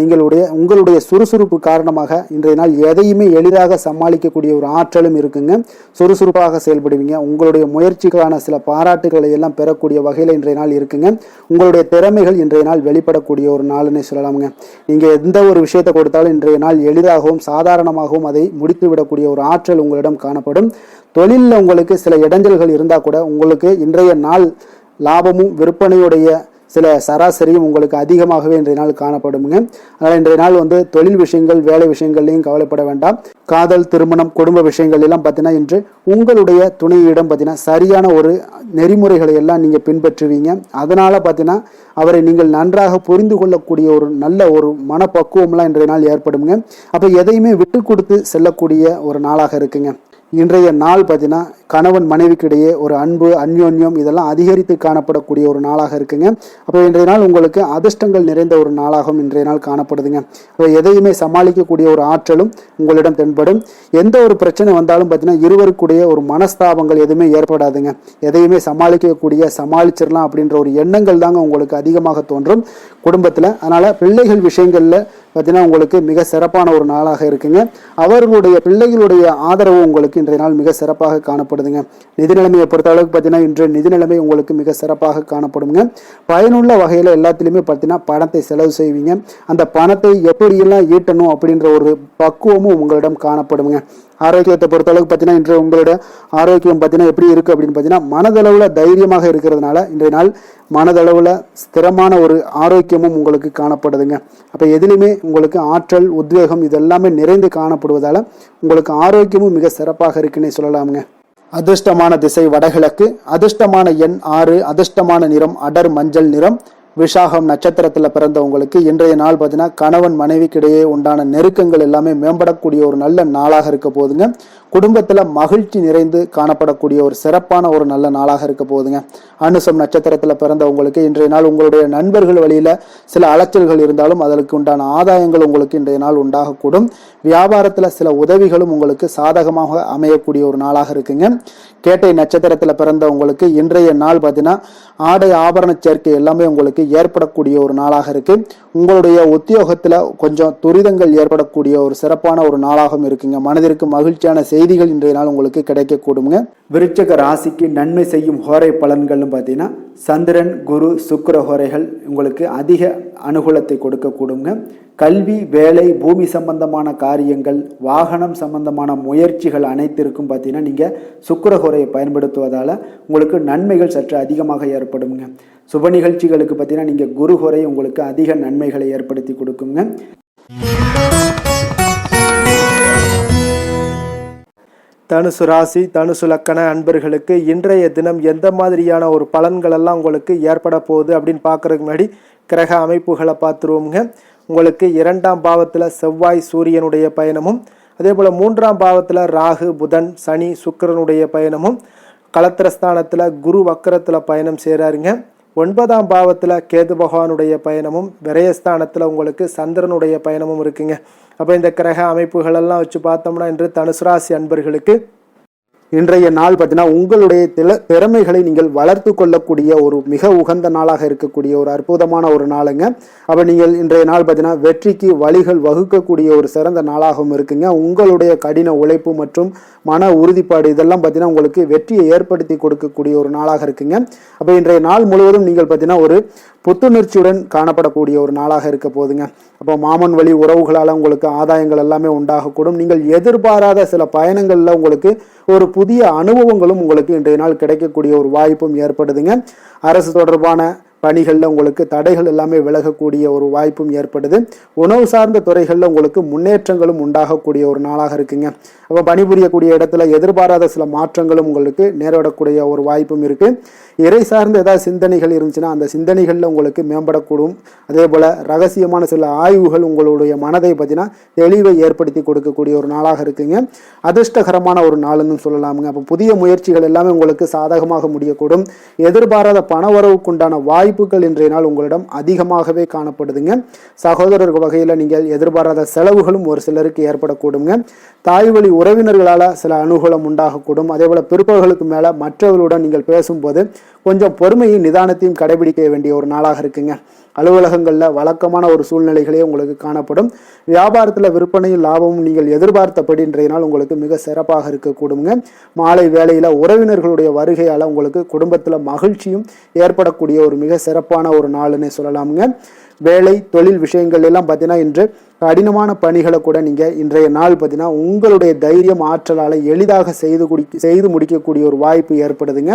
உங்களுடைய சுறுசுறுப்பு காரணமாக இன்றைய நாள் எதையுமே எளிதாக சமாளிக்கக்கூடிய ஒரு ஆற்றலும் இருக்குங்க. சுறுசுறுப்பாக செயல்படுவீங்க. உங்களுடைய முயற்சிக்கான சில பாராட்டுகளை எல்லாம் பெறக்கூடிய வகையில் இன்றைய நாள் இருக்குங்க. உங்களுடைய திறமைகள் இன்றைய நாள் வெளிப்படக்கூடிய ஒரு நாள்னே சொல்லலாமுங்க. நீங்கள் எந்த ஒரு விஷயத்தை கொடுத்தாலும் இன்றைய நாள் எளிதாகவும் சாதாரணமாகவும் அதை முடித்து விடக்கூடிய ஒரு ஆற்றல் உங்களிடம் காணப்படும். தொழிலில் உங்களுக்கு சில இடைஞ்சல்கள் இருந்தால் கூட உங்களுக்கு இன்றைய நாள் லாபமும் விற்பனையுடைய சில சராசரியும் உங்களுக்கு அதிகமாகவே இன்றைய நாள் காணப்படுங்க. அதனால் இன்றைய நாள் தொழில் விஷயங்கள், வேலை விஷயங்கள்லையும் கவலைப்பட வேண்டாம். காதல், திருமணம், குடும்ப விஷயங்கள் எல்லாம் பார்த்தீங்கன்னா இன்று உங்களுடைய துணையிடம் பார்த்தீங்கன்னா சரியான ஒரு நெறிமுறைகளை எல்லாம் நீங்கள் பின்பற்றுவீங்க. அதனால் பார்த்தீங்கன்னா அவரை நீங்கள் நன்றாக புரிந்து கொள்ளக்கூடிய ஒரு நல்ல ஒரு மனப்பக்குவம்லாம் இன்றைய நாள் ஏற்படுங்க. அப்போ எதையுமே விட்டு கொடுத்து செல்லக்கூடிய ஒரு நாளாக இருக்குங்க. இன்றைய நாள் பார்த்தீங்கன்னா கணவன் மனைவிக்கு இடையே ஒரு அன்பு, அந்யோன்யம் இதெல்லாம் அதிகரித்து காணப்படக்கூடிய ஒரு நாளாக இருக்குங்க. அப்போ இன்றைய நாள் உங்களுக்கு அதிர்ஷ்டங்கள் நிறைந்த ஒரு நாளாகவும் இன்றைய நாள் காணப்படுதுங்க. அப்போ எதையுமே சமாளிக்கக்கூடிய ஒரு ஆற்றலும் உங்களிடம் தென்படும். எந்த ஒரு பிரச்சனை வந்தாலும் பார்த்தீங்கன்னா இருவருக்குடைய ஒரு மனஸ்தாபங்கள் எதுவுமே ஏற்படாதுங்க. எதையுமே சமாளிச்சிடலாம் அப்படின்ற ஒரு எண்ணங்கள் தாங்க உங்களுக்கு அதிகமாக தோன்றும். குடும்பத்தில். அதனால் பிள்ளைகள் விஷயங்களில் பார்த்தீங்கன்னா உங்களுக்கு மிக சிறப்பான ஒரு நாளாக இருக்குங்க. அவர்களுடைய பிள்ளைகளுடைய ஆதரவு உங்களுக்கு இன்றைய நாள் மிக சிறப்பாக காணப்படுதுங்க. நிதி நிலைமையை பொறுத்த அளவுக்கு பார்த்தீங்கன்னா இன்று நிதி நிலைமை உங்களுக்கு மிக சிறப்பாக காணப்படுங்க. பயனுள்ள வகையில் எல்லாத்துலேயுமே பார்த்தீங்கன்னா பணத்தை செலவு செய்வீங்க. அந்த பணத்தை எப்படியெல்லாம் ஈட்டணும் அப்படின்ற ஒரு பக்குவமும் உங்களிடம் காணப்படுங்க. ஆரோக்கியத்தை பொறுத்தளவுக்கு பார்த்தீங்கன்னா இன்று உங்களோட ஆரோக்கியம் பார்த்தீங்கன்னா எப்படி இருக்குது அப்படின்னு பார்த்தீங்கன்னா மனதளவில் தைரியமாக இருக்கிறதுனால இன்றைய நாள் மனதளவில் ஸ்திரமான ஒரு ஆரோக்கியமும் உங்களுக்கு காணப்படுதுங்க. அப்போ எதிலுமே உங்களுக்கு ஆற்றல் உத்வேகம் இதெல்லாமே நிறைந்து காணப்படுவதால் உங்களுக்கு ஆரோக்கியமும் மிக சிறப்பாக இருக்குன்னே சொல்லலாமுங்க. அதிர்ஷ்டமான திசை வடகிழக்கு, அதிர்ஷ்டமான எண் 6, அதிர்ஷ்டமான நிறம் அடர் மஞ்சள் நிறம். விஷாகம் நட்சத்திரத்தில் பிறந்தவங்களுக்கு இன்றைய நாள் பார்த்தீங்கன்னா கணவன் மனைவிக்கிடையே உண்டான நெருக்கங்கள் எல்லாமே மேம்படக்கூடிய ஒரு நல்ல நாளாக இருக்க போகுதுங்க. குடும்பத்தில் மகிழ்ச்சி நிறைந்து காணப்படக்கூடிய ஒரு சிறப்பான ஒரு நல்ல நாளாக இருக்க போகுதுங்க. அனுசம் நட்சத்திரத்தில் பிறந்தவங்களுக்கு இன்றைய நாள் உங்களுடைய நண்பர்கள் வழியில் சில அலைச்சல்கள் இருந்தாலும் அதற்கு உண்டான ஆதாயங்கள் உங்களுக்கு இன்றைய நாள் உண்டாகக்கூடும். வியாபாரத்தில் சில உதவிகளும் உங்களுக்கு சாதகமாக அமையக்கூடிய ஒரு நாளாக இருக்குங்க. கேட்டை நட்சத்திரத்தில் பிறந்தவங்களுக்கு இன்றைய நாள் பார்த்தீங்கன்னா ஆடை ஆபரண சேர்க்கை எல்லாமே உங்களுக்கு ஏற்படக்கூடிய ஒரு நாளாக இருக்கு. உங்களுடைய உத்தியோகத்தில் கொஞ்சம் துரிதங்கள் ஏற்படக்கூடிய ஒரு சிறப்பான ஒரு நாளாகவும் இருக்குங்க. மனதிற்கு மகிழ்ச்சியான செய்திகள் இன்றைய நாள் உங்களுக்கு கிடைக்கக்கூடுங்க. விருச்சக ராசிக்கு நன்மை செய்யும் ஹோரை பலன்கள்னு பார்த்தீங்கன்னா சந்திரன் குரு சுக்கிர ஹோரைகள் உங்களுக்கு அதிக அனுகூலத்தை கொடுக்கக்கூடுங்க. கல்வி வேலை பூமி சம்பந்தமான காரியங்கள் வாகனம் சம்பந்தமான முயற்சிகள் அனைத்திற்கும் பார்த்தீங்கன்னா நீங்கள் சுக்கிர ஹோரையை பயன்படுத்துவதால் உங்களுக்கு நன்மைகள் சற்று அதிகமாக ஏற்படுங்க. சுப நிகழ்ச்சிகளுக்கு பார்த்தீங்கன்னா நீங்கள் குரு ஹோரை உங்களுக்கு அதிக நன்மைகளை ஏற்படுத்தி கொடுக்குங்க. தனுசு ராசி தனுசு லக்கண அன்பர்களுக்கு இன்றைய தினம் எந்த மாதிரியான ஒரு பலன்கள் எல்லாம் உங்களுக்கு ஏற்பட போகுது அப்படின்னு பார்க்கறதுக்கு முன்னாடி கிரக அமைப்புகளை பார்த்துருவோங்க. உங்களுக்கு 2ஆம் பாவத்தில் செவ்வாய் சூரியனுடைய பயணமும், அதே போல் 3ஆம் பாவத்தில் ராகு புதன் சனி சுக்கிரனுடைய பயணமும், களத்திரஸ்தானத்தில் குரு வக்கரத்தில் பயணம் செய்கிறாருங்க. 9ஆம் பாவத்தில் கேது பகவானுடைய பயணமும், விரயஸ்தானத்தில் உங்களுக்கு சந்திரனுடைய பயணமும் இருக்குங்க. அப்போ இந்த கிரக அமைப்புகளெல்லாம் வச்சு பார்த்தோம்னா இன்று தனுசு ராசி அன்பர்களுக்கு இன்றைய நாள் பார்த்தீங்கன்னா உங்களுடைய திறமைகளை நீங்கள் வளர்த்து கொள்ளக்கூடிய ஒரு மிக உகந்த நாளாக இருக்கக்கூடிய ஒரு அற்புதமான ஒரு நாளுங்க. அப்போ நீங்கள் இன்றைய நாள் பார்த்தீங்கன்னா வெற்றிக்கு வழிகள் வகுக்கக்கூடிய ஒரு சிறந்த நாளாகவும் இருக்குங்க. உங்களுடைய கடின உழைப்பு மற்றும் மன உறுதிப்பாடு இதெல்லாம் பார்த்தீங்கன்னா உங்களுக்கு வெற்றியை ஏற்படுத்தி கொடுக்கக்கூடிய ஒரு நாளாக இருக்குங்க. அப்போ இன்றைய நாள் முழுவதும் நீங்கள் பார்த்தீங்கன்னா ஒரு புத்துணர்ச்சியுடன் காணப்படக்கூடிய ஒரு நாளாக இருக்க போகுதுங்க. அப்போ மாமன் வழி உறவுகளால் உங்களுக்கு ஆதாயங்கள் எல்லாமே உண்டாகக்கூடும். நீங்கள் எதிர்பாராத சில பயணங்களில் உங்களுக்கு ஒரு புதிய அனுபவங்களும் உங்களுக்கு இன்றைய நாள் கிடைக்கக்கூடிய ஒரு வாய்ப்பும் ஏற்படுதுங்க. அரசு தொடர்பான பணிகளில் உங்களுக்கு தடைகள் எல்லாமே விலகக்கூடிய ஒரு வாய்ப்பும் ஏற்படுது. உணவு சார்ந்த துறைகளில் உங்களுக்கு முன்னேற்றங்களும் உண்டாகக்கூடிய ஒரு நாளாக இருக்குங்க. அப்போ பணிபுரியக்கூடிய இடத்துல எதிர்பாராத சில மாற்றங்களும் உங்களுக்கு நேரிடக்கூடிய ஒரு வாய்ப்பும் இருக்குது. இறை சார்ந்த ஏதாவது சிந்தனைகள் இருந்துச்சுன்னா அந்த சிந்தனைகளில் உங்களுக்கு மேம்படக்கூடும். அதே போல் ரகசியமான சில ஆய்வுகள் உங்களுடைய மனதை பார்த்தீங்கன்னா தெளிவை ஏற்படுத்தி கொடுக்கக்கூடிய ஒரு நாளாக இருக்குங்க. அதிர்ஷ்டகரமான ஒரு நாளுன்னு சொல்லலாமுங்க. அப்போ புதிய முயற்சிகள் எல்லாமே உங்களுக்கு சாதகமாக முடியக்கூடும். எதிர்பாராத பணவரவுக்குண்டான வாய்ப்புகள் இன்றைய நாள் உங்களிடம் அதிகமாகவே காணப்படுதுங்க. சகோதரர் வகையில் நீங்கள் எதிர்பாராத செலவுகளும் ஒரு சிலருக்கு ஏற்படக்கூடுங்க. தாய் வழி உறவினர்களால் சில அனுகூலம் உண்டாகக்கூடும். அதே போல் பிற்பகலுக்கு மேலே மற்றவர்களுடன் நீங்கள் பேசும்போது கொஞ்சம் பொறுமையும் நிதானத்தையும் கடைபிடிக்க வேண்டிய ஒரு நாளாக இருக்குங்க. அலுவலகங்களில் வழக்கமான ஒரு சூழ்நிலைகளே உங்களுக்கு காணப்படும். வியாபாரத்தில் விற்பனையும் லாபமும் நீங்கள் எதிர்பார்த்தபடி இன்றைய நாள் உங்களுக்கு மிக சிறப்பாக இருக்கக்கூடுங்க. மாலை வேளையில் உறவினர்களுடைய வருகையால் உங்களுக்கு குடும்பத்தில் மகிழ்ச்சியும் ஏற்படக்கூடிய ஒரு மிக சிறப்பான ஒரு நாளுன்னே சொல்லலாமுங்க. வேலை தொழில் விஷயங்கள் எல்லாம் பார்த்தீங்கன்னா இன்று கடினமான பணிகளை கூட நீங்கள் இன்றைய நாள் பார்த்தீங்கன்னா உங்களுடைய தைரியம் ஆற்றலால் எளிதாக செய்து முடிக்கக்கூடிய ஒரு வாய்ப்பு ஏற்படுதுங்க.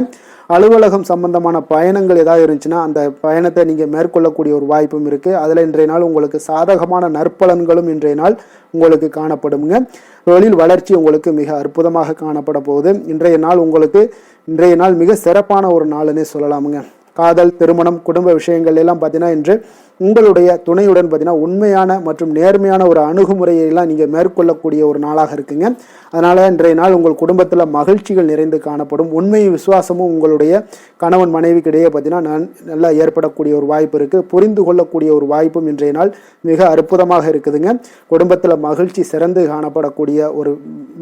அலுவலகம் சம்பந்தமான பயணங்கள் ஏதாவது இருந்துச்சுன்னா அந்த பயணத்தை நீங்கள் மேற்கொள்ளக்கூடிய ஒரு வாய்ப்பும் இருக்குது. அதில் இன்றைய நாள் உங்களுக்கு சாதகமான நற்பலன்களும் இன்றைய நாள் உங்களுக்கு காணப்படுங்க. தொழில் வளர்ச்சி உங்களுக்கு மிக அற்புதமாக காணப்பட போகுது. இன்றைய நாள் மிக சிறப்பான ஒரு நாளுன்னே சொல்லலாமுங்க. காதல் திருமணம் குடும்ப விஷயங்கள் எல்லாம் பார்த்தீங்கன்னா இன்று உங்களுடைய துணையுடன் பார்த்தீங்கன்னா உண்மையான மற்றும் நேர்மையான ஒரு அணுகுமுறையெல்லாம் நீங்கள் மேற்கொள்ளக்கூடிய ஒரு நாளாக இருக்குங்க. அதனால் இன்றைய நாள் உங்கள் குடும்பத்தில் மகிழ்ச்சிகள் நிறைந்து காணப்படும். உண்மை விசுவாசமும் உங்களுடைய கணவன் மனைவிக்கு இடையே பார்த்தீங்கன்னா நல்லா ஏற்படக்கூடிய ஒரு வாய்ப்பு இருக்குது. புரிந்து கொள்ளக்கூடிய ஒரு வாய்ப்பும் இன்றைய நாள் மிக அற்புதமாக இருக்குதுங்க. குடும்பத்தில் மகிழ்ச்சி சிறந்து காணப்படக்கூடிய ஒரு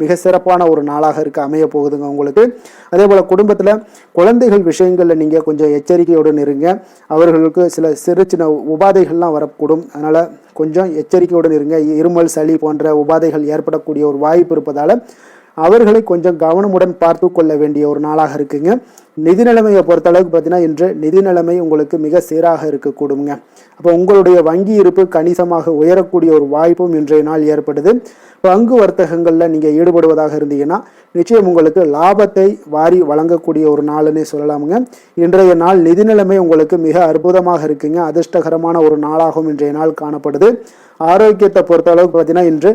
மிக சிறப்பான ஒரு நாளாக அமைய போகுதுங்க உங்களுக்கு. அதே போல் குடும்பத்தில் குழந்தைகள் விஷயங்களில் நீங்கள் கொஞ்சம் எச்சரிக்கை எச்சரிக்கையுடன் இருங்க. அவர்களுக்கு சில சிறு சின்ன உபாதைகள்லாம் வரக்கூடும். அதனால் கொஞ்சம் எச்சரிக்கையுடன் இருங்க. இருமல், சளி போன்ற உபாதைகள் ஏற்படக்கூடிய ஒரு வாய்ப்பு இருப்பதால் அவர்களை கொஞ்சம் கவனமுடன் பார்த்து கொள்ள வேண்டிய ஒரு நாளாக இருக்குங்க. நிதி நிலைமையை பொறுத்தளவுக்கு பார்த்தீங்கன்னா இன்று நிதி நிலைமை உங்களுக்கு மிக சீராக இருக்கக்கூடுங்க. அப்போ உங்களுடைய வங்கி இருப்பு கணிசமாக உயரக்கூடிய ஒரு வாய்ப்பும் இன்றைய நாள் ஏற்படுது. பங்கு வர்த்தகங்களில் நீங்கள் ஈடுபடுவதாக இருந்தீங்கன்னா நிச்சயம் உங்களுக்கு லாபத்தை வாரி வழங்கக்கூடிய ஒரு நாள்னே சொல்லலாமுங்க. இன்றைய நாள் நிதி நிலைமை உங்களுக்கு மிக அற்புதமாக இருக்குங்க. அதிர்ஷ்டகரமான ஒரு நாளாகவும் இன்றைய நாள் காணப்படுது. ஆரோக்கியத்தை பொறுத்த அளவுக்கு பார்த்தீங்கன்னா இன்று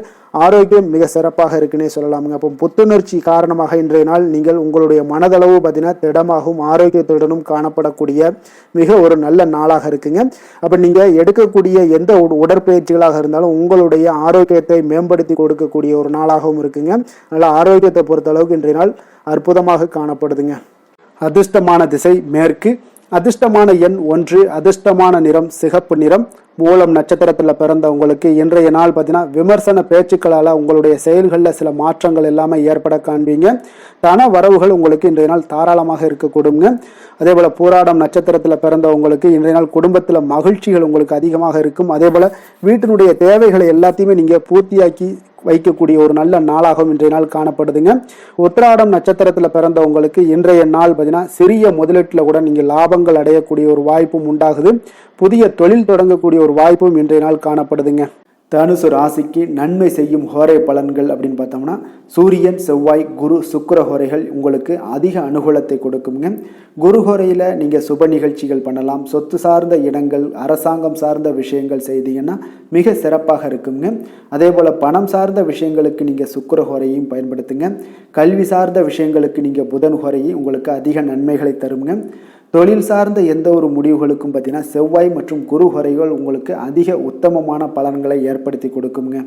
ஆரோக்கியம் மிக சிறப்பாக இருக்குன்னே சொல்லலாமுங்க. அப்போ புத்துணர்ச்சி காரணமாக இன்றைய நாள் நீங்கள் உங்களுடைய மனதளவு பார்த்தீங்கன்னா திடமாகவும் ஆரோக்கியத்துடனும் காணப்படக்கூடிய மிக ஒரு நல்ல நாளாக இருக்குங்க. அப்போ நீங்கள் எடுக்கக்கூடிய எந்த உடற்பயிற்சிகளாக இருந்தாலும் உங்களுடைய ஆரோக்கியத்தை மேம்படுத்தி கொடுக்கக்கூடிய ஒரு நாளாகவும் இருக்குங்க. அதனால் ஆரோக்கியத்தை பொறுத்த அளவுக்கு இன்றைய நாள் அற்புதமாக காணப்படுதுங்க. அதிர்ஷ்டமான திசை மேற்கு, அதிர்ஷ்டமான எண் 1, அதிர்ஷ்டமான நிறம் சிகப்பு நிறம். மூலம் நட்சத்திரத்தில் பிறந்தவங்களுக்கு இன்றைய நாள் பார்த்தீங்கன்னா விமர்சன பேச்சுக்களால் உங்களுடைய செயல்களில் சில மாற்றங்கள் எல்லாமே ஏற்பட காண்பீங்க. தன வரவுகள் உங்களுக்கு இன்றைய நாள் தாராளமாக இருக்கக்கூடுங்க. அதே போல் பூராடம் நட்சத்திரத்தில் பிறந்தவங்களுக்கு இன்றைய நாள் குடும்பத்தில் மகிழ்ச்சிகள் உங்களுக்கு அதிகமாக இருக்கும். அதே போல் வீட்டினுடைய தேவைகளை எல்லாத்தையுமே நீங்கள் பூர்த்தியாக்கி வைக்கக்கூடிய ஒரு நல்ல நாளாகவும் இன்றைய நாள் காணப்படுதுங்க. உத்திராடம் நட்சத்திரத்தில் பிறந்தவங்களுக்கு இன்றைய நாள் பார்த்தீங்கன்னா சிறிய முதலீட்டில் கூட நீங்கள் லாபங்கள் அடையக்கூடிய ஒரு வாய்ப்பும் உண்டாகுது. புதிய தொழில் தொடங்கக்கூடிய ஒரு வாய்ப்பும் இன்றைய நாள் காணப்படுதுங்க. தனுசு ராசிக்கு நன்மை செய்யும் ஹோரை பலன்கள் அப்படின்னு பார்த்தோம்னா சூரியன், செவ்வாய், குரு, சுக்கிர ஹோரைகள் உங்களுக்கு அதிக அனுகூலத்தை கொடுக்குங்க. குரு ஹோரையில் நீங்கள் சுப நிகழ்ச்சிகள் பண்ணலாம். சொத்து சார்ந்த இடங்கள், அரசாங்கம் சார்ந்த விஷயங்கள் செய்தீங்கன்னா மிக சிறப்பாக இருக்குங்க. அதே போல் பணம் சார்ந்த விஷயங்களுக்கு நீங்கள் சுக்கிர ஹோரையும் பயன்படுத்துங்க. கல்வி சார்ந்த விஷயங்களுக்கு நீங்கள் புதன் ஹோரையும் உங்களுக்கு அதிக நன்மைகளை தருங்க. தொழில் சார்ந்த எந்த ஒரு முடிவுகளுக்கும் பார்த்தீங்கன்னா செவ்வாய் மற்றும் குரு ஹோரைகள் உங்களுக்கு அதிக உத்தமமான பலன்களை ஏற்படுத்தி கொடுக்குங்க.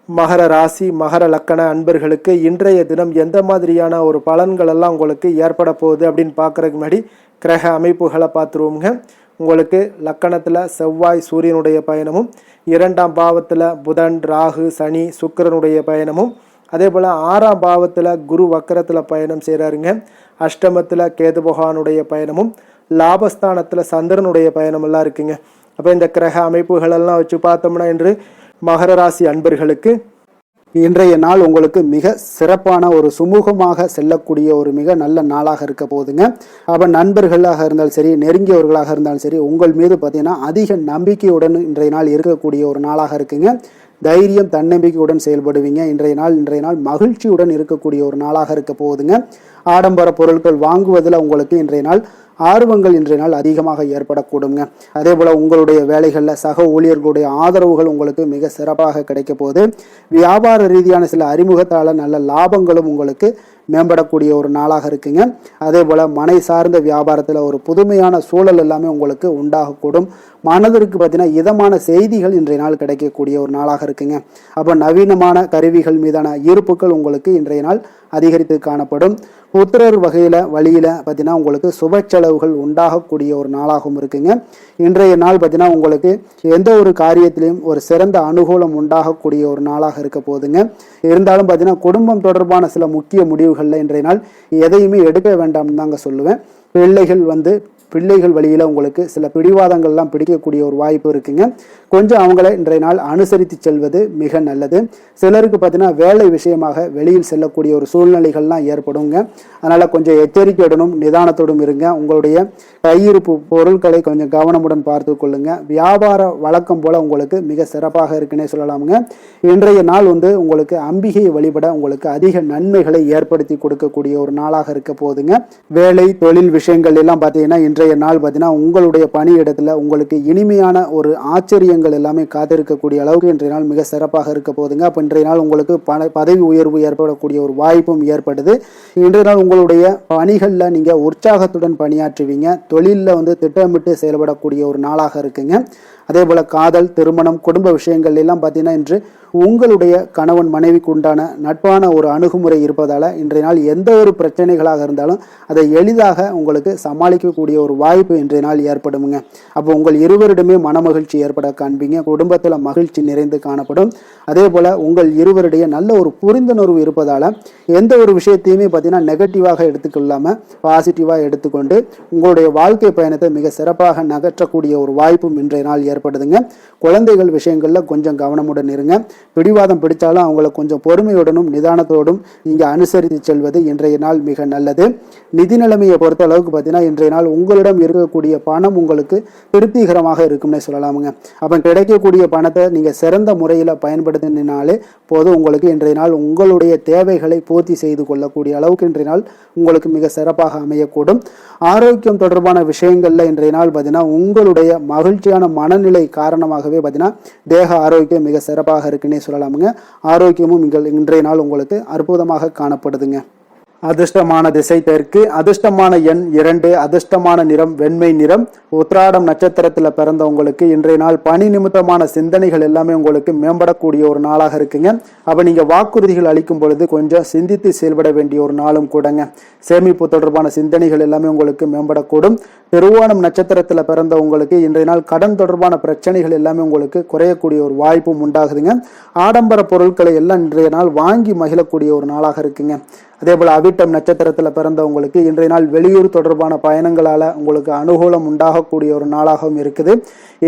மகர ராசி, மகர லக்கண அன்பர்களுக்கு இன்றைய தினம் எந்த மாதிரியான ஒரு பலன்கள் எல்லாம் உங்களுக்கு ஏற்பட போகுது அப்படின்னு பார்க்கறதுக்கு முன்னாடி கிரக அமைப்புகளை பார்த்துருவோங்க. உங்களுக்கு லக்கணத்தில் செவ்வாய் சூரியனுடைய பயணமும், 2ஆம் பாவத்தில் புதன், ராகு, சனி, சுக்கிரனுடைய பயணமும், அதே போல் 6ஆம் பாவத்தில் குரு வக்கரத்தில் பயணம் செய்கிறாருங்க. அஷ்டமத்தில் கேது பகவானுடைய பயணமும், லாபஸ்தானத்தில் சந்திரனுடைய பயணமெல்லாம் இருக்குங்க. அப்போ இந்த கிரக அமைப்புகளெல்லாம் வச்சு பார்த்தோம்னா இன்று மகர ராசி அன்பர்களுக்கு இன்றைய நாள் உங்களுக்கு மிக சிறப்பான ஒரு சுமூகமாக செல்லக்கூடிய ஒரு மிக நல்ல நாளாக இருக்க போகுதுங்க. அப்போ நண்பர்களாக இருந்தாலும் சரி, நெருங்கியவர்களாக இருந்தாலும் சரி, உங்கள் மீது பார்த்தீங்கன்னா அதிக நம்பிக்கையுடன் இன்றைய நாள் இருக்கக்கூடிய ஒரு நாளாக இருக்குங்க. தைரியம், தன்னம்பிக்கையுடன் செயல்படுவீங்க. இன்றைய நாள் மகிழ்ச்சியுடன் இருக்கக்கூடிய ஒரு நாளாக இருக்க போகுதுங்க. ஆடம்பர பொருட்கள் வாங்குவதில் உங்களுக்கு இன்றைய நாள் ஆர்வங்கள் இன்றைய நாள் அதிகமாக ஏற்படக்கூடுங்க. அதே போல் உங்களுடைய வேலைகளில் சக ஊழியர்களுடைய ஆதரவுகள் உங்களுக்கு மிக சிறப்பாக கிடைக்க போகுது. வியாபார ரீதியான சில அறிமுகத்தால் நல்ல லாபங்களும் உங்களுக்கு மேம்படக்கூடிய ஒரு நாளாக இருக்குங்க. அதே போல் மனை சார்ந்த வியாபாரத்தில் ஒரு புதுமையான சூழல் எல்லாமே உங்களுக்கு உண்டாகக்கூடும். மனதிற்கு பார்த்தீங்கன்னா இதமான செய்திகள் இன்றைய நாள் கிடைக்கக்கூடிய ஒரு நாளாக இருக்குங்க. அப்போ நவீனமான கருவிகள் மீதான ஈர்ப்புகள் உங்களுக்கு இன்றைய நாள் அதிகரித்து காணப்படும். புத்திரர் வழியில் பார்த்தீங்கன்னா உங்களுக்கு சுப செலவுகள் உண்டாகக்கூடிய ஒரு நாளாகவும் இருக்குங்க. இன்றைய நாள் பார்த்தீங்கன்னா உங்களுக்கு எந்த ஒரு காரியத்திலையும் ஒரு சிறந்த அனுகூலம் உண்டாகக்கூடிய ஒரு நாளாக இருக்க போகுதுங்க. இருந்தாலும் பார்த்தீங்கன்னா குடும்பம் தொடர்பான சில முக்கிய முடிவுகளில் இன்றைய நாள் எதையுமே எடுக்க வேண்டாம்னு தாங்க சொல்லுவேன். பிள்ளைகள் வழியில் உங்களுக்கு சில பிடிவாதங்கள்லாம் பிடிக்கக்கூடிய ஒரு வாய்ப்பு இருக்குங்க. கொஞ்சம் அவங்கள இன்றைய நாள் அனுசரித்து செல்வது மிக நல்லது. சிலருக்கு பார்த்தீங்கன்னா வேலை விஷயமாக வெளியில் செல்லக்கூடிய ஒரு சூழ்நிலைகள்லாம் ஏற்படுங்க. அதனால் கொஞ்சம் எச்சரிக்கையுடனும் நிதானத்தோடும் இருங்க. உங்களுடைய கையிருப்பு பொருட்களை கொஞ்சம் கவனமுடன் பார்த்து கொள்ளுங்க. வியாபார வழக்கம் போல் உங்களுக்கு மிக சிறப்பாக இருக்குன்னே சொல்லலாமுங்க. இன்றைய நாள் உங்களுக்கு அம்பிகை வழிபட உங்களுக்கு அதிக நன்மைகளை ஏற்படுத்தி கொடுக்கக்கூடிய ஒரு நாளாக இருக்க போகுதுங்க. வேலை, தொழில் விஷயங்கள் எல்லாம் பார்த்தீங்கன்னா இன்றைய நாள் பார்த்தீங்கன்னா உங்களுடைய பணியிடத்தில் உங்களுக்கு இனிமையான ஒரு ஆச்சரியங்கள் எல்லாமே காத்திருக்கக்கூடிய அளவுக்கு இன்றைய நாள் மிக சிறப்பாக இருக்க போகுதுங்க. அப்போ இன்றைய நாள் உங்களுக்கு பதவி உயர்வு ஏற்படக்கூடிய ஒரு வாய்ப்பும் ஏற்படுது. இன்றைய நாள் உங்களுடைய பணிகளில் நீங்கள் உற்சாகத்துடன் பணியாற்றுவீங்க. தொழிலில் திட்டமிட்டு செயல்படக்கூடிய ஒரு நாளாக இருக்குங்க. அதே போல் காதல், திருமணம், குடும்ப விஷயங்கள் எல்லாம் பார்த்தீங்கன்னா இன்று உங்களுடைய கணவன் மனைவிக்கு உண்டான நட்பான ஒரு அணுகுமுறை இருப்பதால் இன்றைய நாள் எந்த ஒரு பிரச்சனைகளாக இருந்தாலும் அதை எளிதாக உங்களுக்கு சமாளிக்கக்கூடிய ஒரு வாய்ப்பு இன்றைய நாள் ஏற்படுமுங்க. அப்போ உங்கள் இருவரிடமே மனமகிழ்ச்சி ஏற்பட காண்பீங்க. குடும்பத்தில் மகிழ்ச்சி நிறைந்து காணப்படும். அதே போல் உங்கள் இருவருடைய நல்ல ஒரு புரிந்துணர்வு இருப்பதால் எந்த ஒரு விஷயத்தையுமே பார்த்தீங்கன்னா நெகட்டிவாக எடுத்துக்கொள்ளாமல் பாசிட்டிவாக எடுத்துக்கொண்டு உங்களுடைய வாழ்க்கை பயணத்தை மிக சிறப்பாக நகற்றக்கூடிய ஒரு வாய்ப்பும் இன்றைய நாள் ஏற்படுதுங்க. குழந்தைகள் விஷயங்களில் கொஞ்சம் கவனமுடன் இருங்க. பிடிவாதம் பிடித்தாலும் அவங்கள கொஞ்சம் பொறுமையுடனும் நிதானத்தோடும் நீங்கள் அனுசரித்து செல்வது இன்றைய நாள் மிக நல்லது. நிதி நிலைமையை பொறுத்த அளவுக்கு பார்த்தீங்கன்னா இன்றைய நாள் உங்களிடம் இருக்கக்கூடிய பணம் உங்களுக்கு திருப்திகரமாக இருக்கும்னே சொல்லலாமுங்க. அப்போ கிடைக்கக்கூடிய பணத்தை நீங்கள் சிறந்த முறையில் பயன்படுத்தினாலே போதும். உங்களுக்கு இன்றைய நாள் உங்களுடைய தேவைகளை பூர்த்தி செய்து கொள்ளக்கூடிய அளவுக்கு இன்றைய நாள் உங்களுக்கு மிக சிறப்பாக அமையக்கூடும். ஆரோக்கியம் தொடர்பான விஷயங்களில் இன்றைய நாள் பார்த்தீங்கன்னா உங்களுடைய மகிழ்ச்சியான மனநிலை காரணமாகவே பார்த்தீங்கன்னா தேக ஆரோக்கியம் மிக சிறப்பாக இருக்குன்னே சொல்லலாமுங்க. ஆரோக்கியமும் இன்றைய நாள் உங்களுக்கு அற்புதமாக காணப்படுதுங்க. அதிர்ஷ்டமான திசை தெற்கு, அதிர்ஷ்டமான எண் 2, அதிர்ஷ்டமான நிறம் வெண்மை நிறம். உத்திராடம் நட்சத்திரத்தில் பிறந்தவங்களுக்கு இன்றைய நாள் பணி நிமித்தமான சிந்தனைகள் எல்லாமே உங்களுக்கு மேம்படக்கூடிய ஒரு நாளாக இருக்குங்க. அப்போ நீங்கள் வாக்குறுதிகள் அளிக்கும் பொழுது கொஞ்சம் சிந்தித்து செயல்பட வேண்டிய ஒரு நாளும் கூடங்க. சேமிப்பு தொடர்பான சிந்தனைகள் எல்லாமே உங்களுக்கு மேம்படக்கூடும். திருவோணம் நட்சத்திரத்தில் பிறந்தவங்களுக்கு இன்றைய நாள் கடன் தொடர்பான பிரச்சனைகள் எல்லாமே உங்களுக்கு குறையக்கூடிய ஒரு வாய்ப்பும் உண்டாகுதுங்க. ஆடம்பர பொருட்களை எல்லாம் இன்றைய நாள் வாங்கி மகிழக்கூடிய ஒரு நாளாக இருக்குங்க. அதே போல் அவிட்டம் நட்சத்திரத்தில் பிறந்தவங்களுக்கு இன்றைய நாள் வெளியூர் தொடர்பான பயணங்களால் உங்களுக்கு அனுகூலம் உண்டாகக்கூடிய ஒரு நாளாகவும் இருக்குது.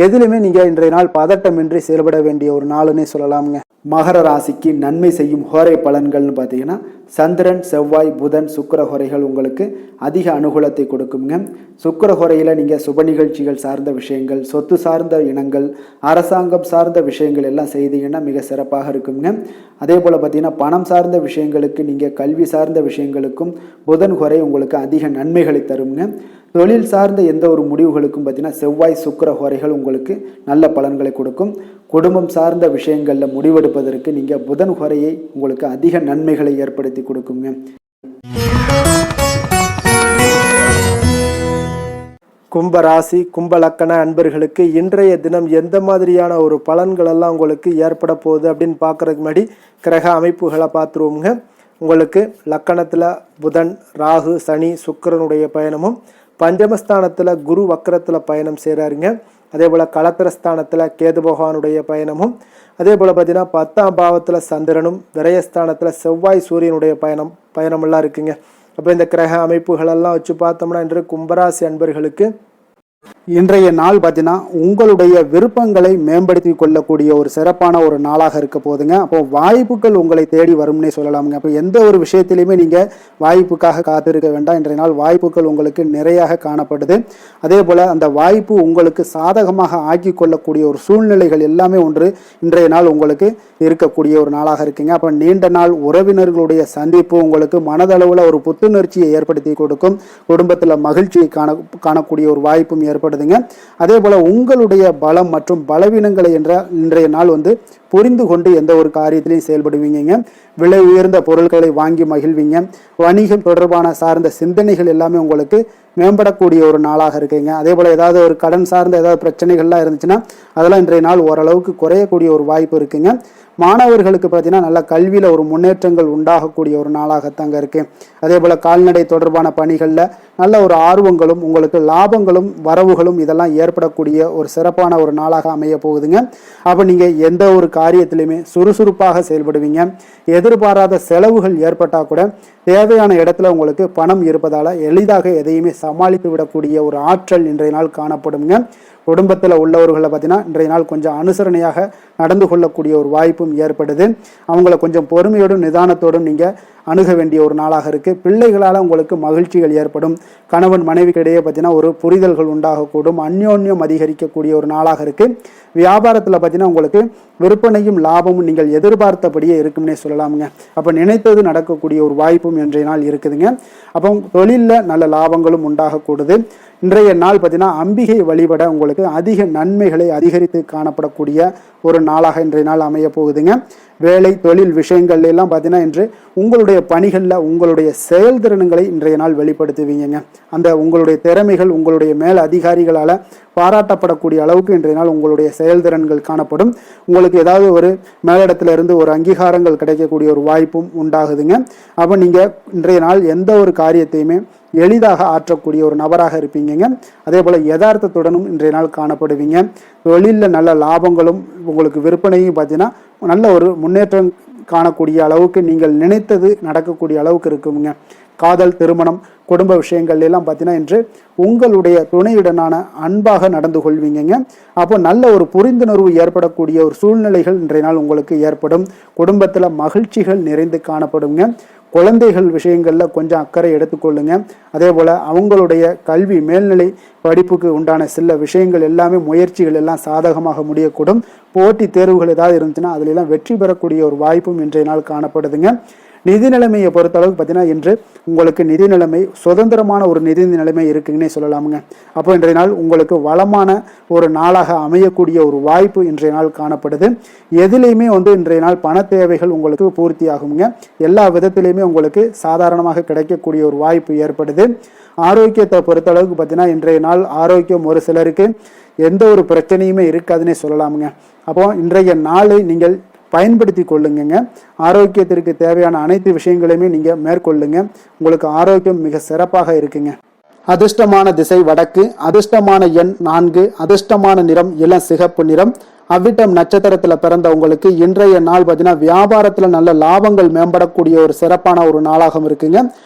எதிலுமே நீங்கள் இன்றைய நாள் பதட்டமின்றி செயல்பட வேண்டிய ஒரு நாளுன்னே சொல்லலாமுங்க. மகர ராசிக்கு நன்மை செய்யும் ஹோரை பலன்கள்னு பார்த்தீங்கன்னா சந்திரன், செவ்வாய், புதன், சுக்கிர ஹோரைகள் உங்களுக்கு அதிக அனுகூலத்தை கொடுக்குங்க. சுக்கிர ஹோரையில் நீங்கள் சுப நிகழ்ச்சிகள் சார்ந்த விஷயங்கள், சொத்து சார்ந்த இனங்கள், அரசாங்கம் சார்ந்த விஷயங்கள் எல்லாம் செய்தீங்கன்னா மிக சிறப்பாக இருக்குங்க. அதே போல் பார்த்தீங்கன்னா பணம் சார்ந்த விஷயங்களுக்கு, நீங்கள் கல்வி சார்ந்த விஷயங்களுக்கும் புதன் ஹோரை உங்களுக்கு அதிக நன்மைகளை தருங்க. தொழில் சார்ந்த எந்த ஒரு முடிவுகளுக்கும் பார்த்தீங்கன்னா செவ்வாய், சுக்கிர ஹோரைகள் உங்களுக்கு நல்ல பலன்களை கொடுக்கும். குடும்பம் சார்ந்த விஷயங்களில் முடிவெடுப்பதற்கு நீங்கள் புதன் ஹோரையை உங்களுக்கு அதிக நன்மைகளை ஏற்படுத்தி கொடுக்குங்க. கும்பராசி கும்பலக்கண அன்பர்களுக்கு இன்றைய தினம் எந்த மாதிரியான ஒரு பலன்கள் எல்லாம் உங்களுக்கு ஏற்பட போகுது அப்படின்னு பார்க்கறதுக்கு முன்னாடி கிரக அமைப்புகளை பார்த்துருவோங்க. உங்களுக்கு லக்கணத்தில் புதன், ராகு, சனி, சுக்கிரனுடைய பயணமும், பஞ்சமஸ்தானத்தில் குரு வக்கரத்தில் பயணம் செய்கிறாருங்க. அதே போல் களத்திரஸ்தானத்தில் கேது பகவானுடைய பயணமும், அதே போல் பார்த்தீங்கன்னா 10ஆம் பாவத்தில் சந்திரனும், விரயஸ்தானத்தில் செவ்வாய் சூரியனுடைய பயணமெல்லாம் இருக்குங்க. அப்போ இந்த கிரக அமைப்புகளெல்லாம் வச்சு பார்த்தோம்னா இன்று கும்பராசி அன்பர்களுக்கு இன்றைய நாள் பார்த்தீங்கன்னா உங்களுடைய விருப்பங்களை மேம்படுத்தி கொள்ளக்கூடிய ஒரு சிறப்பான ஒரு நாளாக இருக்க போதுங்க. அப்போ வாய்ப்புகள் உங்களை தேடி வரும்னே சொல்லலாமுங்க. அப்போ எந்த ஒரு விஷயத்திலையுமே நீங்கள் வாய்ப்புக்காக காத்திருக்க வேண்டாம். இன்றைய நாள் வாய்ப்புகள் உங்களுக்கு நிறையாக காணப்படுது. அதே போல் அந்த வாய்ப்பு உங்களுக்கு சாதகமாக ஆக்கி கொள்ளக்கூடிய ஒரு சூழ்நிலைகள் எல்லாமே ஒன்று இன்றைய நாள் உங்களுக்கு இருக்கக்கூடிய ஒரு நாளாக இருக்குங்க. அப்போ நீண்ட நாள் உறவினர்களுடைய சந்திப்பு உங்களுக்கு மனதளவில் ஒரு புத்துணர்ச்சியை ஏற்படுத்தி கொடுக்கும். குடும்பத்தில் மகிழ்ச்சியை காணக்கூடிய ஒரு வாய்ப்பும் ஏற்படுதுங்க. அதே போல உங்களுடைய பலம் மற்றும் பலவீனங்களை இன்றைய நாள் புரிந்து கொண்டு எந்த ஒரு காரியத்திலையும் செயல்படுவீங்க. விலை உயர்ந்த பொருட்களை வாங்கி மகிழ்வீங்க. வணிகம் தொடர்பான சார்ந்த சிந்தனைகள் எல்லாமே உங்களுக்கு மேம்படக்கூடிய ஒரு நாளாக இருக்குங்க. அதே போல் ஏதாவது ஒரு கடன் சார்ந்த ஏதாவது பிரச்சனைகள்லாம் இருந்துச்சுன்னா அதெல்லாம் இன்றைய நாள் ஓரளவுக்கு குறையக்கூடிய ஒரு வாய்ப்பு இருக்குங்க. மாணவர்களுக்கு பார்த்தீங்கன்னா நல்ல கல்வியில் ஒரு முன்னேற்றங்கள் உண்டாகக்கூடிய ஒரு நாளாகத்தாங்க இருக்கு. அதே போல் கால்நடை தொடர்பான பணிகளில் நல்ல ஒரு ஆர்வங்களும் உங்களுக்கு லாபங்களும் வரவுகளும் இதெல்லாம் ஏற்படக்கூடிய ஒரு சிறப்பான ஒரு நாளாக அமைய போகுதுங்க. அப்போ நீங்கள் எந்த ஒரு காரியத்திலையுமே சுறுசுறுப்பாக செயல்படுவீங்க. எதிர்பாராத செலவுகள் ஏற்பட்டால் கூட தேவையான இடத்துல உங்களுக்கு பணம் இருப்பதால் எளிதாக எதையுமே சமாளித்து விடக்கூடிய ஒரு ஆற்றல் இன்றைய நாள் காணப்படுங்க. குடும்பத்தில் உள்ளவர்களை பார்த்தீங்கன்னா இன்றைய நாள் கொஞ்சம் அனுசரணையாக நடந்து கொள்ளக்கூடிய ஒரு வாய்ப்பும் ஏற்படுது. அவங்கள கொஞ்சம் பொறுமையோடும் நிதானத்தோடும் நீங்கள் அணுக வேண்டிய ஒரு நாளாக இருக்குது. பிள்ளைகளால் உங்களுக்கு மகிழ்ச்சிகள் ஏற்படும். கணவன் மனைவிக்கிடையே பார்த்தீங்கன்னா ஒரு புரிதல்கள் உண்டாகக்கூடும். அந்யோன்யம் அதிகரிக்கக்கூடிய ஒரு நாளாக இருக்குது. வியாபாரத்தில் பார்த்தீங்கன்னா உங்களுக்கு விற்பனையும் லாபமும் நீங்கள் எதிர்பார்த்தபடியே இருக்கும்னே சொல்லலாமுங்க. அப்போ நினைத்தது நடக்கக்கூடிய ஒரு வாய்ப்பும் இன்றைய நாள் இருக்குதுங்க. அப்போ தொழிலில் நல்ல லாபங்களும் உண்டாகக்கூடுது. இன்றைய நாள் பார்த்தீங்கன்னா அம்பிகை வழிபட உங்களுக்கு அதிக நன்மைகளை அதிகரித்து காணப்படக்கூடிய ஒரு நாளாக இன்றைய நாள் அமைய போகுதுங்க. வேலை தொழில் விஷயங்கள் எல்லாம் பார்த்தீங்கன்னா இன்று உங்களுடைய பணிகளில் உங்களுடைய செயல்திறன்களை இன்றைய நாள் வெளிப்படுத்துவீங்க. அந்த உங்களுடைய திறமைகள் உங்களுடைய மேல் அதிகாரிகளால் பாராட்டப்படக்கூடிய அளவுக்கு இன்றைய நாள் உங்களுடைய செயல்திறன்கள் காணப்படும். உங்களுக்கு ஏதாவது ஒரு மேலிடத்துல இருந்து ஒரு அங்கீகாரங்கள் கிடைக்கக்கூடிய ஒரு வாய்ப்பும் உண்டாகுதுங்க. அப்போ நீங்கள் இன்றைய நாள் எந்த ஒரு காரியத்தையுமே எளிதாக ஆற்றக்கூடிய ஒரு நபராக இருப்பீங்க. அதே போல் யதார்த்தத்துடனும் இன்றைய நாள் காணப்படுவீங்க. தொழிலில் நல்ல லாபங்களும் உங்களுக்கு விற்பனையும் பார்த்தீங்கன்னா நல்ல ஒரு முன்னேற்றம் காணக்கூடிய அளவுக்கு நீங்கள் நினைத்தது நடக்கக்கூடிய அளவுக்கு இருக்குங்க. காதல், திருமணம், குடும்ப விஷயங்கள் எல்லாம் பார்த்தீங்கன்னா இன்று உங்களுடைய துணையுடனான அன்பாக நடந்து கொள்வீங்க. அப்போ நல்ல ஒரு புரிந்துணர்வு ஏற்படக்கூடிய ஒரு சூழ்நிலைகள் இன்றைய நாள் உங்களுக்கு ஏற்படும். குடும்பத்தில் மகிழ்ச்சிகள் நிறைந்து காணப்படுங்க. குழந்தைகள் விஷயங்களில் கொஞ்சம் அக்கறை எடுத்துக்கொள்ளுங்க. அதே போல் அவங்களுடைய கல்வி மேல்நிலை படிப்புக்கு உண்டான சில விஷயங்கள் எல்லாமே முயற்சிகள் எல்லாம் சாதகமாக முடியக்கூடும். போட்டி தேர்வுகள் ஏதாவது இருந்துச்சுன்னா அதிலெல்லாம் வெற்றி பெறக்கூடிய ஒரு வாய்ப்பும் இன்றைய நாள் காணப்படுதுங்க. நிதி நிலைமையை பொறுத்தளவுக்கு பார்த்தீங்கன்னா இன்று உங்களுக்கு நிதி நிலைமை சுதந்திரமான ஒரு நிதி நிலைமை இருக்குங்கன்னே சொல்லலாமுங்க. அப்போ இன்றைய நாள் உங்களுக்கு வளமான ஒரு நாளாக அமையக்கூடிய ஒரு வாய்ப்பு இன்றைய நாள் காணப்படுது. எதுலேயுமே இன்றைய நாள் பண தேவைகள் உங்களுக்கு பூர்த்தி ஆகுங்க. எல்லா விதத்திலையுமே உங்களுக்கு சாதாரணமாக கிடைக்கக்கூடிய ஒரு வாய்ப்பு ஏற்படுது. ஆரோக்கியத்தை பொறுத்தளவுக்கு பார்த்தீங்கன்னா இன்றைய நாள் ஆரோக்கியம் ஒரு சிலருக்கு எந்த ஒரு பிரச்சனையுமே இருக்காதுன்னே சொல்லலாமுங்க. அப்போ இன்றைய நாளை நீங்கள் பயன்படுத்தி கொள்ளுங்க. ஆரோக்கியத்திற்கு தேவையான அனைத்து விஷயங்களையுமே நீங்கள் மேற்கொள்ளுங்க. உங்களுக்கு ஆரோக்கியம் மிக சிறப்பாக இருக்குங்க. அதிர்ஷ்டமான திசை வடக்கு, அதிர்ஷ்டமான எண் 4, அதிர்ஷ்டமான நிறம் இளம் சிகப்பு நிறம். அவ்விட்டம் நட்சத்திரத்தில் பிறந்த உங்களுக்கு இன்றைய நாள் பார்த்தீங்கன்னா வியாபாரத்தில் நல்ல லாபங்கள் மேம்படக்கூடிய ஒரு சிறப்பான ஒரு நாளாகவும் இருக்குங்க.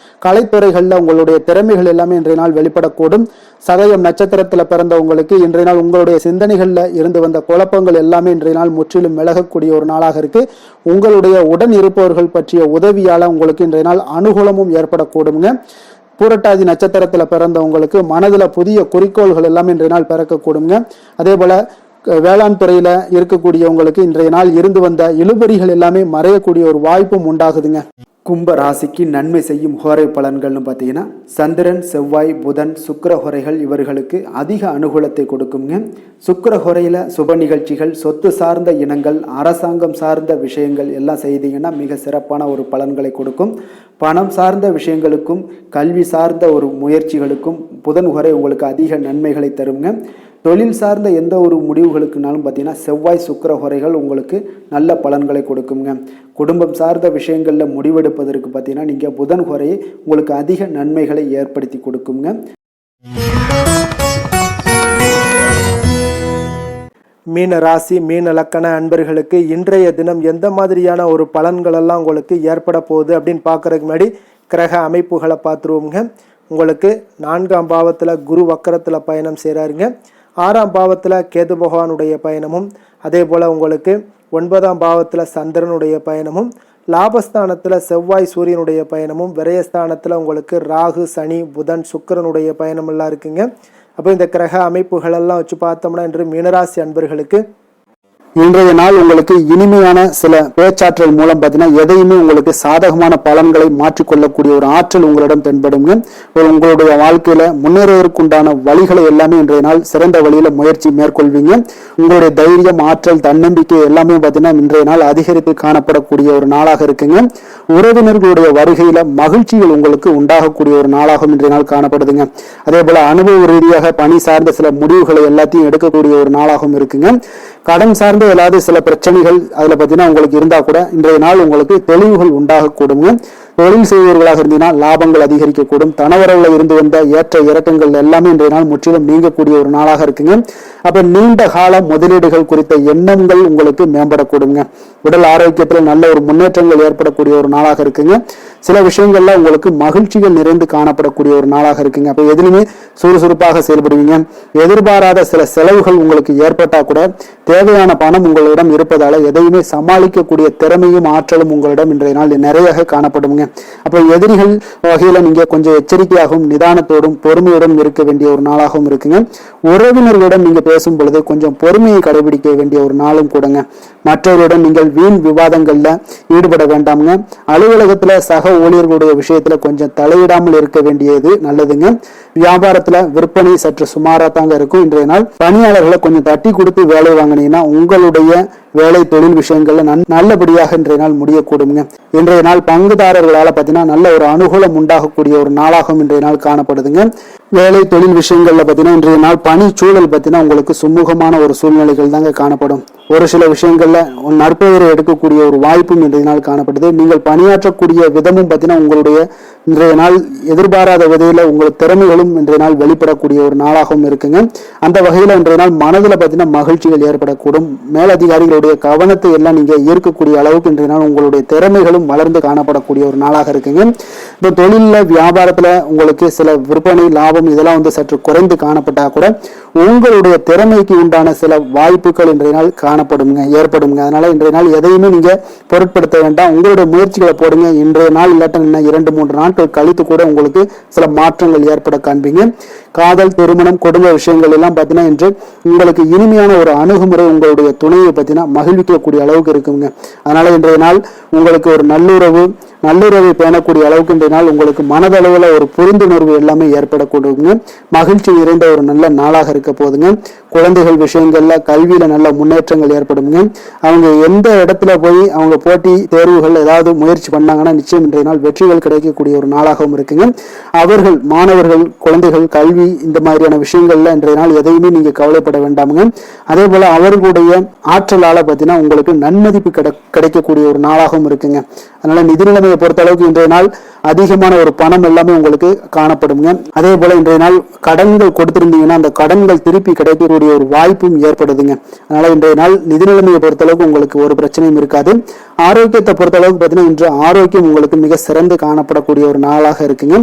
கலைத்துறைகளில் உங்களுடைய திறமைகள் எல்லாமே இன்றைய நாள் வெளிப்படக்கூடும். சதயம் நட்சத்திரத்தில் பிறந்த உங்களுக்கு இன்றைய நாள் உங்களுடைய சிந்தனைகளில் இருந்து வந்த குழப்பங்கள் எல்லாமே இன்றைய நாள் முற்றிலும் விலகக்கூடிய ஒரு நாளாக இருக்கு. உங்களுடைய உடன் இருப்பவர்கள் பற்றிய உதவியால் உங்களுக்கு இன்றைய நாள் அனுகூலமும் ஏற்படக்கூடுங்க. பூரட்டாதி நட்சத்திரத்தில் பிறந்த உங்களுக்கு மனதில் புதிய குறிக்கோள்கள் எல்லாமே இன்றைய நாள் பிறக்கக்கூடுங்க. அதே போல வேளாண் துறையில இருக்கக்கூடியவங்களுக்கு இன்றைய நாள் இருந்து வந்த இழுபறிகள் எல்லாமே மறையக்கூடிய ஒரு வாய்ப்பும் உண்டாகுதுங்க. கும்ப ராசிக்கு நன்மை செய்யும் ஹோரை பலன்கள்னு பார்த்தீங்கன்னா சந்திரன், செவ்வாய், புதன், சுக்கிர ஹோரைகள் இவர்களுக்கு அதிக அனுகூலத்தை கொடுக்குங்க. சுக்கிர ஹோரையில சுப நிகழ்ச்சிகள், சொத்து சார்ந்த இனங்கள், அரசாங்கம் சார்ந்த விஷயங்கள் எல்லாம் செய்தீங்கன்னா மிக சிறப்பான ஒரு பலன்களை கொடுக்கும். பணம் சார்ந்த விஷயங்களுக்கும் கல்வி சார்ந்த ஒரு முயற்சிகளுக்கும் புதன் ஹோரை உங்களுக்கு அதிக நன்மைகளை தருங்க. தொழில் சார்ந்த எந்த ஒரு முடிவுகளுக்குனாலும் பார்த்தீங்கன்னா செவ்வாய், சுக்கிர ஹோரைகள் உங்களுக்கு நல்ல பலன்களை கொடுக்குங்க. குடும்பம் சார்ந்த விஷயங்களில் முடிவெடுப்பதற்கு பார்த்தீங்கன்னா நீங்கள் புதன் ஹோரையை உங்களுக்கு அதிக நன்மைகளை ஏற்படுத்தி கொடுக்குங்க. மீன ராசி, மீன லக்கண அன்பர்களுக்கு இன்றைய தினம் எந்த மாதிரியான ஒரு பலன்கள் எல்லாம் உங்களுக்கு ஏற்பட போகுது அப்படின்னு பார்க்கறதுக்கு முன்னாடி கிரக அமைப்புகளை பார்த்துருவோங்க. உங்களுக்கு 4ஆம் பாவத்தில் குரு வக்கரத்தில் பயணம் செய்கிறாருங்க. 6ஆம் பாவத்தில் கேது பகவானுடைய பயணமும், அதே போல் உங்களுக்கு 9ஆம் பாவத்தில் சந்திரனுடைய பயணமும், லாபஸ்தானத்தில் செவ்வாய் சூரியனுடைய பயணமும், விரயஸ்தானத்தில் உங்களுக்கு ராகு, சனி, புதன், சுக்கிரனுடைய பயணமெல்லாம் இருக்குங்க. அப்போ இந்த கிரக அமைப்புகளெல்லாம் வச்சு பார்த்தோம்னா இன்று மீனராசி அன்பர்களுக்கு இன்றைய நாள் உங்களுக்கு இனிமையான சில பேச்சாற்றல் மூலம் பார்த்தீங்கன்னா எதையுமே உங்களுக்கு சாதகமான பலன்களை மாற்றிக்கொள்ளக்கூடிய ஒரு ஆற்றல் உங்களிடம் தென்படுங்க. உங்களுடைய வாழ்க்கையில முன்னேறுவதற்குண்டான வழிகளை எல்லாமே இன்றைய நாள் சிறந்த வழியில முயற்சி மேற்கொள்வீங்க. உங்களுடைய தைரியம், ஆற்றல், தன்னம்பிக்கை எல்லாமே பார்த்தீங்கன்னா இன்றைய நாள் அதிகரித்து காணப்படக்கூடிய ஒரு நாளாக இருக்குங்க. உறவினர்களுடைய வருகையில மகிழ்ச்சிகள் உங்களுக்கு உண்டாகக்கூடிய ஒரு நாளாகவும் இன்றைய நாள் காணப்படுதுங்க. அதே போல அனுபவ ரீதியாக பணி சார்ந்த சில முடிவுகளை எல்லாத்தையும் எடுக்கக்கூடிய ஒரு நாளாகவும் இருக்குங்க. கடன் சார்ந்த ஏதாவது சில பிரச்சனைகள் அதுல பார்த்தீங்கன்னா உங்களுக்கு இருந்தா கூட இன்றைய நாள் உங்களுக்கு தெளிவுகள் உண்டாகக்கூடுங்க. தொழில் செய்பவர்களாக இருந்தீங்கன்னா லாபங்கள் அதிகரிக்கக்கூடும். தனவரவுல இருந்து வந்த ஏற்ற இறக்கங்கள் எல்லாமே இன்றைய நாள் முற்றிலும் நீங்கக்கூடிய ஒரு நாளாக இருக்குங்க. அப்ப நீண்ட கால முதலீடுகள் குறித்த எண்ணங்கள் உங்களுக்கு மேம்படக்கூடுங்க. உடல் ஆரோக்கியத்தில் நல்ல ஒரு முன்னேற்றங்கள் ஏற்படக்கூடிய ஒரு நாளாக இருக்குங்க. சில விஷயங்கள்ல உங்களுக்கு மகிழ்ச்சிகள் நிறைந்து காணப்படக்கூடிய ஒரு நாளாக இருக்குங்க. அப்ப எதுலையுமே சுறுசுறுப்பாக செயல்படுவீங்க. எதிர்பாராத சில செலவுகள் உங்களுக்கு ஏற்பட்டா கூட தேவையான பணம் உங்களிடம் இருப்பதால எதையுமே சமாளிக்கக்கூடிய திறமையும் ஆற்றலும் உங்களிடம் இன்றைய நாள் நிறைய காணப்படுங்க. அப்ப எதிரிகள் வகையில நீங்க கொஞ்சம் எச்சரிக்கையாகவும் நிதானத்தோடும் பொறுமையுடன் இருக்க வேண்டிய ஒரு நாளாகவும் இருக்குங்க. உறவினர்களிடம் நீங்க பேசும் பொழுது கொஞ்சம் பொறுமையை கடைபிடிக்க வேண்டிய ஒரு நாளும் கூடங்க. மற்றவர்களுடன் நீங்கள் வீண் விவாதங்கள்ல ஈடுபட வேண்டாமுங்க. அலுவலகத்துல சக ஊழியர்களுடைய விஷயத்துல கொஞ்சம் தலையிடாமல் இருக்க வேண்டியது நல்லதுங்க. வியாபாரத்துல விற்பனை சற்று சுமாரா தாங்க இருக்கும். இன்றைய நாள் பணியாளர்களை கொஞ்சம் தட்டி கொடுத்து வேலை வாங்கினீங்கன்னா உங்களுடைய வேலை தொழில் விஷயங்கள்ல நல்லபடியாக இன்றைய நாள் முடியக்கூடுங்க. இன்றைய நாள் பங்குதாரர்களால பார்த்தீங்கன்னா நல்ல ஒரு அனுகூலம் உண்டாகக்கூடிய ஒரு நாளாகவும் இன்றைய நாள் காணப்படுதுங்க. வேலை தொழில் விஷயங்கள்ல பார்த்தீங்கன்னா இன்றைய நாள் பணி சூழல் பார்த்தீங்கன்னா உங்களுக்கு சுமூகமான ஒரு சூழ்நிலைகள் தாங்க காணப்படும். ஒரு சில விஷயங்கள்ல நற்பெயரை எடுக்கக்கூடிய ஒரு வாய்ப்பும் இன்றைய நாள் காணப்படுது. நீங்கள் பணியாற்றக்கூடிய விதமும் பார்த்தீங்கன்னா உங்களுடைய இன்றைய நாள் எதிர்பாராத வகையில உங்கள் திறமைகளும் இன்றைய நாள் வெளிப்படக்கூடிய ஒரு நாளாகவும் இருக்குங்க. அந்த வகையில இன்றைய நாள் மனதில் பார்த்தீங்கன்னா மகிழ்ச்சிகள் ஏற்படக்கூடும். மேலதிகாரிகளுடைய கவனத்தை எல்லாம் நீங்க ஈர்க்கக்கூடிய அளவுக்கு இன்றைய நாள் உங்களுடைய திறமைகளும் வளர்ந்து காணப்படக்கூடிய ஒரு நாளாக இருக்குங்க. இப்போ தொழில வியாபாரத்துல உங்களுக்கு சில விற்பனை லாபம் இதெல்லாம் சற்று குறைந்து காணப்பட்டா கூட உங்களுடைய திறமைக்கு உண்டான சில வாய்ப்புகள் இன்றைய நாள் ஏற்படுங்க. அதனால இன்றைய நாள் எதையுமே நீங்க பொருட்படுத்த வேண்டாம். உங்களுடைய முயற்சிகளை போடுங்க. இன்றைய நாள் இல்லாட்ட 2-3 நாட்கள் கழித்து கூட உங்களுக்கு சில மாற்றங்கள் ஏற்பட காண்பீங்க. காதல், திருமணம், குடும்ப விஷயங்கள் எல்லாம் பார்த்தீங்கன்னா இன்று உங்களுக்கு இனிமையான ஒரு அணுகுமுறை உங்களுடைய துணையை பார்த்தீங்கன்னா மகிழ்விக்கக்கூடிய அளவுக்கு இருக்குங்க. அதனால இன்றைய நாள் உங்களுக்கு ஒரு நல்லுறவை பேணக்கூடிய அளவுக்கு இன்றைய நாள் உங்களுக்கு மனதளவுல ஒரு புரிந்துணர்வு எல்லாமே ஏற்படக்கூடுங்க. மகிழ்ச்சி நிறைந்த ஒரு நல்ல நாளாக இருக்க போதுங்க. குழந்தைகள் விஷயங்கள்ல கல்வியில நல்ல முன்னேற்றங்கள் ஏற்படுங்க. அவங்க எந்த இடத்துல போய் அவங்க போட்டி தேர்வுகள் ஏதாவது முயற்சி பண்ணாங்கன்னா நிச்சயம் இன்றைய நாள் வெற்றிகள் கிடைக்கக்கூடிய ஒரு நாளாகவும் இருக்குங்க. அவர்கள் மாணவர்கள் குழந்தைகள் கல்வி இந்த மாதிரியான விஷயங்கள்ல இன்றைய நாள் எதையுமே நீங்க கவலைப்பட வேண்டாமுங்க. அதே போல அவர்களுடைய ஆற்றலால பார்த்தீங்கன்னா உங்களுக்கு நன்மதிப்பு கிடைக்கக்கூடிய ஒரு நாளாகவும் இருக்குங்க. அதனால நிதி நிலைமையை பொறுத்த அளவுக்கு இன்றைய நாள் அதிகமான ஒரு பணம் எல்லாமே உங்களுக்கு காணப்படுங்க. அதே போல இன்றைய நாள் கடன்கள் கொடுத்திருந்தீங்கன்னா அந்த கடன்கள் திருப்பி கிடைக்கக்கூடிய ஒரு வாய்ப்பும் ஏற்படுதுங்க. அதனால இன்றைய நாள் நிதி நிலைமையை பொறுத்த அளவுக்கு உங்களுக்கு ஒரு பிரச்சனையும் இருக்காது. ஆரோக்கியத்தை பொறுத்த அளவுக்கு பார்த்தீங்கன்னா இன்று ஆரோக்கியம் உங்களுக்கு மிக சிறந்து காணப்படக்கூடிய ஒரு நாளாக இருக்குங்க.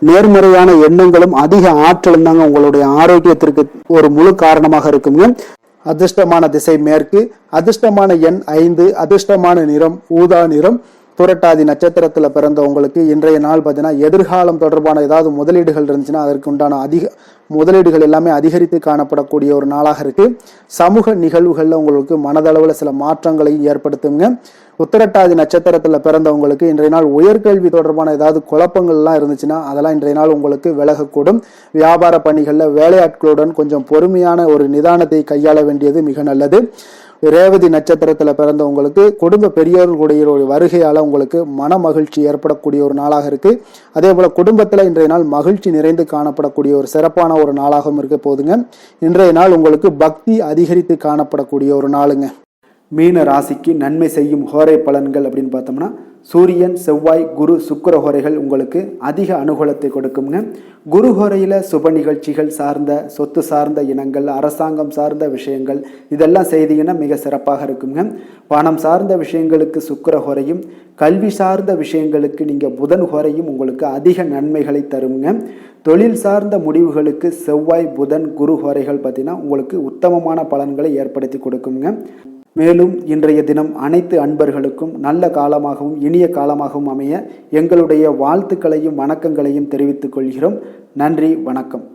நேர்மறையான எண்ணங்களும் அதிக ஆற்றலும் தாங்க உங்களுடைய ஆரோக்கியத்திற்கு ஒரு முழு காரணமாக இருக்குங்க. அதிர்ஷ்டமான திசை மேற்கு, அதிர்ஷ்டமான எண் 5, அதிர்ஷ்டமான நிறம் ஊதா நிறம். புரட்டாதி நட்சத்திரத்துல பிறந்தவங்களுக்கு இன்றைய நாள் பார்த்தீங்கன்னா எதிர்காலம் தொடர்பான ஏதாவது முதலீடுகள் இருந்துச்சுன்னா அதற்கு உண்டான முதலீடுகள் எல்லாமே அதிகரித்து காணப்படக்கூடிய ஒரு நாளாக இருக்கு. சமூக நிகழ்வுகள்ல உங்களுக்கு மனதளவுல சில மாற்றங்களை ஏற்படுத்துங்க. உத்திரட்டாதி நட்சத்திரத்துல பிறந்தவங்களுக்கு இன்றைய நாள் உயர்கல்வி தொடர்பான ஏதாவது குழப்பங்கள்லாம் இருந்துச்சுன்னா அதெல்லாம் இன்றைய நாள் உங்களுக்கு விலகக்கூடும். வியாபார பணிகள்ல வேலையாட்களுடன் கொஞ்சம் பொறுமையான ஒரு நிதானத்தை கையாள வேண்டியது மிக நல்லது. ரேவதி நட்சத்திரத்துல பிறந்தவங்களுக்கு குடும்ப பெரியோர்களுடைய ஒரு வருகையால உங்களுக்கு மன மகிழ்ச்சி ஏற்படக்கூடிய ஒரு நாளாக இருக்கு. அதே போல குடும்பத்துல இன்றைய நாள் மகிழ்ச்சி நிறைந்து காணப்படக்கூடிய ஒரு சிறப்பான ஒரு நாளாகவும் இருக்க போதுங்க. இன்றைய நாள் உங்களுக்கு பக்தி அதிகரித்து காணப்படக்கூடிய ஒரு நாளுங்க. மீன ராசிக்கு நன்மை செய்யும் ஹோரை பலன்கள் அப்படின்னு பார்த்தோம்னா சூரியன், செவ்வாய், குரு, சுக்கிர ஹோரைகள் உங்களுக்கு அதிக அனுகூலத்தை கொடுக்குங்க. குரு ஹோரையில் சுப நிகழ்ச்சிகள் சார்ந்த சொத்து சார்ந்த இனங்கள், அரசாங்கம் சார்ந்த விஷயங்கள் இதெல்லாம் செய்தீங்கன்னா மிக சிறப்பாக இருக்குங்க. பணம் சார்ந்த விஷயங்களுக்கு சுக்கிர ஹோரையும், கல்வி சார்ந்த விஷயங்களுக்கு நீங்கள் புதன் ஹோரையும் உங்களுக்கு அதிக நன்மைகளை தருங்க. தொழில் சார்ந்த முடிவுகளுக்கு செவ்வாய், புதன், குரு ஹோரைகள் பார்த்தீங்கன்னா உங்களுக்கு உத்தமமான பலன்களை ஏற்படுத்தி கொடுக்குங்க. மேலும் இன்றைய தினம் அனைத்து அன்பர்களுக்கும் நல்ல காலமாகவும் இனிய காலமாகவும் அமைய எங்களுடைய வாழ்த்துக்களையும் வணக்கங்களையும் தெரிவித்துக் கொள்கிறோம். நன்றி, வணக்கம்.